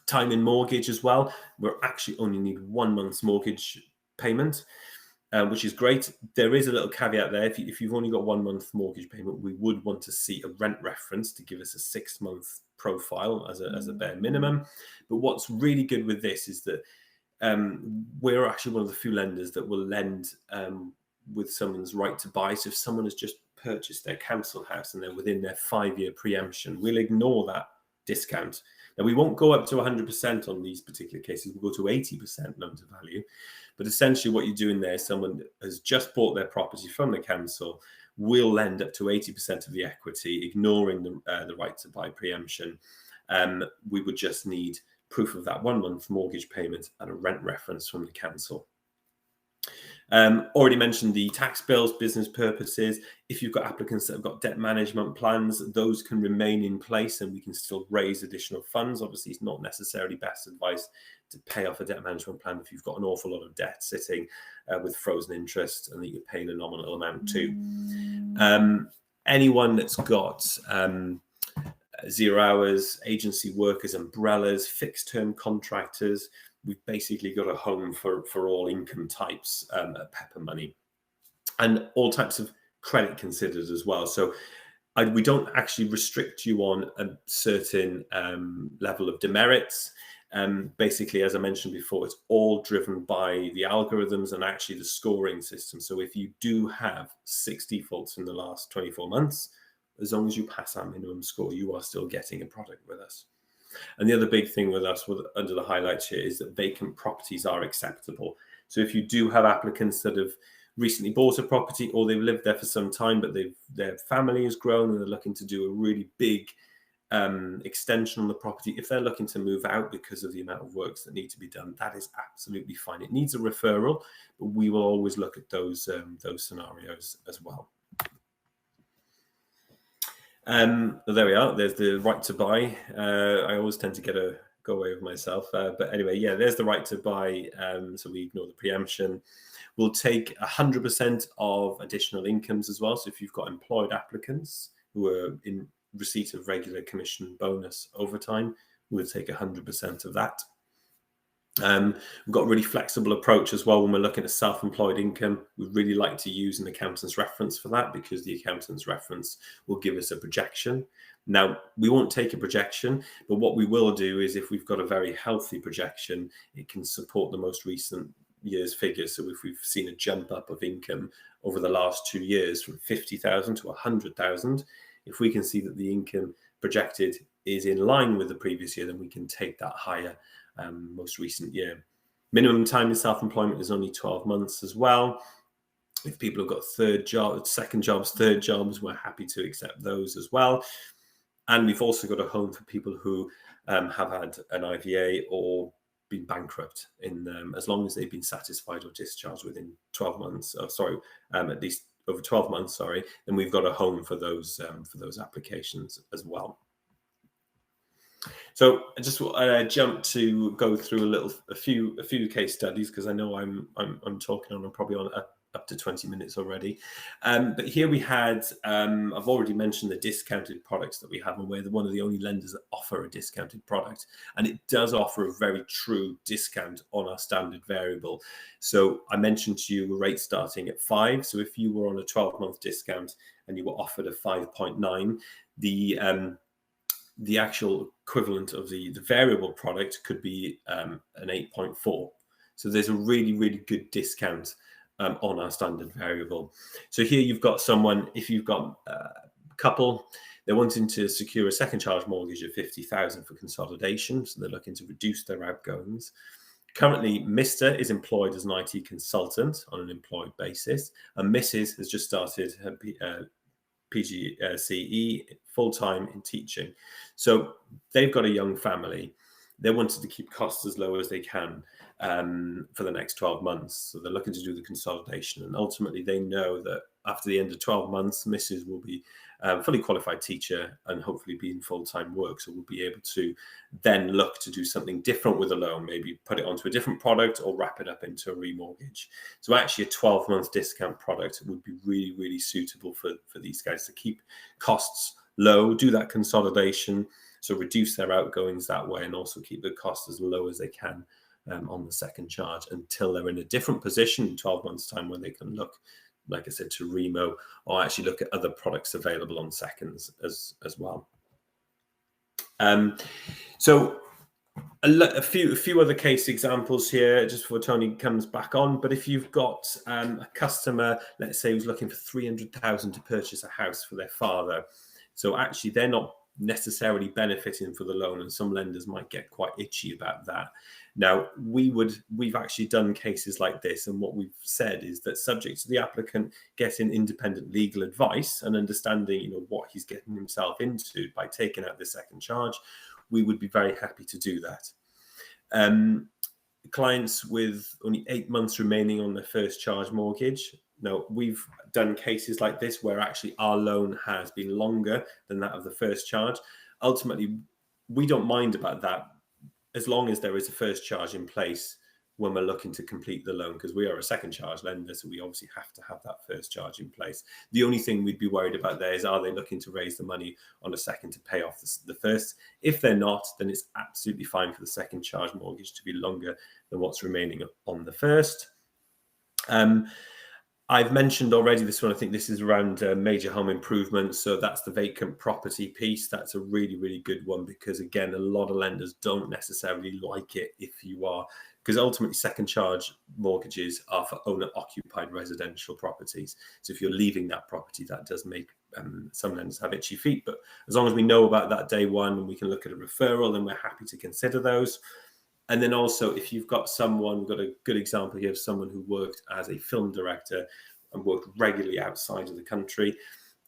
Time in mortgage as well. We're actually only need 1 month's mortgage payment, which is great. There is a little caveat there. If you've only got 1 month mortgage payment, we would want to see a rent reference to give us a 6-month profile as a bare minimum. But what's really good with this is that we're actually one of the few lenders that will lend with someone's right to buy. So if someone has just purchased their council house and they're within their 5-year preemption, we'll ignore that discount. Now, we won't go up to 100% on these particular cases. We'll go to 80% loan to value. But essentially what you're doing there, someone has just bought their property from the council, will lend up to 80% of the equity, ignoring the right to buy preemption. We would just need proof of that 1 month mortgage payment and a rent reference from the council. Already mentioned the tax bills, business purposes. If you've got applicants that have got debt management plans, those can remain in place and we can still raise additional funds. Obviously, it's not necessarily best advice to pay off a debt management plan if you've got an awful lot of debt sitting with frozen interest and that you're paying a nominal amount to. Anyone that's got 0 hours, agency workers, umbrellas, fixed term contractors, we've basically got a home for all income types at Pepper Money, and all types of credit considered as well. So we don't actually restrict you on a certain level of demerits. Basically, as I mentioned before, it's all driven by the algorithms and actually the scoring system. So if you do have 6 defaults in the last 24 months, as long as you pass our minimum score, you are still getting a product with us. And the other big thing with us, under the highlights here, is that vacant properties are acceptable. So if you do have applicants that have recently bought a property, or they've lived there for some time, but their family has grown and they're looking to do a really big extension on the property, if they're looking to move out because of the amount of works that need to be done, that is absolutely fine. It needs a referral, but we will always look at those scenarios as well. There we are. There's the right to buy. I always tend to go away with myself, but anyway, yeah, there's the right to buy. So we ignore the preemption. We'll take 100% of additional incomes as well. So if you've got employed applicants who are in receipt of regular commission, bonus, overtime, we'll take 100% of that. We've got a really flexible approach as well when we're looking at self-employed income. We really like to use an accountant's reference for that, because the accountant's reference will give us a projection. Now, we won't take a projection, but what we will do is, if we've got a very healthy projection, it can support the most recent year's figures. So if we've seen a jump up of income over the last 2 years from 50,000 to 100,000, if we can see that the income projected is in line with the previous year, then we can take that higher most recent year. Minimum time in self-employment is only 12 months as well. If people have got second jobs, third jobs, we're happy to accept those as well. And we've also got a home for people who have had an IVA or been bankrupt, as long as they've been satisfied or discharged within 12 months. At least over 12 months. Then we've got a home for those applications as well. So I just jump to go through a few case studies, because I know I'm talking on, I'm probably on up to 20 minutes already. But here we had, I've already mentioned the discounted products that we have, and we're one of the only lenders that offer a discounted product. And it does offer a very true discount on our standard variable. So I mentioned to you a rate starting at 5. So if you were on a 12-month discount and you were offered a 5.9, the actual equivalent of the variable product could be an 8.4. So there's a really, really good discount on our standard variable. So here you've got someone, if you've got a couple, they're wanting to secure a second charge mortgage of 50,000 for consolidation. So they're looking to reduce their outgoings. Currently, Mr. is employed as an IT consultant on an employed basis, and Mrs. has just started her PGCE full-time in teaching. So they've got a young family. They wanted to keep costs as low as they can for the next 12 months. So they're looking to do the consolidation. And ultimately, they know that after the end of 12 months, Mrs. will be a fully qualified teacher and hopefully be in full-time work. So we'll be able to then look to do something different with a loan, maybe put it onto a different product or wrap it up into a remortgage. So actually a 12-month discount product would be really, really suitable for these guys to keep costs low, do that consolidation, so reduce their outgoings that way, and also keep the costs as low as they can on the second charge until they're in a different position in 12 months' time, when they can look, like I said, to remo or actually look at other products available on seconds as well. So a few other case examples here just before Tony comes back on. But if you've got a customer, let's say, who's looking for 300,000 to purchase a house for their father, so actually they're not necessarily benefiting for the loan, and some lenders might get quite itchy about that. Now, we've actually done cases like this, and what we've said is that, subject to the applicant getting independent legal advice and understanding, what he's getting himself into by taking out the second charge, we would be very happy to do that. Clients with only 8 months remaining on their first charge mortgage. Now, we've done cases like this where actually our loan has been longer than that of the first charge. Ultimately, we don't mind about that as long as there is a first charge in place when we're looking to complete the loan, because we are a second charge lender, so we obviously have to have that first charge in place. The only thing we'd be worried about there is, are they looking to raise the money on a second to pay off the first? If they're not, then it's absolutely fine for the second charge mortgage to be longer than what's remaining on the first. I've mentioned already this one. I think this is around major home improvements. So that's the vacant property piece. That's a really, really good one because, again, a lot of lenders don't necessarily like it if you are, because ultimately second charge mortgages are for owner-occupied residential properties. So if you're leaving that property, that does make some lenders have itchy feet. But as long as we know about that day one and we can look at a referral, then we're happy to consider those. And then also, if you've got someone, we've got a good example here of someone who worked as a film director and worked regularly outside of the country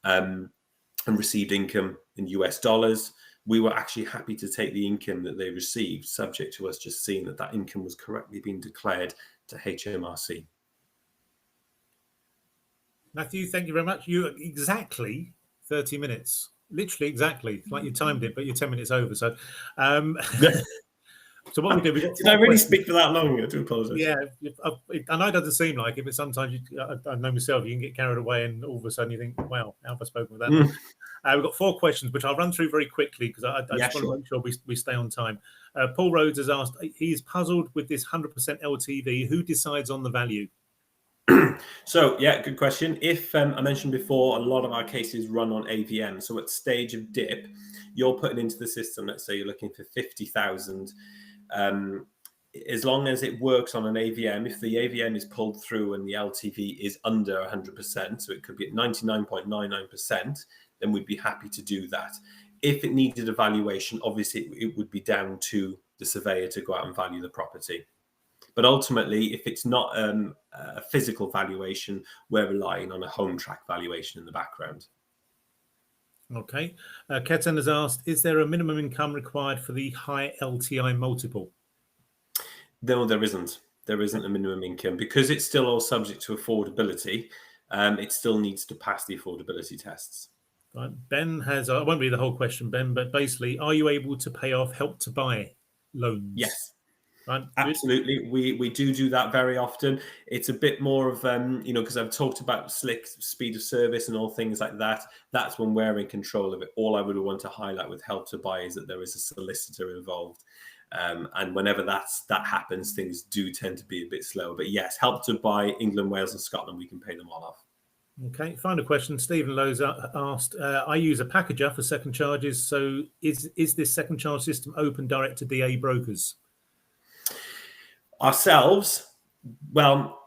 and received income in US dollars. We were actually happy to take the income that they received, subject to us just seeing that that income was correctly being declared to HMRC. Matthew, thank you very much. You exactly 30 minutes, literally exactly. It's like you timed it, but you're 10 minutes over. So, so what we do? Did I really speak for that long? I do apologise. Yeah, I know it doesn't seem like it, but sometimes I know myself. You can get carried away, and all of a sudden you think, "Wow, how have I spoken with that?" We've got 4 questions, which I'll run through very quickly because I just want to make sure we stay on time. Paul Rhodes has asked, he's puzzled with this 100% LTV. Who decides on the value? So, yeah, good question. If I mentioned before, a lot of our cases run on AVM. So at stage of dip, you're putting into the system, let's say you're looking for 50,000. As long as it works on an AVM, if the AVM is pulled through and the LTV is under 100%, so it could be at 99.99%, then we'd be happy to do that. If it needed a valuation, obviously it would be down to the surveyor to go out and value the property. But ultimately, if it's not a physical valuation, we're relying on a home track valuation in the background. Okay. Ketan has asked, is there a minimum income required for the high LTI multiple? No, there isn't. There isn't a minimum income because it's still all subject to affordability. It still needs to pass the affordability tests. Right. Ben has, I won't read the whole question, Ben, but basically, are you able to pay off Help to Buy loans? Yes. Right. Absolutely. We do that very often. It's a bit more of, because I've talked about slick speed of service and all things like that. That's when we're in control of it. All I would want to highlight with Help to Buy is that there is a solicitor involved. And whenever that happens, things do tend to be a bit slower. But yes, Help to Buy, England, Wales and Scotland, we can pay them all off. Okay, final question. Stephen Lowe's asked, I use a packager for second charges. So is this second charge system open direct to DA brokers? Ourselves, well,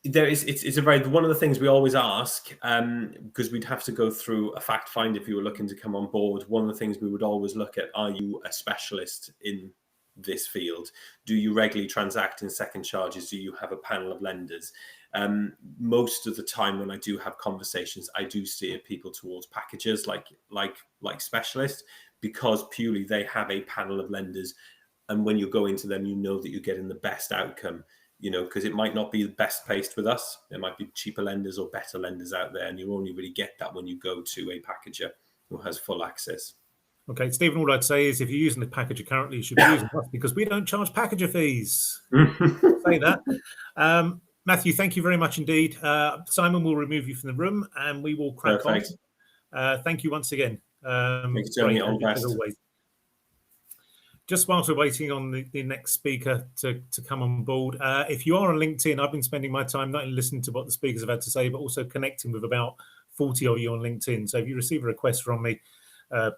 it's a very, one of the things we always ask, because we'd have to go through a fact find if you were looking to come on board. One of the things we would always look at, are you a specialist in this field? Do you regularly transact in second charges? Do you have a panel of lenders? Most of the time when I do have conversations, I do steer people towards packagers like specialists, because purely they have a panel of lenders. And when you go into them, you know that you're getting the best outcome, because it might not be the best placed with us. There might be cheaper lenders or better lenders out there. And you only really get that when you go to a packager who has full access. Okay, Stephen, all I'd say is if you're using the packager currently, you should be using us because we don't charge packager fees. Say that. Matthew, thank you very much indeed. Simon will remove you from the room and we will crack Perfect. on. Thank you once again. Thank you, Tony. All the best. As always. Just whilst we're waiting on the next speaker to come on board, if you are on LinkedIn, I've been spending my time not only listening to what the speakers have had to say, but also connecting with about 40 of you on LinkedIn. So if you receive a request from me,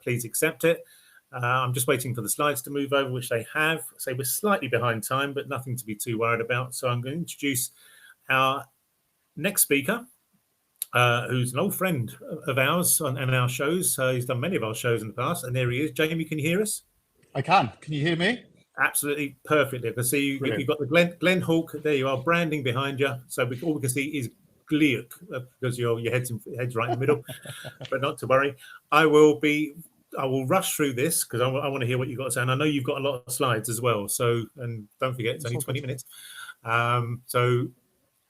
please accept it. I'm just waiting for the slides to move over, which they have. So we're slightly behind time, but nothing to be too worried about. So I'm going to introduce our next speaker, who's an old friend of ours and our shows. He's done many of our shows in the past. And there he is. Jamie, can you hear us? I can. Can you hear me? Absolutely perfectly. I can see you've got the Glenhawk. There you are, branding behind you. So all we can see is Grillo because your head's right in the middle. But not to worry. I will rush through this because I want to hear what you've got to say. And I know you've got a lot of slides as well. So, and don't forget, it's only 20 minutes. So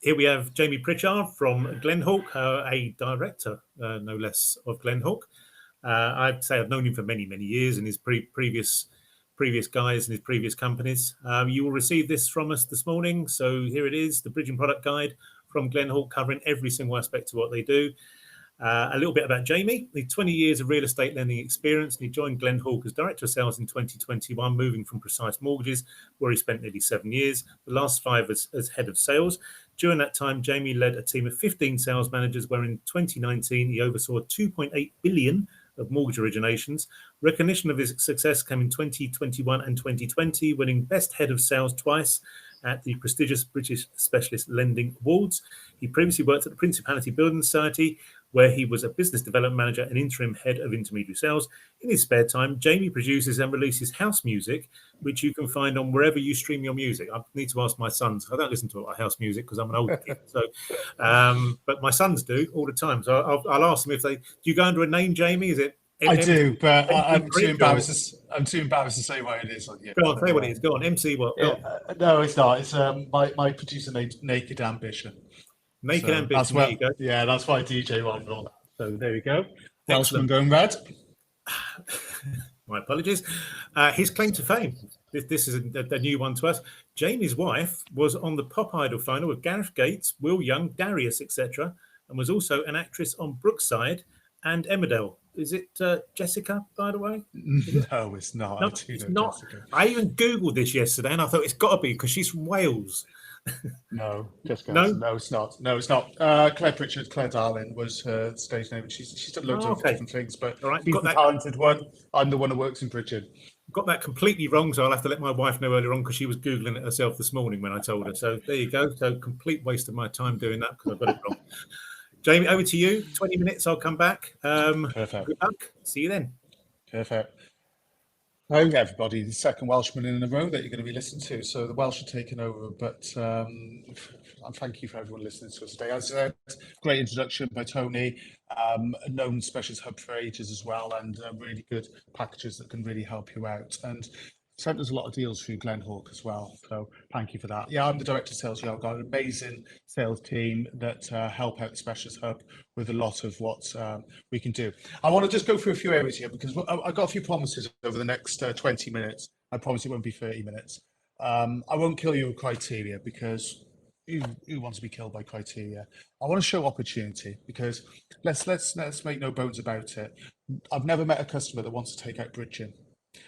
here we have Jamie Pritchard from Glenhawk, a director, no less, of Glenhawk. I'd say I've known him for many, many years in his previous guys and his previous companies. You will receive this from us this morning. So here it is, the Bridging Product Guide from Glenhawk, covering every single aspect of what they do. A little bit about Jamie. He had 20 years of real estate lending experience, and he joined Glenhawk as Director of Sales in 2021, moving from Precise Mortgages, where he spent nearly 7 years, the last 5 as Head of Sales. During that time, Jamie led a team of 15 sales managers, where in 2019 he oversaw 2.8 billion of mortgage originations. Recognition of his success came in 2021 and 2020, winning Best Head of Sales twice at the prestigious British Specialist Lending Awards. He previously worked at the Principality Building Society, where he was a business development manager and interim head of intermediary sales. In his spare time, Jamie produces and releases house music, which you can find on wherever you stream your music. I need to ask my sons. I don't listen to house music because I'm an old kid. So, but my sons do all the time. So I'll ask them if they. Do you go under a name, Jamie? Is it? I do, but I'm too Grillo? embarrassed. I'm too embarrassed to say what it is. Go on, say what it is. Go on, MC. What? Go on. No, it's not. It's my producer named Naked Ambition. Naked So Ambition. That's where, there you go. yeah, that's why DJ on and all that. So there you go. Welshman Excellent. going red. My apologies. His claim to fame. This is a new one to us. Jamie's wife was on the Pop Idol final with Gareth Gates, Will Young, Darius, etc., and was also an actress on Brookside and Emmerdale. Is it Jessica, by the way? No, it's not. No, I do it's know not. Jessica. I even Googled this yesterday, and I thought it's got to be because she's from Wales. No, Jessica. No? No, it's not. No, it's not. Claire Pritchard, Claire Darling was her stage name. She's done loads of okay. different things, but All right, she's got the that. talented one. I'm the one who works in Pritchard. Got that completely wrong, so I'll have to let my wife know earlier on because she was Googling it herself this morning when I told her. So there you go. So complete waste of my time doing that because I got it wrong. Jamie, over to you. 20 minutes, I'll come back. Perfect. Good luck. See you then. Perfect. Hello, everybody. The second Welshman in a row that you're going to be listening to. So the Welsh are taking over, but thank you for everyone listening to us today. As I said, great introduction by Tony, a known specialist hub for ages as well, and really good packages that can really help you out. And sent us a lot of deals through Glenhawk as well. So thank you for that. Yeah, I'm the director of sales here. I've got an amazing sales team that help out the specialist hub with a lot of what we can do. I want to just go through a few areas here because I've got a few promises over the next 20 minutes. I promise it won't be 30 minutes. I won't kill you with criteria because who wants to be killed by criteria? I want to show opportunity because let's make no bones about it. I've never met a customer that wants to take out bridging.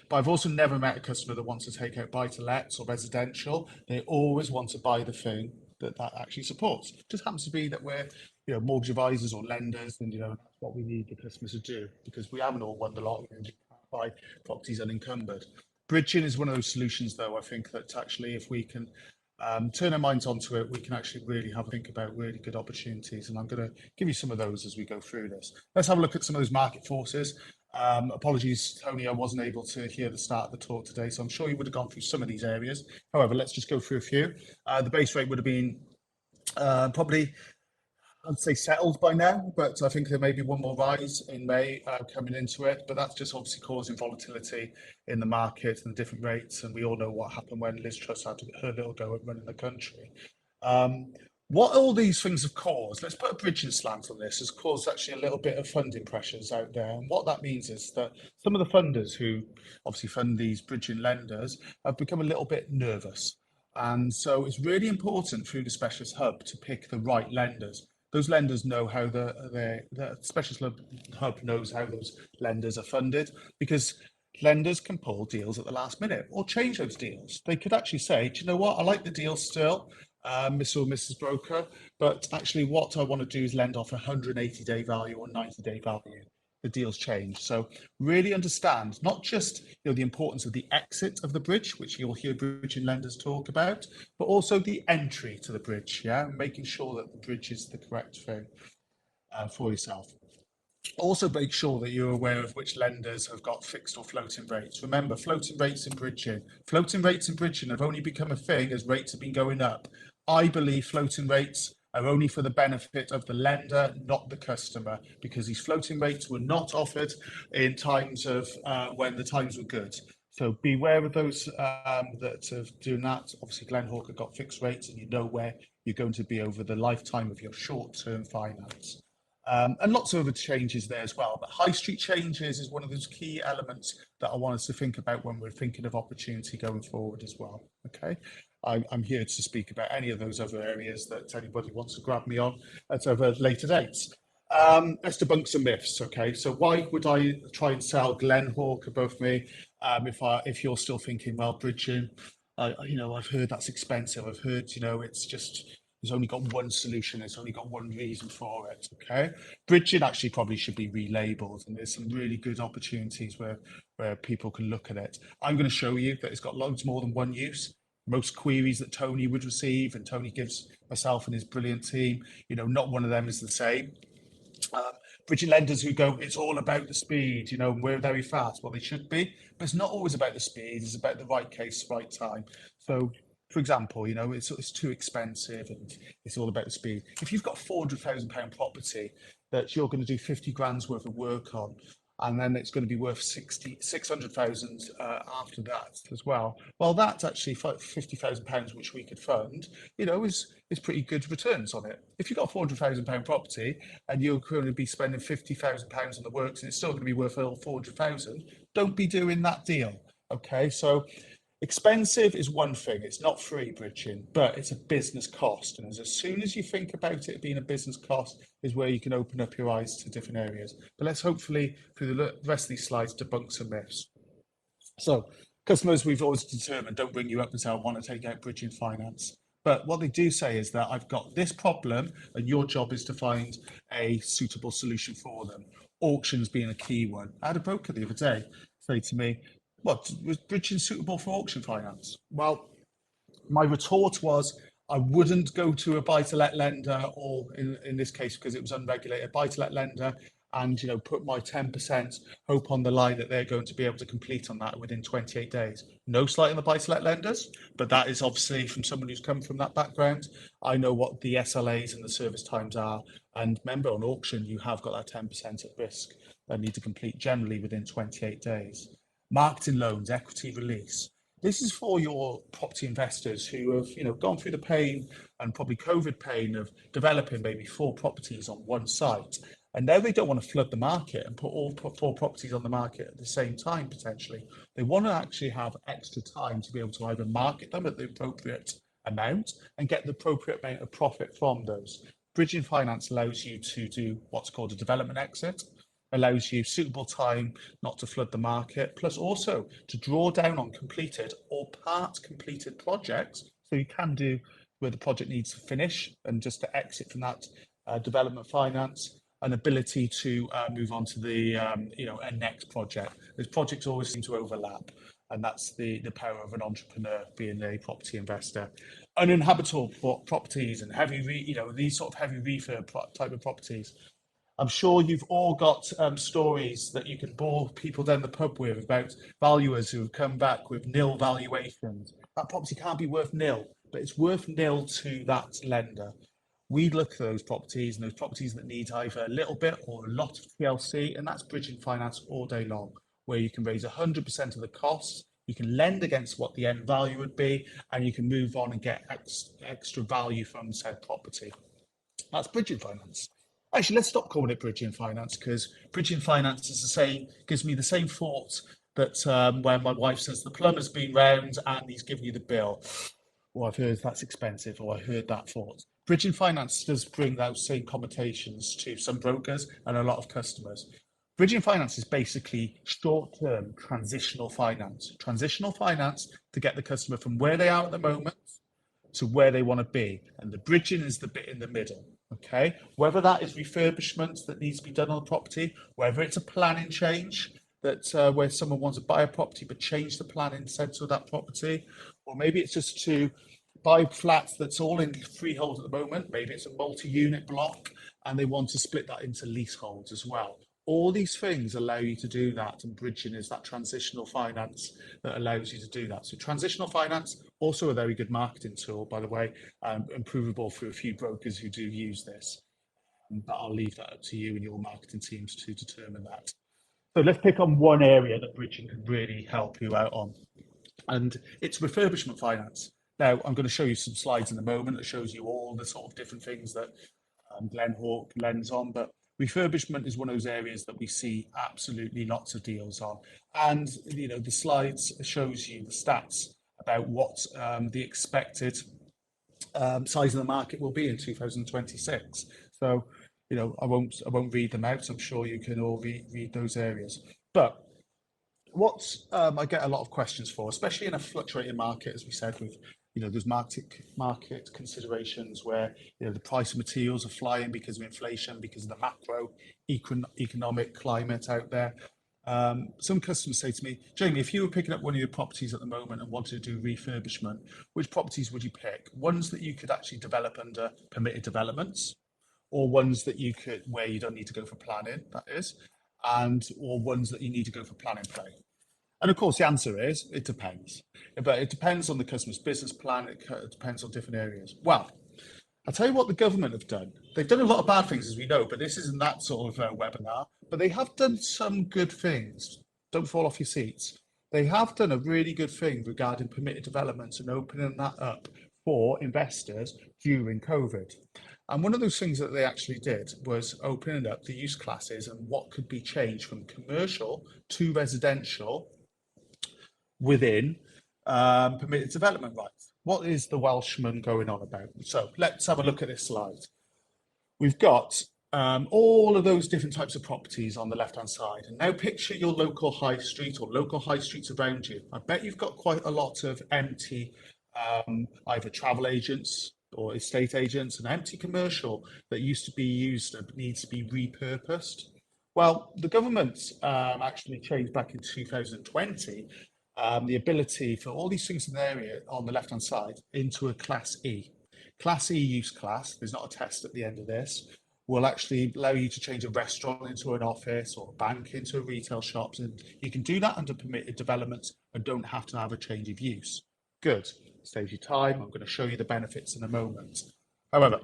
But I've also never met a customer that wants to take out buy-to-lets or residential. They always want to buy the thing that actually supports. It just happens to be that we're, mortgage advisors or lenders, and that's what we need the customers to do because we haven't all won the lottery and you can't buy properties unencumbered. Bridging is one of those solutions, though. I think that actually, if we can turn our minds onto it, we can actually really have a think about really good opportunities. And I'm going to give you some of those as we go through this. Let's have a look at some of those market forces. Apologies, Tony, I wasn't able to hear the start of the talk today, so I'm sure you would have gone through some of these areas. However, let's just go through a few. The base rate would have been probably, I'd say, settled by now, but I think there may be one more rise in May coming into it, but that's just obviously causing volatility in the market and different rates, and we all know what happened when Liz Truss had her little go at running the country. What all these things have caused, let's put a bridging slant on this, has caused actually a little bit of funding pressures out there. And what that means is that some of the funders who obviously fund these bridging lenders have become a little bit nervous. And so it's really important through the specialist hub to pick the right lenders. Those lenders know how the specialist hub knows how those lenders are funded, because lenders can pull deals at the last minute or change those deals. They could actually say, do you know what, I like the deal still, Mr. or Mrs. Broker, but actually what I want to do is lend off a 180-day value or 90-day value. The deals change. So really understand not just the importance of the exit of the bridge, which you'll hear bridging lenders talk about, but also the entry to the bridge, making sure that the bridge is the correct thing for yourself. Also make sure that you're aware of which lenders have got fixed or floating rates. Remember, floating rates in bridging. Floating rates in bridging have only become a thing as rates have been going up. I believe floating rates are only for the benefit of the lender, not the customer, because these floating rates were not offered in times of when the times were good. So beware of those that are doing that. Obviously, Glenhawk have got fixed rates, and you know where you're going to be over the lifetime of your short-term finance. And lots of other changes there as well. But high street changes is one of those key elements that I want us to think about when we're thinking of opportunity going forward as well. Okay, I'm here to speak about any of those other areas that anybody wants to grab me on at other later dates. Let's debunk some myths. Okay, so why would I try and sell Glenhawk above me if you're still thinking, well, bridging, I've heard that's expensive. I've heard, it's just There's only got one solution. It's only got one reason for it. Okay, bridging actually probably should be relabeled, and there's some really good opportunities where people can look at it. I'm going to show you that it's got loads more than one use. Most queries that Tony would receive, and Tony gives myself and his brilliant team, not one of them is the same. Bridging lenders who go, it's all about the speed, we're very fast. Well, they should be, but it's not always about the speed. It's about the right case, right time. So, for example, it's too expensive and it's all about the speed. If you've got £400,000 property that you're going to do 50 grand's worth of work on, and then it's going to be worth 600,000 after that as well. Well, that's actually £50,000 which we could fund, is pretty good returns on it. If you've got a £400,000 property and you're going to be spending £50,000 on the works and it's still going to be worth 400,000, don't be doing that deal. Okay, so expensive is one thing. It's not free bridging, but it's a business cost. And as soon as you think about it being a business cost is where you can open up your eyes to different areas. But let's hopefully, through the rest of these slides, debunk some myths. So customers, we've always determined, don't bring you up and say, I want to take out bridging finance. But what they do say is that I've got this problem and your job is to find a suitable solution for them. Auctions being a key one. I had a broker the other day say to me, what, was bridging suitable for auction finance? Well, my retort was, I wouldn't go to a buy-to-let lender, or in this case, because it was unregulated, buy-to-let lender, and put my 10% hope on the line that they're going to be able to complete on that within 28 days. No slight on the buy-to-let lenders, but that is obviously from someone who's come from that background. I know what the SLAs and the service times are, and remember, on auction, you have got that 10% at risk that need to complete generally within 28 days. Marketing loans, equity release. This is for your property investors who have, gone through the pain and probably COVID pain of developing maybe 4 properties on one site. And now they don't want to flood the market and put all 4 properties on the market at the same time, potentially. They want to actually have extra time to be able to either market them at the appropriate amount and get the appropriate amount of profit from those. Bridging finance allows you to do what's called a development exit, allows you suitable time not to flood the market, plus also to draw down on completed or part completed projects. So you can do where the project needs to finish and just to exit from that development finance, an ability to move on to the a next project. Those projects always seem to overlap, and that's the power of an entrepreneur being a property investor. Uninhabitable properties and heavy, these sort of heavy refurb type of properties. I'm sure you've all got stories that you can bore people down the pub with about valuers who have come back with nil valuations. That property can't be worth nil, but it's worth nil to that lender. We look at those properties and those properties that need either a little bit or a lot of TLC, and that's bridging finance all day long, where you can raise 100% of the costs, you can lend against what the end value would be, and you can move on and get extra value from said property. That's bridging finance. Actually, let's stop calling it bridging finance, because bridging finance is the same, gives me the same thought that when my wife says the plumber's been round and he's given you the bill. Or I've heard that's expensive, or I heard that thought. Bridging finance does bring those same connotations to some brokers and a lot of customers. Bridging finance is basically short-term transitional finance. Transitional finance to get the customer from where they are at the moment to where they want to be. And the bridging is the bit in the middle. Okay, whether that is refurbishment that needs to be done on the property, whether it's a planning change that where someone wants to buy a property but change the planning sense of that property, or maybe it's just to buy flats that's all in freehold at the moment. Maybe it's a multi-unit block and they want to split that into leaseholds as well. All these things allow you to do that, and bridging is that transitional finance that allows you to do that. So transitional finance, also a very good marketing tool, by the way, improvable for a few brokers who do use this. But I'll leave that up to you and your marketing teams to determine that. So let's pick on one area that bridging can really help you out on, and it's refurbishment finance. Now, I'm going to show you some slides in a moment that shows you all the sort of different things that Glenhawk lends on, but refurbishment is one of those areas that we see absolutely lots of deals on. And, the slides shows you the stats about what the expected size of the market will be in 2026. So, I won't read them out. So I'm sure you can all read those areas. But what I get a lot of questions for, especially in a fluctuating market, as we said, with there's market considerations where the price of materials are flying because of inflation, because of the macro economic climate out there. Some customers say to me, Jamie, if you were picking up one of your properties at the moment and wanted to do refurbishment, which properties would you pick? Ones that you could actually develop under permitted developments, or ones that you could, where you don't need to go for planning, that is, or ones that you need to go for planning play? And of course, the answer is, it depends. But it depends on the customer's business plan. It depends on different areas. Well, I'll tell you what the government have done. They've done a lot of bad things, as we know, but this isn't that sort of webinar. But they have done some good things. Don't fall off your seats. They have done a really good thing regarding permitted developments and opening that up for investors during COVID. And one of those things that they actually did was opening up the use classes and what could be changed from commercial to residential within permitted development rights. What is the Welshman going on about? So let's have a look at this slide. We've got all of those different types of properties on the left-hand side. And now picture your local high street or local high streets around you. I bet you've got quite a lot of empty either travel agents or estate agents and empty commercial that used to be used and needs to be repurposed. Well, the government actually changed back in 2020 the ability for all these things in the area on the left-hand side into a Class E. Class E use class, there's not a test at the end of this, will actually allow you to change a restaurant into an office or a bank into a retail shops. And you can do that under permitted developments and don't have to have a change of use. Good, saves you time. I'm going to show you the benefits in a moment. However,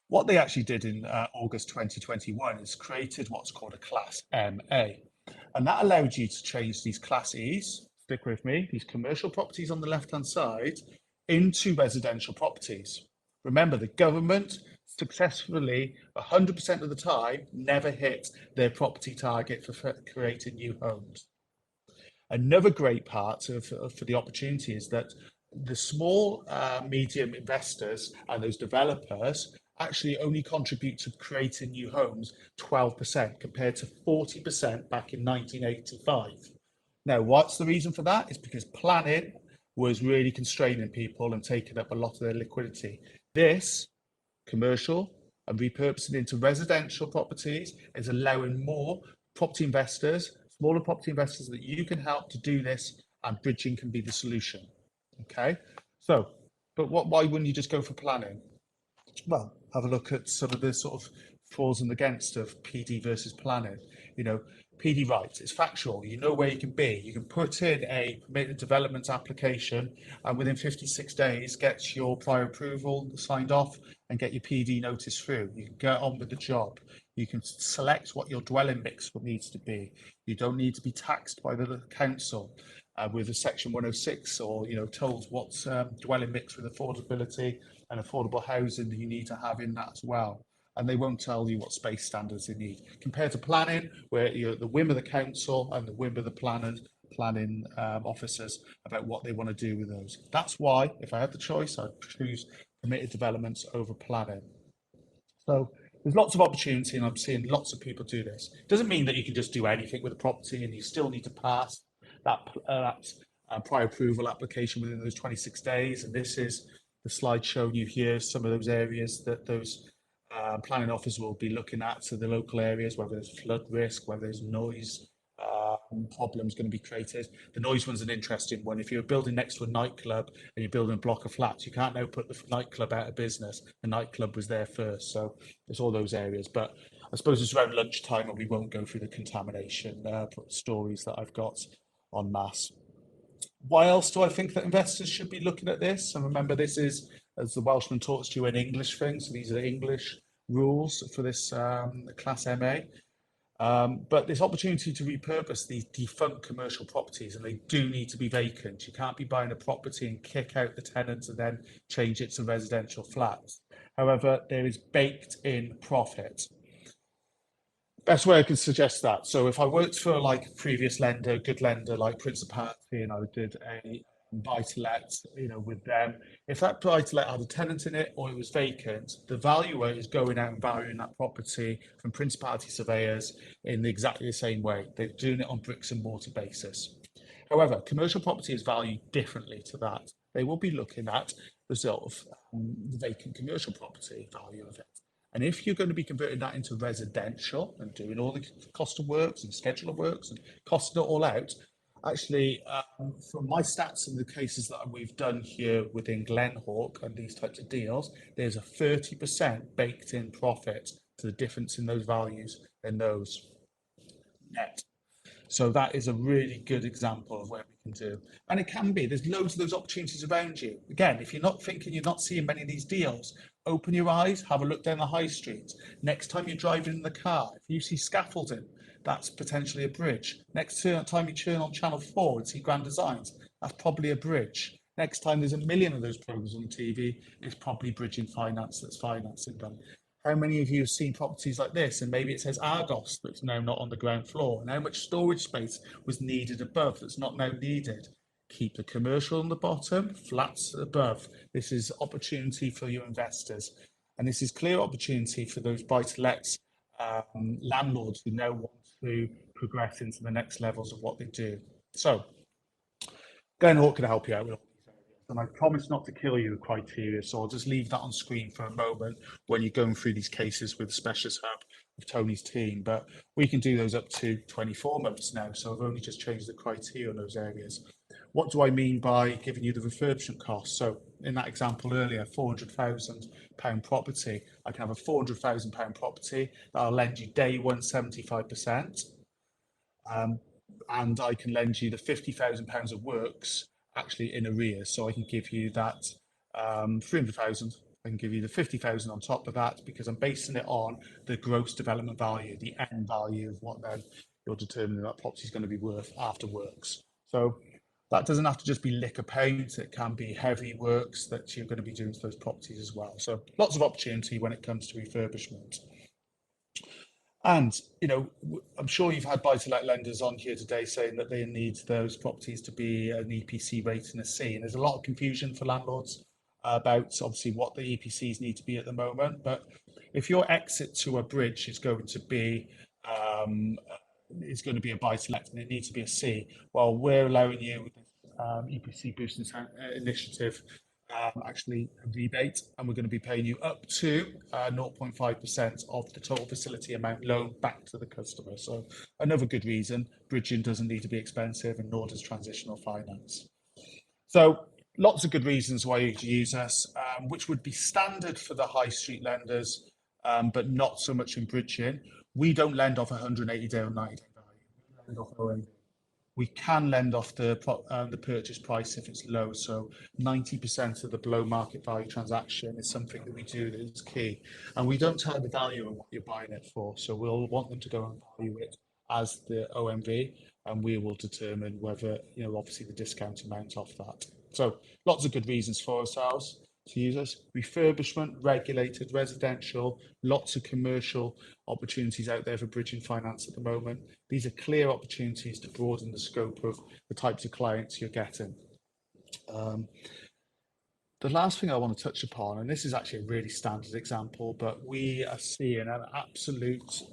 what they actually did in August 2021 is created what's called a Class MA. And that allowed you to change these Class E's, stick with me, these commercial properties on the left-hand side into residential properties. Remember, the government successfully, 100% of the time, never hit their property target for creating new homes. Another great part for the opportunity is that the small, medium investors and those developers actually only contribute to creating new homes 12% compared to 40% back in 1985. Now, what's the reason for that? It's because planning was really constraining people and taking up a lot of their liquidity. This, commercial and repurposing into residential properties, is allowing more property investors, smaller property investors, that you can help to do this, and bridging can be the solution. Okay, so, but why wouldn't you just go for planning? Well, have a look at some of the sort of pros and against of PD versus planning. PD rights, it's factual. You know where you can be. You can put in a permitted development application and within 56 days get your prior approval signed off and get your PD notice through. You can get on with the job. You can select what your dwelling mix needs to be. You don't need to be taxed by the council with a Section 106 or, told what's dwelling mix with affordability and affordable housing that you need to have in that as well. And they won't tell you what space standards they need. Compared to planning, where you're at the whim of the council and the whim of the planning officers about what they want to do with those. That's why, if I had the choice, I'd choose permitted developments over planning. So there's lots of opportunity, and I'm seeing lots of people do this. It doesn't mean that you can just do anything with a property, and you still need to pass that prior approval application within those 26 days. And this is the slide showing you here some of those areas that those planning officers will be looking at, to the local areas, whether there's flood risk, whether there's noise problems going to be created. The noise one's an interesting one. If you're building next to a nightclub and you're building a block of flats, you can't now put the nightclub out of business. The nightclub was there first, so it's all those areas. But I suppose it's around lunchtime and we won't go through the contamination stories that I've got en masse. Why else do I think that investors should be looking at this? And remember, this is, as the Welshman talks to you, an English thing. So these are English rules for this Class MA. But this opportunity to repurpose these defunct commercial properties, and they do need to be vacant. You can't be buying a property and kick out the tenants and then change it to residential flats. However, there is baked in profit. Best way I can suggest that. So if I worked for like a previous lender, good lender like Pritchard, and I did a buy-to-let, with them, if that buy-to-let had a tenant in it or it was vacant, the valuer is going out and valuing that property from Principality surveyors in exactly the same way. They're doing it on bricks and mortar basis. However, commercial property is valued differently to that. they will be looking at the sort of the vacant commercial property value of it. And if you're going to be converting that into residential and doing all the cost of works and schedule of works and costing it all out, actually, from my stats and the cases that we've done here within Glenhawk and these types of deals, there's a 30% baked in profit to the difference in those values and those net. So that is a really good example of where we can do. And it can be, there's loads of those opportunities around you. Again, if you're not thinking, you're not seeing many of these deals, open your eyes, have a look down the high street. Next time you're driving in the car, if you see scaffolding, that's potentially a bridge. Next time you turn on Channel 4 and see Grand Designs, that's probably a bridge. Next time there's a million of those programs on TV, it's probably bridging finance that's financing them. How many of you have seen properties like this and maybe it says Argos that's now not on the ground floor, and how much storage space was needed above that's not now needed? Keep the commercial on the bottom, flats above. This is opportunity for your investors, and this is clear opportunity for those buy-to-lets landlords who now want to progress into the next levels of what they do. So Glenhawk can help you out with all these areas, and I promise not to kill you with criteria, so I'll just leave that on screen for a moment when you're going through these cases with the Specialist Hub of Tony's team. But we can do those up to 24 months now, so I've only just changed the criteria in those areas. What do I mean by giving you the refurbishment cost? So in that example earlier, £400,000 property, I can have a £400,000 property that I'll lend you day one 75%, and I can lend you the £50,000 of works actually in arrears. So I can give you that 300,000. I can give you the 50,000 on top of that because I'm basing it on the gross development value, the end value of what then you're determining that property is going to be worth after works. So that doesn't have to just be liquor paint. It can be heavy works that you're going to be doing to those properties as well. So lots of opportunity when it comes to refurbishment. And, you know, I'm sure you've had buy-to-let lenders on here today saying that they need those properties to be an EPC rating of C. And there's a lot of confusion for landlords about obviously what the EPCs need to be at the moment. But if your exit to a bridge is going to be a buy-to-let and it needs to be a C, well, we're allowing you with this EPC Boosting Initiative actually a rebate, and we're going to be paying you up to 0.5% of the total facility amount loan back to the customer. So another good reason bridging doesn't need to be expensive, and nor does transitional finance. So lots of good reasons why you could use us, which would be standard for the high street lenders, but not so much in bridging. We don't lend off 180-day or 90-day value. We lend off OMV. We can lend off the purchase price if it's low. So 90% of the below market value transaction is something that we do that is key. And we don't tell the value of what you're buying it for. So we'll want them to go and value it as the OMV, and we will determine whether, you know, obviously the discount amount off that. So lots of good reasons for ourselves to use us. Refurbishment, regulated, residential, lots of commercial opportunities out there for bridging finance at the moment. These are clear opportunities to broaden the scope of the types of clients you're getting. The last thing I want to touch upon, and this is actually a really standard example, but we are seeing an absolute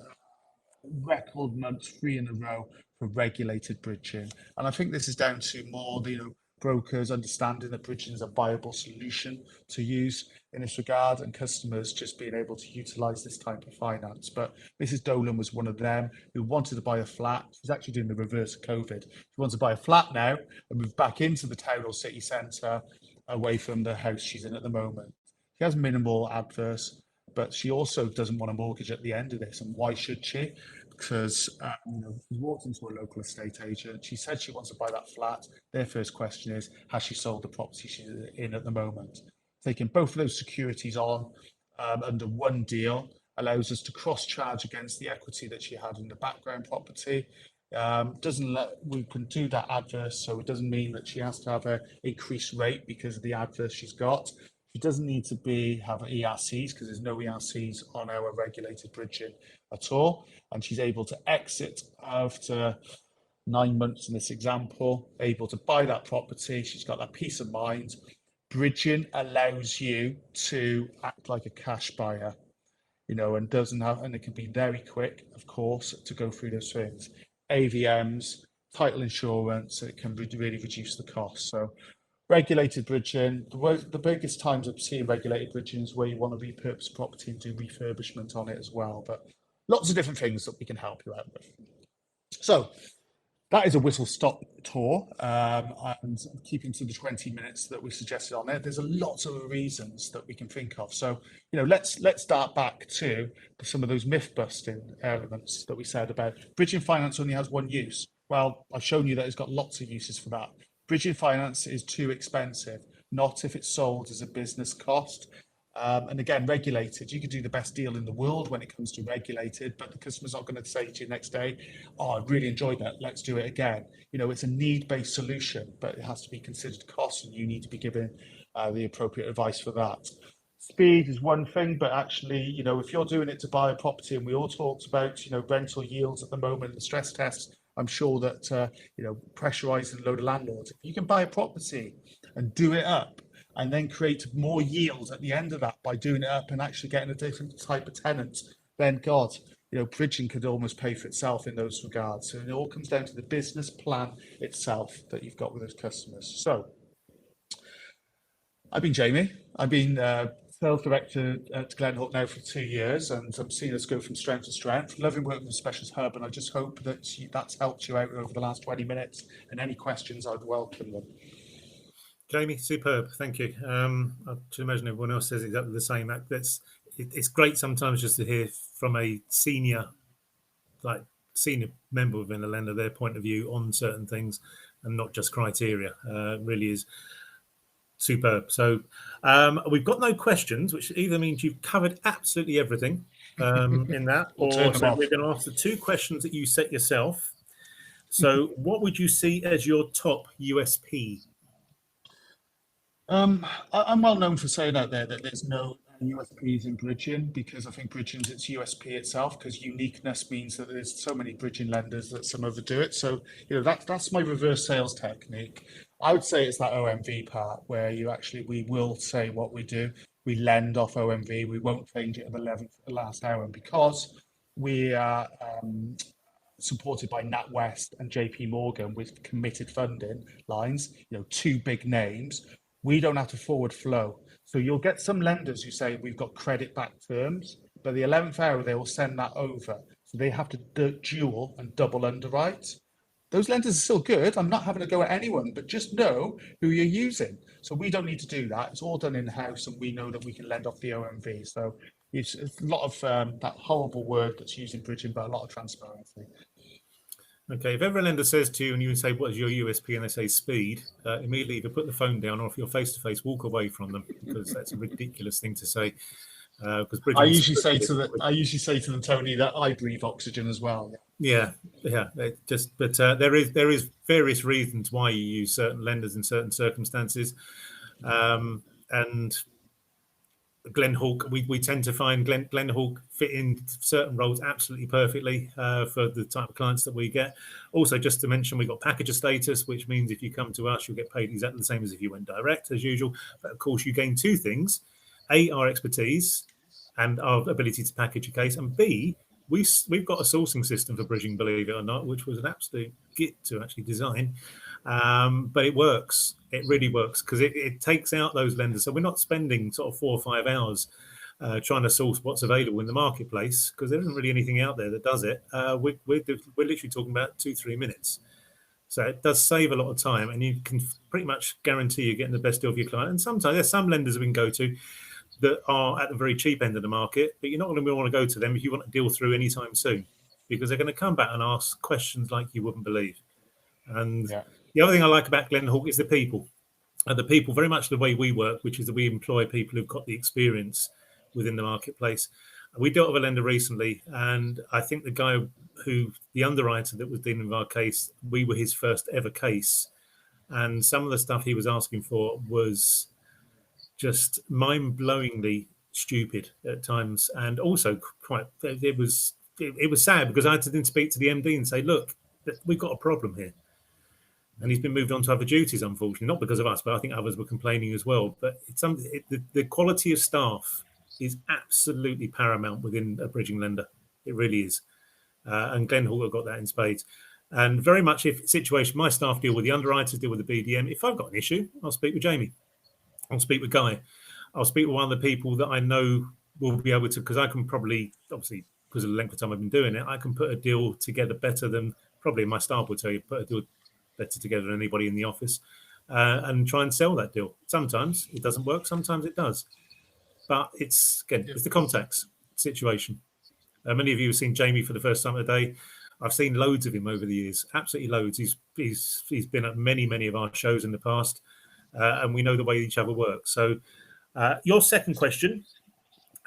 record months 3 in a row for regulated bridging. And I think this is down to more, you know, brokers understanding that bridging is a viable solution to use in this regard, and customers just being able to utilize this type of finance. But Mrs. Dolan was one of them who wanted to buy a flat. She's actually doing the reverse of COVID. She wants to buy a flat now and move back into the town or city centre away from the house she's in at the moment. She has minimal adverse, but she also doesn't want a mortgage at the end of this. And why should she? Because you know, she walked into a local estate agent. She said she wants to buy that flat. Their first question is, has she sold the property she's in at the moment? Taking both of those securities on under one deal allows us to cross-charge against the equity that she had in the background property. We can do that adverse, so it doesn't mean that she has to have an increased rate because of the adverse she's got. She doesn't need to have ERCs because there's no ERCs on our regulated bridging at all. And she's able to exit after 9 months in this example, able to buy that property. She's got that peace of mind. Bridging allows you to act like a cash buyer, you know, and it can be very quick, of course, to go through those things. AVMs, title insurance, it can really reduce the cost. So regulated bridging, the biggest times of seeing regulated bridging is where you want to repurpose property and do refurbishment on it as well. But lots of different things that we can help you out with. So that is a whistle-stop tour, and keeping to the 20 minutes that we suggested on it. There's a lot of reasons that we can think of. So, let's start back to some of those myth-busting elements that we said about bridging finance only has one use. Well, I've shown you that it's got lots of uses for that. Bridging finance is too expensive, not if it's sold as a business cost. And again, regulated, you could do the best deal in the world when it comes to regulated, but the customer's not going to say to you next day, oh, I really enjoyed that, let's do it again. It's a need-based solution, but it has to be considered cost, and you need to be given the appropriate advice for that. Speed is one thing, but actually, if you're doing it to buy a property, and we all talked about, rental yields at the moment, the stress tests, I'm sure that, pressurising a load of landlords, if you can buy a property and do it up, and then create more yield at the end of that by doing it up and actually getting a different type of tenant, then God, bridging could almost pay for itself in those regards. So it all comes down to the business plan itself that you've got with those customers. So I've been Jamie. I've been sales director at Glenhawk now for 2 years, and I'm seeing us go from strength to strength. Loving working with Specialist Hub, and I just hope that that's helped you out over the last 20 minutes. And any questions, I'd welcome them. Jamie, superb. Thank you. I should imagine everyone else says exactly the same. It's great sometimes just to hear from a senior member within the lender, their point of view on certain things and not just criteria. It really is superb. So we've got no questions, which either means you've covered absolutely everything in that, or so we're going to ask the 2 questions that you set yourself. So what would you see as your top USP? I'm well known for saying out there that there's no USPs in bridging, because I think bridging is its USP itself, because uniqueness means that there's so many bridging lenders that some overdo it. So, that's my reverse sales technique. I would say it's that OMV part where we will say what we do. We lend off OMV. We won't change it at the last hour. And because we are supported by NatWest and JP Morgan with committed funding lines, 2 big names, we don't have to forward flow. So you'll get some lenders who say we've got credit back terms, but the 11th hour they will send that over. So they have to dual and double underwrite. Those lenders are still good. I'm not having to go at anyone, but just know who you're using. So we don't need to do that. It's all done in-house, and we know that we can lend off the OMV. So it's a lot of that horrible word that's used in bridging, but a lot of transparency. Okay, if ever a lender says to you and you say, what is your USP, and they say speed, immediately either put the phone down, or if you're face-to-face, walk away from them, because that's a ridiculous thing to say. Because I usually say to them, Tony, that I breathe oxygen as well. Yeah. But there is various reasons why you use certain lenders in certain circumstances, and Glenhawk, we tend to find Glenhawk fit in certain roles absolutely perfectly for the type of clients that we get. Also, just to mention, we've got packager status, which means if you come to us, you'll get paid exactly the same as if you went direct, as usual. But of course, you gain 2 things: A, our expertise and our ability to package a case, and B, we've got a sourcing system for bridging, believe it or not, which was an absolute git to actually design. But it works. It really works, because it takes out those lenders. So we're not spending sort of 4 or 5 hours trying to source what's available in the marketplace, because there isn't really anything out there that does it. We're literally talking about 2-3 minutes. So it does save a lot of time, and you can pretty much guarantee you're getting the best deal for your client. And sometimes there's some lenders we can go to that are at the very cheap end of the market, but you're not going to want to go to them if you want to deal through anytime soon, because they're going to come back and ask questions like you wouldn't believe. And the other thing I like about Glenhawk is the people. The people, very much the way we work, which is that we employ people who've got the experience within the marketplace. We dealt with a lender recently, and I think the underwriter that was dealing with our case, we were his first ever case. And some of the stuff he was asking for was just mind-blowingly stupid at times. And also it was sad, because I had to then speak to the MD and say, look, we've got a problem here. And he's been moved on to other duties, unfortunately, not because of us, but I think others were complaining as well. But the quality of staff is absolutely paramount within a bridging lender. It really is. And Glenhawk have got that in spades. And very much if situation, my staff deal with the underwriters, deal with the BDM. If I've got an issue, I'll speak with Jamie. I'll speak with Guy. I'll speak with one of the people that I know will be able to, because I can probably, obviously, because of the length of time I've been doing it, I can put a deal together better than probably my staff will tell you, put a deal better together than anybody in the office, and try and sell that deal. Sometimes it doesn't work, sometimes it does. But it's, again, it's the contacts situation. Many of you have seen Jamie for the first time today. I've seen loads of him over the years, absolutely loads. He's been at many of our shows in the past, and we know the way each other works. So your second question,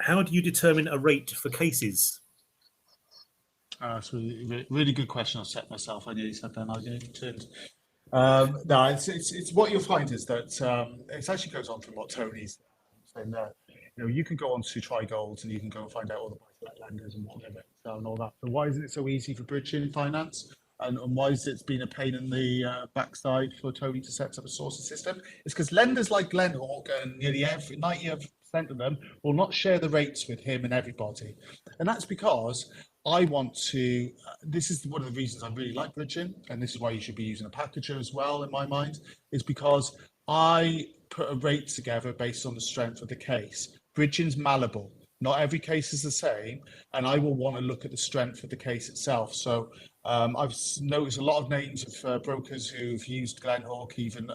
how do you determine a rate for cases? That's a really good question. I set myself. I nearly said that. I nearly turned. No, it's what you'll find is that it actually goes on from what Tony's saying there. You know, you can go on to Try Golds and you can go and find out all the buy-to-let lenders and what they're sell and all that. But why isn't it so easy for bridging finance? And why has it been a pain in the backside for Tony to set up a sourcing system? It's because lenders like Glenhawk and nearly 90% of them will not share the rates with him and everybody. And that's because I want to, this is one of the reasons I really like bridging, and this is why you should be using a packager as well, in my mind, is because I put a rate together based on the strength of the case. Bridging's malleable. Not every case is the same, and I will want to look at the strength of the case itself. So I've noticed a lot of names of brokers who've used Glenhawk even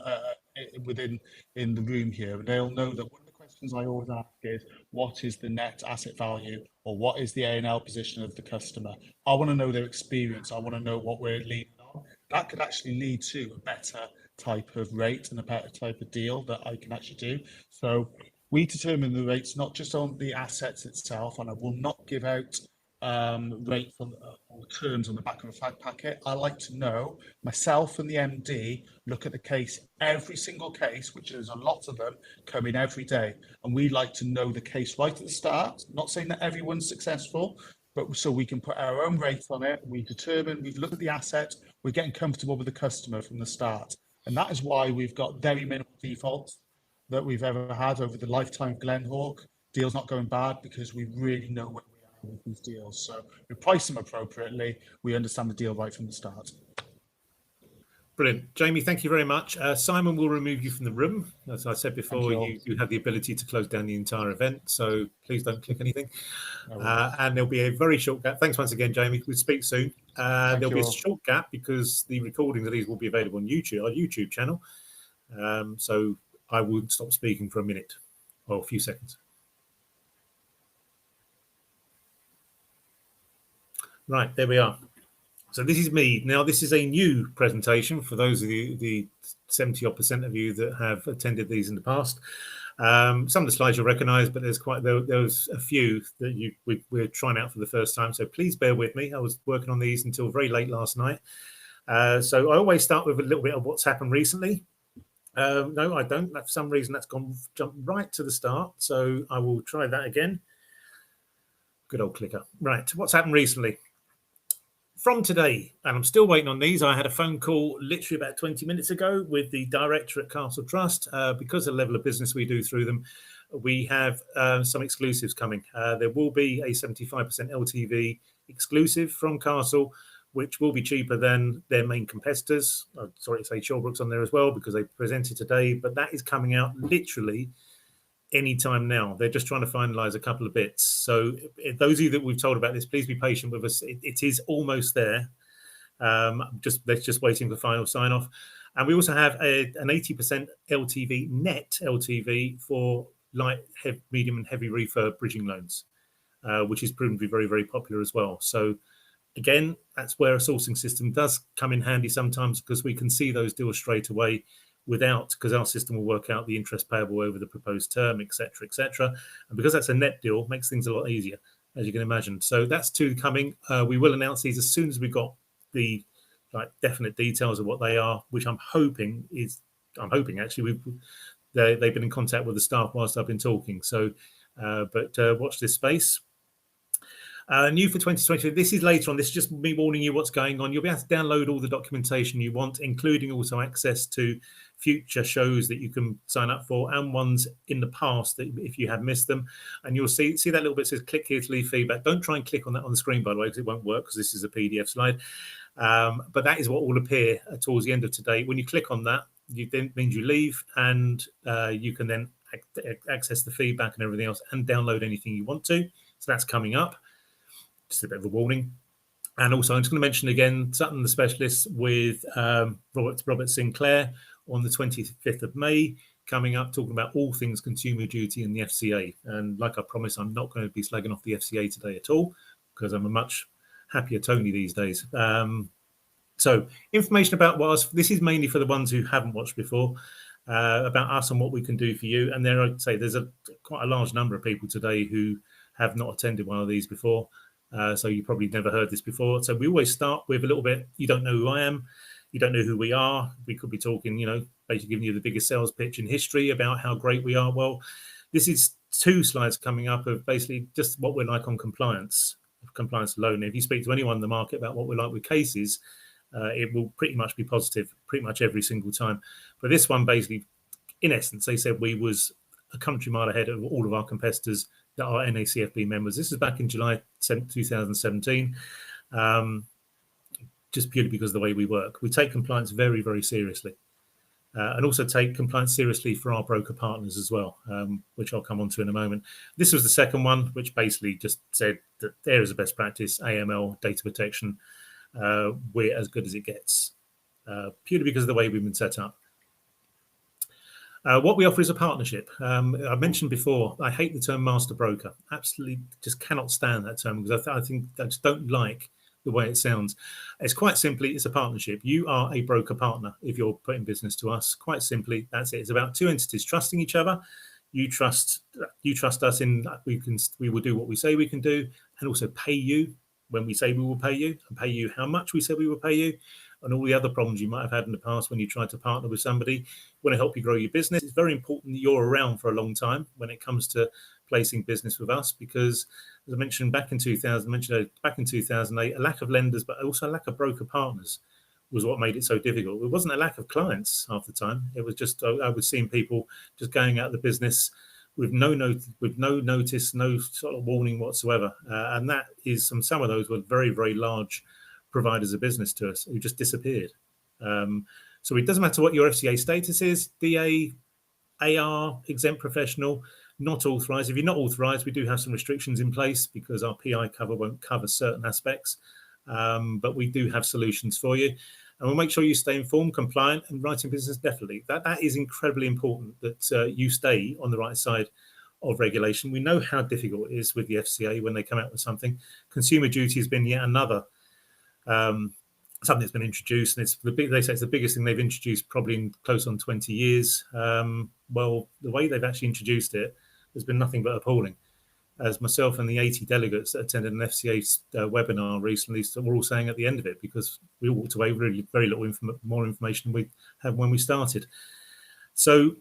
in the room here, and they'll know that one of the questions I always ask is, what is the net asset value, or what is the A&L position of the customer? I want to know their experience. I want to know what we're leaning on. That could actually lead to a better type of rate and a better type of deal that I can actually do. So we determine the rates not just on the assets itself, and I will not give out rates or terms on the back of a fact packet. I like to know, myself and the MD look at the case, every single case, which is a lot of them, come in every day. And we like to know the case right at the start. Not saying that everyone's successful, but so we can put our own rate on it. We determine, we look at the asset, we're getting comfortable with the customer from the start. And that is why we've got very minimal defaults that we've ever had over the lifetime of Glenhawk. Deals not going bad because we really know where we are with these deals. So we price them appropriately. We understand the deal right from the start. Brilliant. Jamie, thank you very much. Simon will remove you from the room. As I said before, you have the ability to close down the entire event, so please don't click anything. And there'll be a very short gap. Thanks once again, Jamie. We'll speak soon. There'll be a short gap because the recordings of these will be available on YouTube, our YouTube channel. So I will stop speaking for a minute or a few seconds. Right, there we are. So this is me. Now, this is a new presentation for those of you, the 70-odd% of you that have attended these in the past. Some of the slides you'll recognise, but there's a few that we're trying out for the first time. So please bear with me. I was working on these until very late last night. So I always start with a little bit of what's happened recently. No, I don't. For some reason, that's jumped right to the start. So I will try that again. Good old clicker. Right, what's happened recently? From today, and I'm still waiting on these, I had a phone call literally about 20 minutes ago with the director at Castle Trust. Because of the level of business we do through them, we have some exclusives coming. There will be a 75% LTV exclusive from Castle, which will be cheaper than their main competitors. I'm sorry to say Shawbrook's on there as well because they presented today, but that is coming out literally anytime now. They're just trying to finalize a couple of bits. So those of you that we've told about this, please be patient with us. It is almost there. Let's just waiting for final sign off. And we also have an 80% LTV, net LTV for light, medium and heavy refurb bridging loans, which is proven to be very, very popular as well. So again, that's where a sourcing system does come in handy sometimes because we can see those deals straight away because our system will work out the interest payable over the proposed term, etc., etc. And because that's a net deal, makes things a lot easier, as you can imagine. So that's two coming. We will announce these as soon as we've got the definite details of what they are, which I'm hoping actually they've been in contact with the staff whilst I've been talking. So, but watch this space. New for 2020. This is later on. This is just me warning you what's going on. You'll be able to download all the documentation you want, including also access to future shows that you can sign up for and ones in the past that if you have missed them. And you'll see that little bit says click here to leave feedback. Don't try and click on that on the screen, by the way, because it won't work because this is a PDF slide. But that is what will appear towards the end of today. When you click on that, you then means you leave, and you can then access the feedback and everything else and download anything you want to. So that's coming up. Just a bit of a warning. And also, I'm just going to mention again, Sutton the Specialist with Robert Sinclair on the 25th of May, coming up, talking about all things consumer duty and the FCA. And like I promised, I'm not going to be slagging off the FCA today at all, because I'm a much happier Tony these days. So information about us. This is mainly for the ones who haven't watched before, about us and what we can do for you. And there, I'd say there's quite a large number of people today who have not attended one of these before. So you probably never heard this before. So we always start with a little bit, you don't know who I am, you don't know who we are. We could be talking, basically giving you the biggest sales pitch in history about how great we are. Well, this is 2 slides coming up of basically just what we're like on compliance alone. If you speak to anyone in the market about what we're like with cases, it will pretty much be positive pretty much every single time. But this one, basically, in essence, they said we was a country mile ahead of all of our competitors that are NACFB members. This is back in July 2017, just purely because of the way we work. We take compliance very, very seriously, and also take compliance seriously for our broker partners as well, which I'll come on to in a moment. This was the second one, which basically just said that there is a best practice, AML, data protection. We're as good as it gets, purely because of the way we've been set up. What we offer is a partnership. I mentioned before, I hate the term master broker. Absolutely just cannot stand that term, because I think I just don't like the way it sounds. It's quite simply, it's a partnership. You are a broker partner if you're putting business to us. Quite simply, that's it. It's about 2 entities trusting each other. You trust us in we will do what we say we can do, and also pay you when we say we will pay you, and pay you how much we said we will pay you, and all the other problems you might have had in the past when you tried to partner with somebody. We want to help you grow your business. It's very important that you're around for a long time when it comes to placing business with us, because as I mentioned back in 2008, a lack of lenders, but also a lack of broker partners was what made it so difficult. It wasn't a lack of clients half the time. It was just I was seeing people just going out of the business with no notice, no sort of warning whatsoever. And that is some of those were very, very large providers of business to us who just disappeared. So it doesn't matter what your FCA status is, DA, AR, exempt professional, not authorised. If you're not authorised, we do have some restrictions in place because our PI cover won't cover certain aspects, but we do have solutions for you. And we'll make sure you stay informed, compliant, and writing business definitely. That is incredibly important, that you stay on the right side of regulation. We know how difficult it is with the FCA when they come out with something. Consumer duty has been yet another something that's been introduced, and they say it's the biggest thing they've introduced probably in close on 20 years. Well, the way they've actually introduced it has been nothing but appalling. As myself and the 80 delegates that attended an FCA webinar recently were all saying at the end of it, because we walked away with really very little more information than we had when we started. So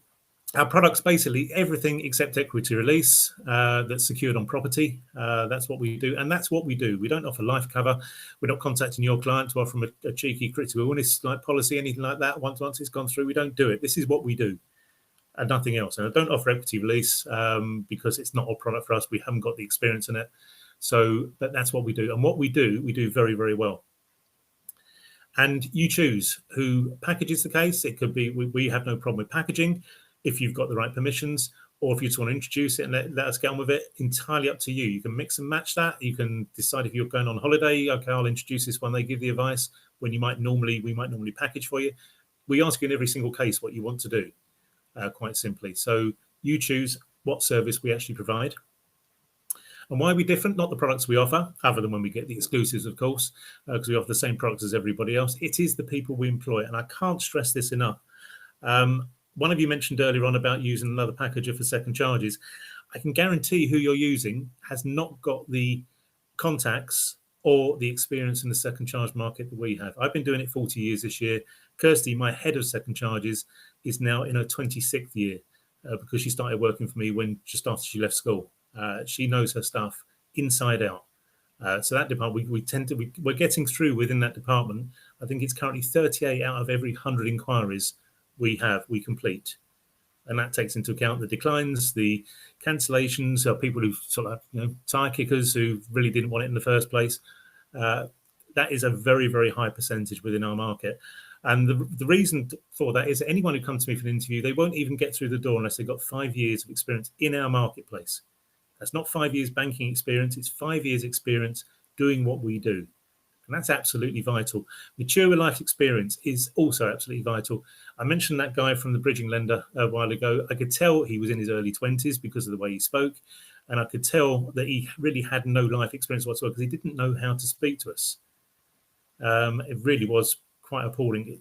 our products, basically everything except equity release that's secured on property. That's what we do, and that's what we do. We don't offer life cover. We're not contacting your client to offer them a cheeky critical illness like policy, anything like that. Once it's gone through, we don't do it. This is what we do, and nothing else. And I don't offer equity release because it's not a product for us. We haven't got the experience in it. So, but that's what we do, and what we do very, very well. And you choose who packages the case. It could be we have no problem with packaging if you've got the right permissions, or if you just want to introduce it and let us get on with it. Entirely up to you. You can mix and match that. You can decide if you're going on holiday, okay, I'll introduce this when they give the advice, when we might normally package for you. We ask you in every single case what you want to do, quite simply. So you choose what service we actually provide. And why are we different? Not the products we offer, other than when we get the exclusives, of course, because we offer the same products as everybody else. It is the people we employ, and I can't stress this enough. One of you mentioned earlier on about using another packager for second charges. I can guarantee who you're using has not got the contacts or the experience in the second charge market that we have. I've been doing it 40 years this year. Kirsty, my head of second charges, is now in her 26th year because she started working for me just after she left school. She knows her stuff inside out. So that department, we're getting through within that department. I think it's currently 38 out of every 100 inquiries we complete. And that takes into account the declines, the cancellations, people who sort of, tire kickers who really didn't want it in the first place. That is a very, very high percentage within our market. And the reason for that is anyone who comes to me for an interview, they won't even get through the door unless they've got 5 years of experience in our marketplace. That's not 5 years banking experience. It's 5 years experience doing what we do. And that's absolutely vital. Mature life experience is also absolutely vital. I mentioned that guy from the bridging lender a while ago. I could tell he was in his early 20s because of the way he spoke. And I could tell that he really had no life experience whatsoever because he didn't know how to speak to us. It really was quite appalling.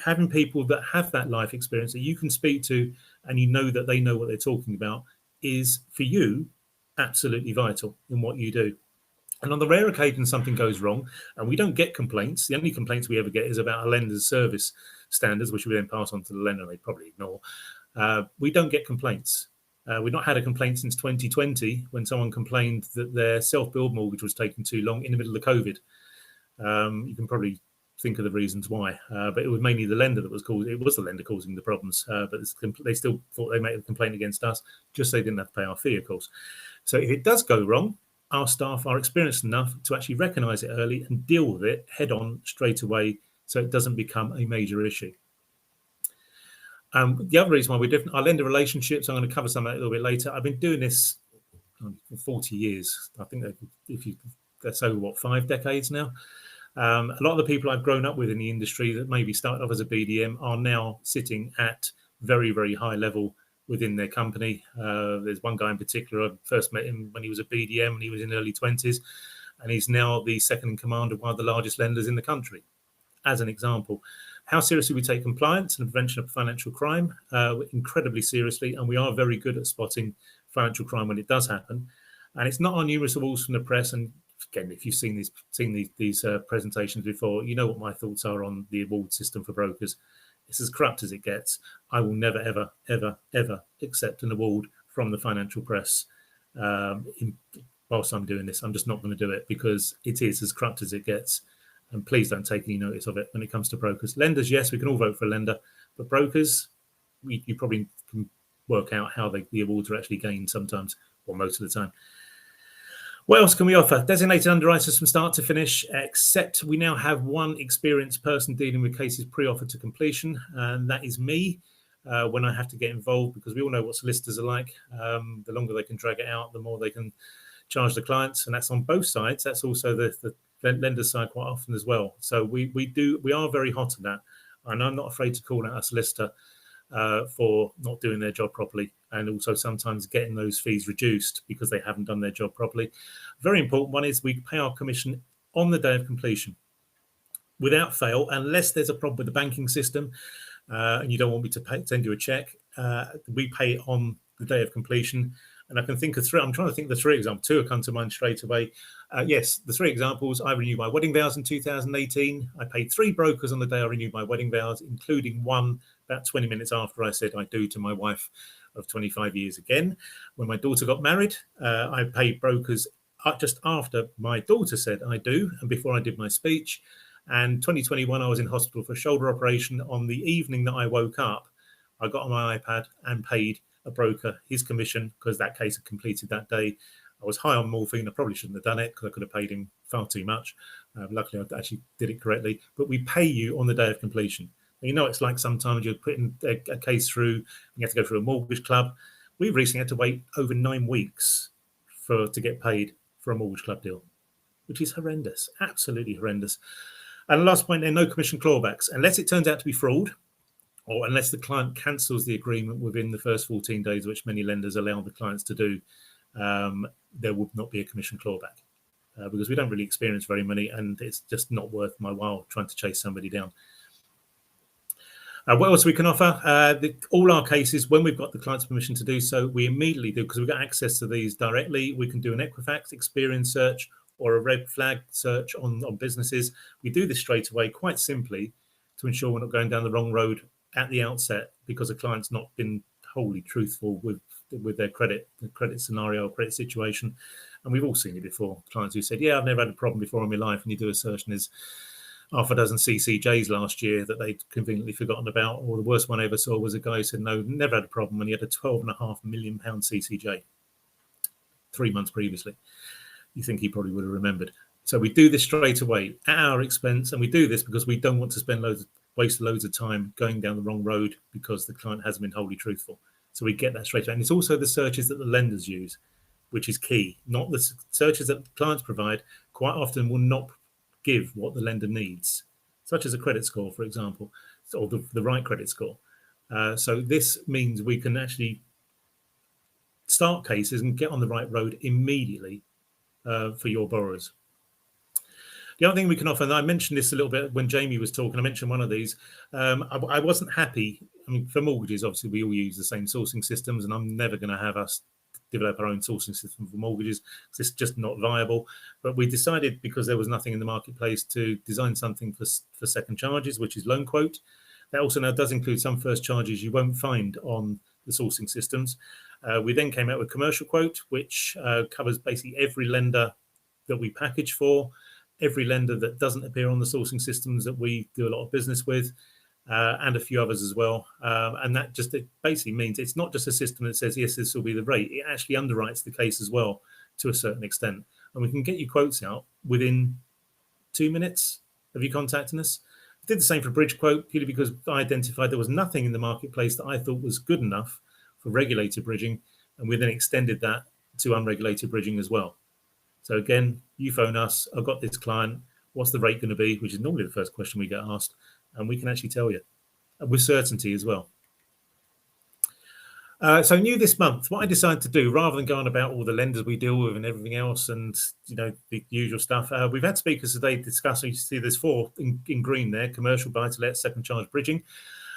Having people that have that life experience that you can speak to and you know that they know what they're talking about is, for you, absolutely vital in what you do. And on the rare occasion something goes wrong, and we don't get complaints, the only complaints we ever get is about a lender's service standards, which we then pass on to the lender, they probably ignore. We don't get complaints. We've not had a complaint since 2020 when someone complained that their self-build mortgage was taking too long in the middle of COVID. You can probably think of the reasons why, but it was mainly the lender that was causing. It was the lender causing the problems, but they still thought they made a complaint against us, just so they didn't have to pay our fee, of course. So if it does go wrong, our staff are experienced enough to actually recognise it early and deal with it head on straight away, so it doesn't become a major issue. The other reason why we're different, our lender relationships, I'm going to cover some of that a little bit later. I've been doing this for 40 years. I think that's over 5 decades now. A lot of the people I've grown up with in the industry that maybe started off as a BDM are now sitting at very, very high level within their company. There's one guy in particular, I first met him when he was a BDM and he was in early 20s, and he's now the second in command of one of the largest lenders in the country, as an example. How seriously we take compliance and prevention of financial crime? Incredibly seriously, and we are very good at spotting financial crime when it does happen. And it's not our numerous awards from the press. And again, if you've seen these presentations before, you know what my thoughts are on the award system for brokers. It's as corrupt as it gets. I will never, ever, ever, ever accept an award from the financial press. Whilst I'm doing this, I'm just not going to do it because it is as corrupt as it gets. And please don't take any notice of it when it comes to brokers. Lenders, yes, we can all vote for a lender, but brokers, you probably can work out how the awards are actually gained sometimes, or most of the time. What else can we offer? Designated underwriters from start to finish, except we now have one experienced person dealing with cases pre-offer to completion, and that is me when I have to get involved, because we all know what solicitors are like. The longer they can drag it out, the more they can charge the clients, and that's on both sides. That's also the lender side quite often as well. So we are very hot on that, and I'm not afraid to call out a solicitor for not doing their job properly, and also sometimes getting those fees reduced because they haven't done their job properly. Very important one is we pay our commission on the day of completion without fail, unless there's a problem with the banking system and you don't want me to send you a check. We pay on the day of completion. And I can think of 3. I'm trying to think of the 3 examples. 2 have come to mind straight away. Yes, the 3 examples. I renewed my wedding vows in 2018. I paid 3 brokers on the day I renewed my wedding vows, including one about 20 minutes after I said I do to my wife of 25 years again. When my daughter got married, I paid brokers just after my daughter said I do and before I did my speech. And 2021, I was in hospital for a shoulder operation. On the evening that I woke up, I got on my iPad and paid a broker his commission because that case had completed that day. I was high on morphine. I probably shouldn't have done it because I could have paid him far too much. Luckily, I actually did it correctly. But we pay you on the day of completion. And you know, it's like sometimes you're putting a case through, you have to go through a mortgage club. We've recently had to wait over 9 weeks to get paid for a mortgage club deal, which is horrendous, absolutely horrendous. And the last point there, no commission clawbacks, unless it turns out to be fraud, or unless the client cancels the agreement within the first 14 days, which many lenders allow the clients to do. There would not be a commission clawback because we don't really experience very many, and it's just not worth my while trying to chase somebody down. What else we can offer? All our cases, when we've got the client's permission to do so, we immediately do, because we've got access to these directly. We can do an Equifax experience search or a red flag search on businesses. We do this straight away, quite simply, to ensure we're not going down the wrong road at the outset because a client's not been wholly truthful with their credit scenario or credit situation. And we've all seen it before. Clients who said, yeah, I've never had a problem before in my life. And you do a search and there's half a dozen CCJs last year that they'd conveniently forgotten about. Or the worst one I ever saw was a guy who said, no, never had a problem. And he had a £12.5 million CCJ 3 months previously. You think he probably would have remembered. So we do this straight away at our expense, and we do this because we don't want to waste loads of time going down the wrong road because the client hasn't been wholly truthful. So we get that straight away. And it's also the searches that the lenders use, which is key. Not the searches that clients provide quite often will not give what the lender needs, such as a credit score, for example, or the right credit score. So this means we can actually start cases and get on the right road immediately for your borrowers. The other thing we can offer, and I mentioned this a little bit when Jamie was talking, I mentioned one of these. I wasn't happy. I mean, for mortgages, obviously, we all use the same sourcing systems, and I'm never going to have us develop our own sourcing system for mortgages because it's just not viable. But we decided, because there was nothing in the marketplace, to design something for second charges, which is Loan Quote. That also now does include some first charges you won't find on the sourcing systems. We then came out with Commercial Quote, which covers basically every lender that we package for, every lender that doesn't appear on the sourcing systems that we do a lot of business with, and a few others as well. And that just, it basically means it's not just a system that says, yes, this will be the rate. It actually underwrites the case as well to a certain extent. And we can get you quotes out within 2 minutes of you contacting us. I did the same for Bridge Quote, purely because I identified there was nothing in the marketplace that I thought was good enough for regulated bridging. And we then extended that to unregulated bridging as well. So again, you phone us, I've got this client, what's the rate going to be, which is normally the first question we get asked, and we can actually tell you with certainty as well. So new this month, what I decided to do, rather than going about all the lenders we deal with and everything else and, you know, the usual stuff, we've had speakers today discussing, you see there's 4 in green there: commercial, buy-to-let, second charge bridging.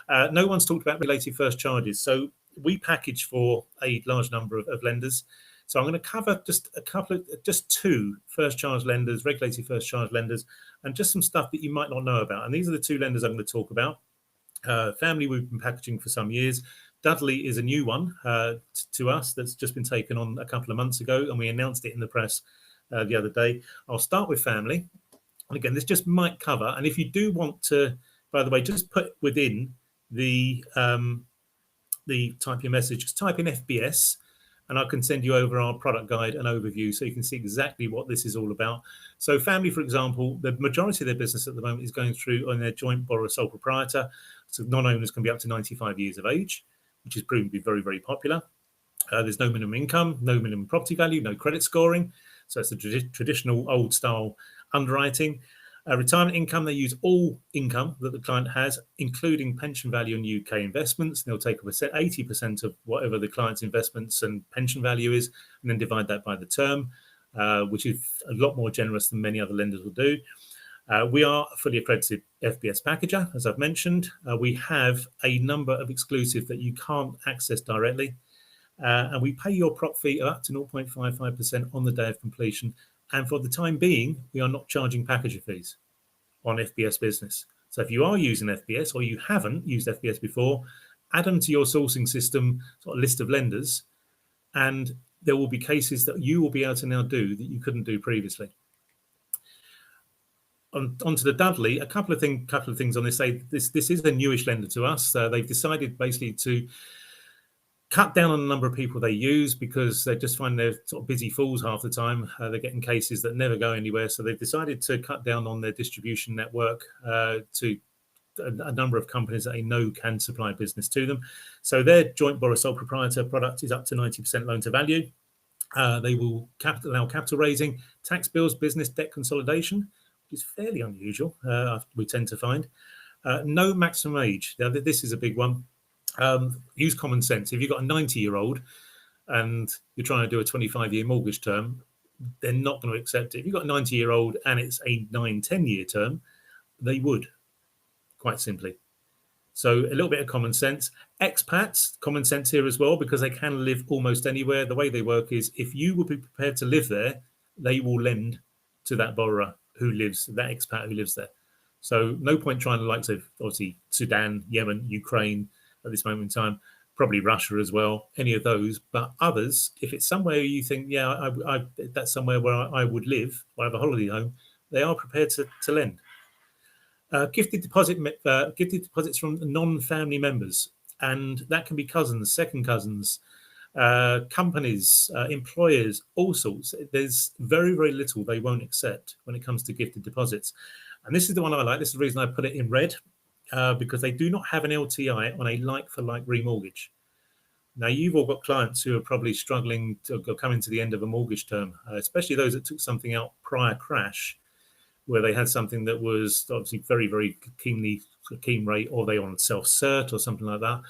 No one's talked about related first charges. So we package for a large number of lenders. So I'm going to cover just 2 first charge lenders, regulated first charge lenders, and just some stuff that you might not know about. And these are the 2 lenders I'm going to talk about. Family, we've been packaging for some years. Dudley is a new one to us that's just been taken on a couple of months ago, and we announced it in the press the other day. I'll start with family. And again, this just might cover. And if you do want to, by the way, just put within the type your message, just type in FBS, and I can send you over our product guide and overview so you can see exactly what this is all about. So family, for example, the majority of their business at the moment is going through on their joint borrower sole proprietor. So non-owners can be up to 95 years of age, which is proven to be very, very popular. There's no minimum income, no minimum property value, no credit scoring. So it's the traditional old style underwriting. Retirement income, they use all income that the client has, including pension value and UK investments. They'll take 80% of whatever the client's investments and pension value is, and then divide that by the term, which is a lot more generous than many other lenders will do. We are a fully accredited FBS packager, as I've mentioned. We have a number of exclusive that you can't access directly. And we pay your prop fee up to 0.55% on the day of completion. And for the time being, we are not charging packager fees on FBS business. So if you are using FBS or you haven't used FBS before, add them to your sourcing system sort of list of lenders, and there will be cases that you will be able to now do that you couldn't do previously. Onto the Dudley, a couple of things on this. This is a newish lender to us. They've decided basically to cut down on the number of people they use because they just find they're sort of busy fools half the time. They're getting cases that never go anywhere. So they've decided to cut down on their distribution network to a number of companies that they know can supply business to them. So their joint borrower sole proprietor product is up to 90% loan to value. They will allow capital raising, tax bills, business debt consolidation, which is fairly unusual, we tend to find. No maximum age. Now, this is a big one. Use common sense. If you've got a 90-year-old and you're trying to do a 25-year mortgage term, they're not going to accept it. If you've got a 90-year-old and it's a 9-10-year term, they would, quite simply. So a little bit of common sense. Expats, common sense here as well, because they can live almost anywhere. The way they work is if you will be prepared to live there, they will lend to that borrower who lives, that expat who lives there. So no point trying to, like, obviously Sudan, Yemen, Ukraine, at this moment in time, probably Russia as well, any of those. But others, if it's somewhere you think, yeah, that's somewhere where I would live, or have a holiday home, they are prepared to lend. Gifted deposits from non-family members, and that can be cousins, second cousins, companies, employers, all sorts. There's very, very little they won't accept when it comes to gifted deposits. And this is the one I like. This is the reason I put it in red, because they do not have an LTI on a like-for-like remortgage. Now, you've all got clients who are probably struggling to go coming to the end of a mortgage term, especially those that took something out prior crash, where they had something that was obviously very, very keen rate, or they on self-cert or something like that.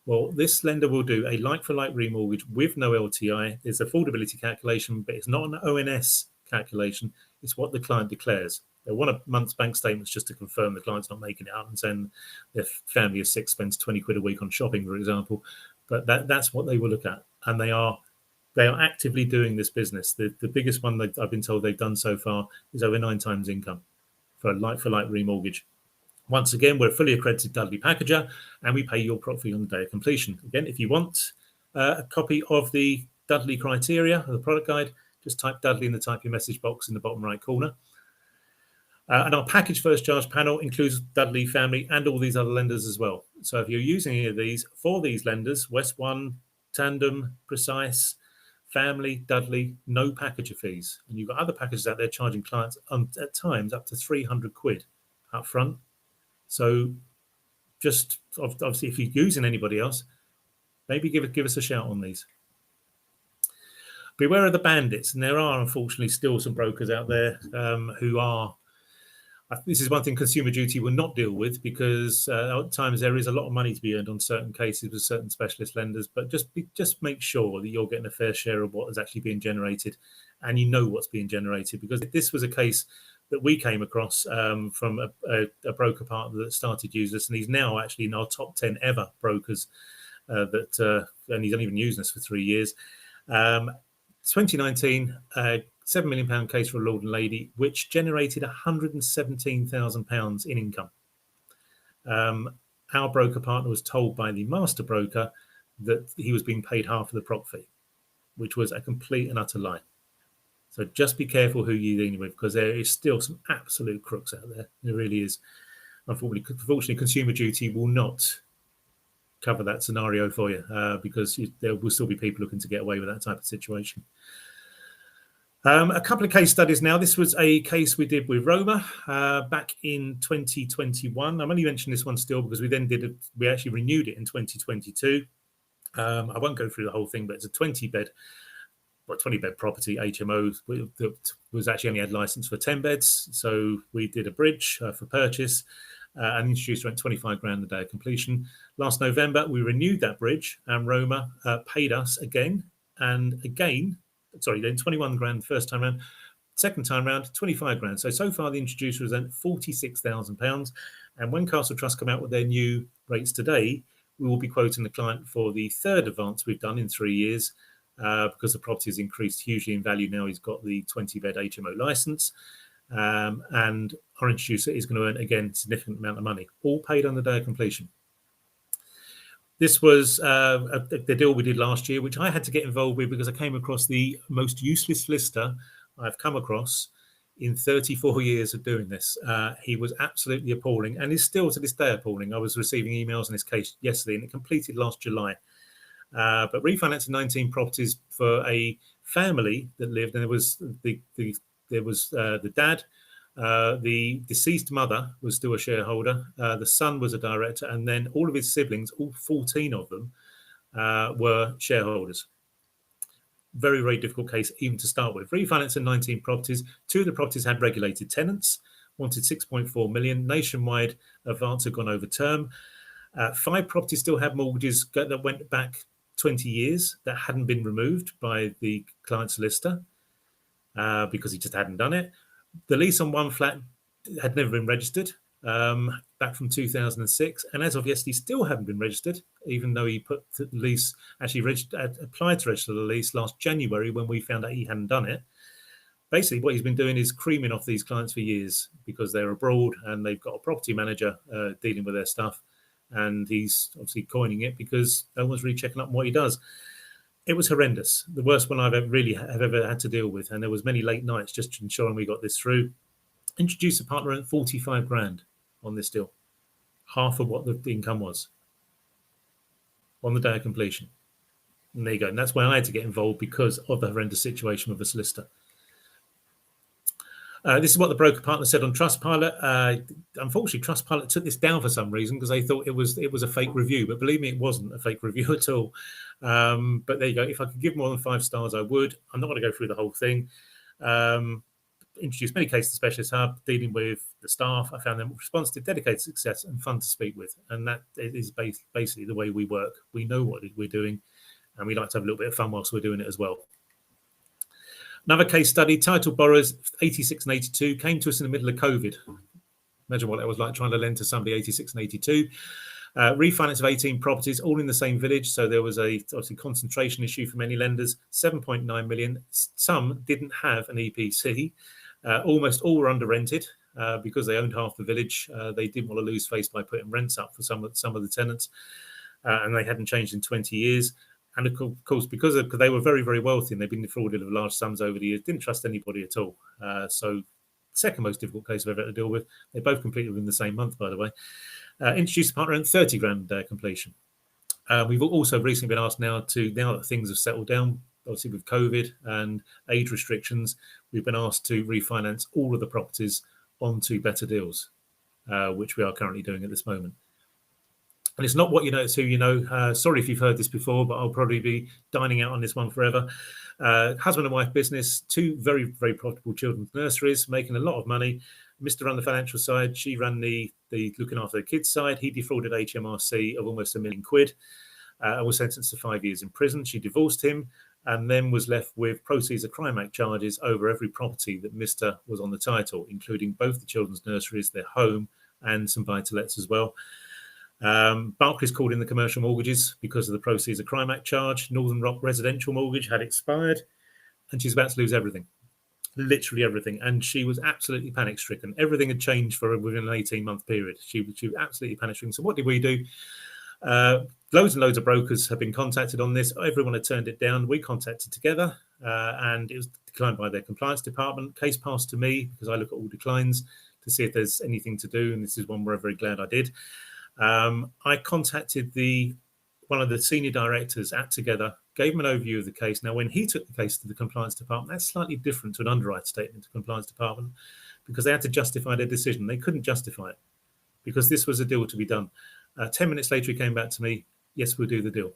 Well, this lender will do a like-for-like remortgage with no LTI. There's affordability calculation, but it's not an ONS calculation. It's what the client declares. They want a month's bank statements just to confirm the client's not making it out and saying their family of six spends 20 quid a week on shopping, for example. But that's what they will look at. And they are actively doing this business. The biggest one that I've been told they've done so far is over 9 times income for a like-for-like remortgage. Once again, we're a fully accredited Dudley packager, and we pay your prop fee on the day of completion. Again, if you want a copy of the Dudley criteria, the product guide, just type Dudley in the type your message box in the bottom right corner. And our package first charge panel includes Dudley family and all these other lenders as well. So if you're using any of these for these lenders, West One, Tandem, Precise, Family, Dudley, no packager fees. And you've got other packages out there charging clients at times up to 300 quid up front. So just obviously, if you're using anybody else, maybe give us a shout on these. Beware of the bandits. And there are, unfortunately, still some brokers out there who are. This is one thing Consumer Duty will not deal with, because at times there is a lot of money to be earned on certain cases with certain specialist lenders. But just make sure that you're getting a fair share of what is actually being generated, and you know what's being generated. Because this was a case that we came across from a broker partner that started using us, and he's now actually in our top 10 ever brokers. And he's only been using us for 3 years. 2019. £7 million case for a lord and lady, which generated £117,000 in income. Our broker partner was told by the master broker that he was being paid half of the prop fee, which was a complete and utter lie. So just be careful who you're dealing with, because there is still some absolute crooks out there. There really is. Unfortunately, Consumer Duty will not cover that scenario for you, because there will still be people looking to get away with that type of situation. A couple of case studies now. This was a case we did with Roma back in 2021. I'm only mentioning this one still because we actually renewed it in 2022. I won't go through the whole thing, but it's a 20-bed property, HMO, that was actually only had license for 10 beds. So we did a bridge for purchase and introduced rent 25 grand the day of completion. Last November, we renewed that bridge, and Roma paid us again and again. Sorry, then 21 grand the first time round. Second time round, 25 grand. So far, the introducer has earned £46,000. And when Castle Trust come out with their new rates today, we will be quoting the client for the third advance we've done in 3 years, because the property has increased hugely in value. Now he's got the 20-bed HMO license. And our introducer is going to earn, again, a significant amount of money, all paid on the day of completion. This was the deal we did last year, which I had to get involved with because I came across the most useless solicitor I've come across in 34 years of doing this. He was absolutely appalling, and is still to this day appalling. I was receiving emails on this case yesterday, and it completed last July. But refinancing 19 properties for a family that lived, and there was the dad. The deceased mother was still a shareholder. The son was a director, and then all of his siblings, all 14 of them, were shareholders. Very, very difficult case even to start with. Refinancing 19 properties. 2 of the properties had regulated tenants, wanted 6.4 million. Nationwide advance had gone over term. 5 properties still had mortgages that went back 20 years that hadn't been removed by the client solicitor because he just hadn't done it. The lease on 1 flat had never been registered back from 2006, and as of yesterday, still haven't been registered, even though he put the lease, actually applied to register the lease last January when we found out he hadn't done it. Basically, what he's been doing is creaming off these clients for years because they're abroad and they've got a property manager dealing with their stuff, and he's obviously coining it because no one's really checking up on what he does. It was horrendous. The worst one I've ever had to deal with. And there was many late nights just ensuring we got this through. Introduced a partner at 45 grand on this deal. Half of what the income was on the day of completion. And there you go. And that's why I had to get involved, because of the horrendous situation with the solicitor. This is what the broker partner said on Trustpilot. Unfortunately, Trustpilot took this down for some reason because they thought it was a fake review. But believe me, it wasn't a fake review at all. But there you go. If I could give more than 5 stars, I would. I'm not going to go through the whole thing. Introduced many cases to Specialist Hub, dealing with the staff. I found them responsive, dedicated, success, and fun to speak with. And that is basically the way we work. We know what we're doing, and we like to have a little bit of fun whilst we're doing it as well. Another case study, titled borrowers 86 and 82, came to us in the middle of COVID. Imagine what that was like, trying to lend to somebody 86 and 82. Refinance of 18 properties, all in the same village. So there was obviously concentration issue for many lenders, 7.9 million. Some didn't have an EPC. Almost all were under rented because they owned half the village. They didn't want to lose face by putting rents up for some of the tenants. And they hadn't changed in 20 years. And of course, because they were very, very wealthy and they've been defrauded of large sums over the years, didn't trust anybody at all. So second most difficult case I've ever had to deal with. They both completed within the same month, by the way. Introduced a partner and 30 grand completion. We've also recently been asked now that things have settled down, obviously with COVID and age restrictions, we've been asked to refinance all of the properties onto better deals, which we are currently doing at this moment. And it's not what you know, it's who you know. Sorry if you've heard this before, but I'll probably be dining out on this one forever. Husband and wife business, 2 very, very profitable children's nurseries, making a lot of money. Mr. ran the financial side. She ran the looking after the kids side. He defrauded HMRC of almost £1 million and was sentenced to 5 years in prison. She divorced him and then was left with proceeds of Crime Act charges over every property that Mr. was on the title, including both the children's nurseries, their home, and some buy-to-lets as well. Barclays called in the commercial mortgages because of the proceeds of Crime Act charge. Northern Rock residential mortgage had expired, and she's about to lose everything, literally everything. And she was absolutely panic-stricken. Everything had changed for her within an 18-month period. She was absolutely panic-stricken. So what did we do? Loads and loads of brokers have been contacted on this. Everyone had turned it down. We contacted together, and it was declined by their compliance department. Case passed to me because I look at all declines to see if there's anything to do, and this is one we're very glad I did. I contacted one of the senior directors at Together, gave him an overview of the case. Now, when he took the case to the compliance department, that's slightly different to an underwrite statement to compliance department because they had to justify their decision. They couldn't justify it because this was a deal to be done. 10 minutes later, he came back to me, yes, we'll do the deal.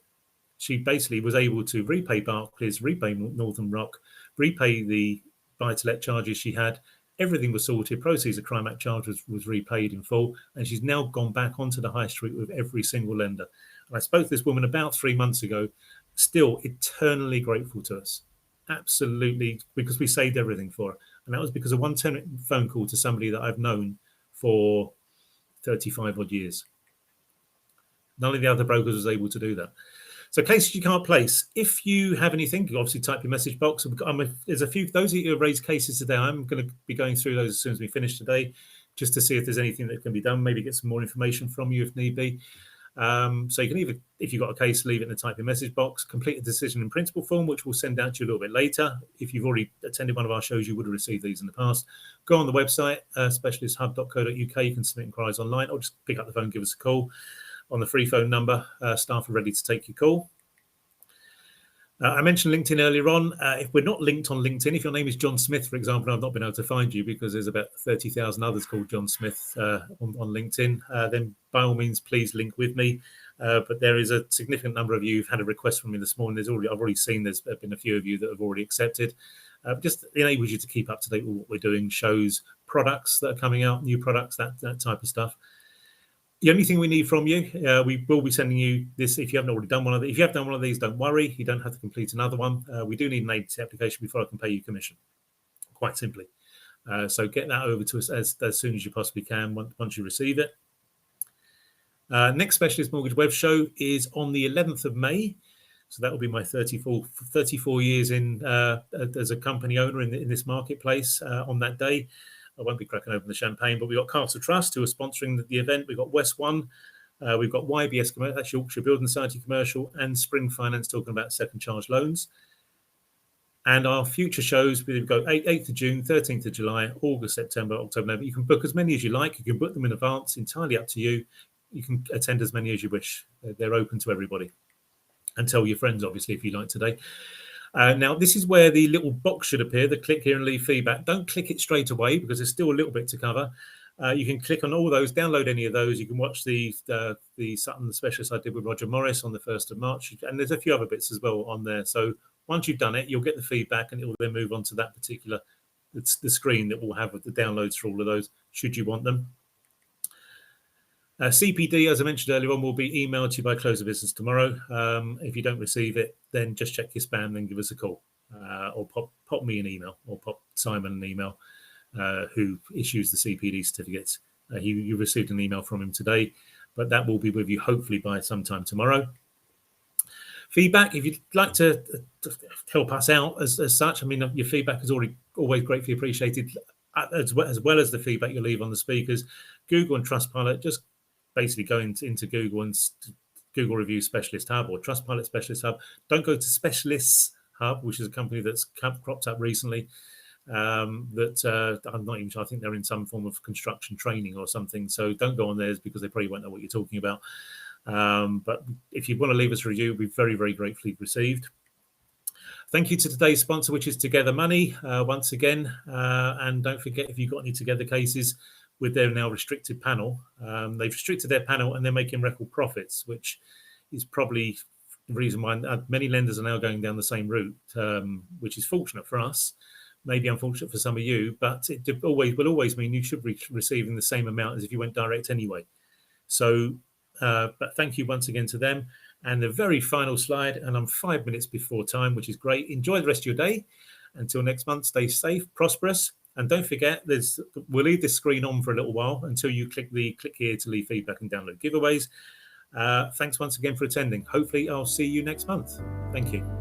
She basically was able to repay Barclays, repay Northern Rock, repay the buy-to-let charges she had. Everything was sorted. Proceeds of Crime Act charge was repaid in full. And she's now gone back onto the high street with every single lender. And I spoke to this woman about 3 months ago, still eternally grateful to us. Absolutely, because we saved everything for her. And that was because of one phone call to somebody that I've known for 35 odd years. None of the other brokers was able to do that. So cases you can't place. If you have anything, you obviously type your message box. There's a few, those of you who have raised cases today, I'm going to be going through those as soon as we finish today, just to see if there's anything that can be done, maybe get some more information from you if need be. So you can either, if you've got a case, leave it in the type your message box, complete a decision in principle form, which we'll send out to you a little bit later. If you've already attended one of our shows, you would have received these in the past. Go on the website, specialisthub.co.uk. You can submit inquiries online or just pick up the phone, give us a call. On the free phone number, staff are ready to take your call. I mentioned LinkedIn earlier on. If we're not linked on LinkedIn, if your name is John Smith, for example, I've not been able to find you because there's about 30,000 others called John Smith on LinkedIn, then by all means, please link with me. But there is a significant number of you who've had a request from me this morning. I've already seen there's been a few of you that have already accepted. Just enables you to keep up to date with what we're doing, shows, products that are coming out, new products, that type of stuff. The only thing we need from you, we will be sending you this if you haven't already done one of these. If you have done one of these, don't worry. You don't have to complete another one. We do need an agency application before I can pay you commission, quite simply. So get that over to us as soon as you possibly can once you receive it. Next Specialist Mortgage Web Show is on the 11th of May. So that will be my 34 years in as a company owner in this marketplace on that day. I won't be cracking open the champagne, but we've got Castle Trust who are sponsoring the event. We've got West One. We've got YBS Commercial, that's Yorkshire Building Society Commercial, and Spring Finance talking about second charge loans. And our future shows, we've got 8th of June, 13th of July, August, September, October, November. You can book as many as you like. You can book them in advance, entirely up to you. You can attend as many as you wish. They're open to everybody. and tell your friends, obviously, if you like today. Now, this is where the little box should appear, the click here and leave feedback. Don't click it straight away because there's still a little bit to cover. You can click on all those, download any of those. You can watch the Sutton, the specialist I did with Roger Morris on the 1st of March. And there's a few other bits as well on there. So once you've done it, you'll get the feedback and it will then move on to that particular, it's the screen that will have the downloads for all of those, should you want them. CPD, as I mentioned earlier on, will be emailed to you by close of business tomorrow. If you don't receive it, then just check your spam and give us a call, or pop me an email, or pop Simon an email, who issues the CPD certificates. You received an email from him today, but that will be with you hopefully by sometime tomorrow. Feedback, if you'd like to help us out as such, I mean, your feedback is always greatly appreciated, as well as the feedback you leave on the speakers. Google and Trustpilot, just basically go into Google and Google Review Specialist Hub or Trustpilot Specialist Hub. Don't go to Specialists Hub, which is a company that's cropped up recently. I'm not even sure. I think they're in some form of construction training or something. So don't go on theirs because they probably won't know what you're talking about. But if you want to leave us a review, we'll be very, very gratefully received. Thank you to today's sponsor, which is Together Money, once again. And don't forget, if you've got any Together cases with their now restricted panel, they've restricted their panel and they're making record profits, which is probably the reason why many lenders are now going down the same route, which is fortunate for us, maybe unfortunate for some of you, but it will always mean you should be receiving the same amount as if you went direct anyway. So, but thank you once again to them. And the very final slide, and I'm 5 minutes before time, which is great. Enjoy the rest of your day. Until next month, stay safe, prosperous. And don't forget, we'll leave this screen on for a little while until you click here to leave feedback and download giveaways. Thanks once again for attending. Hopefully, I'll see you next month. Thank you.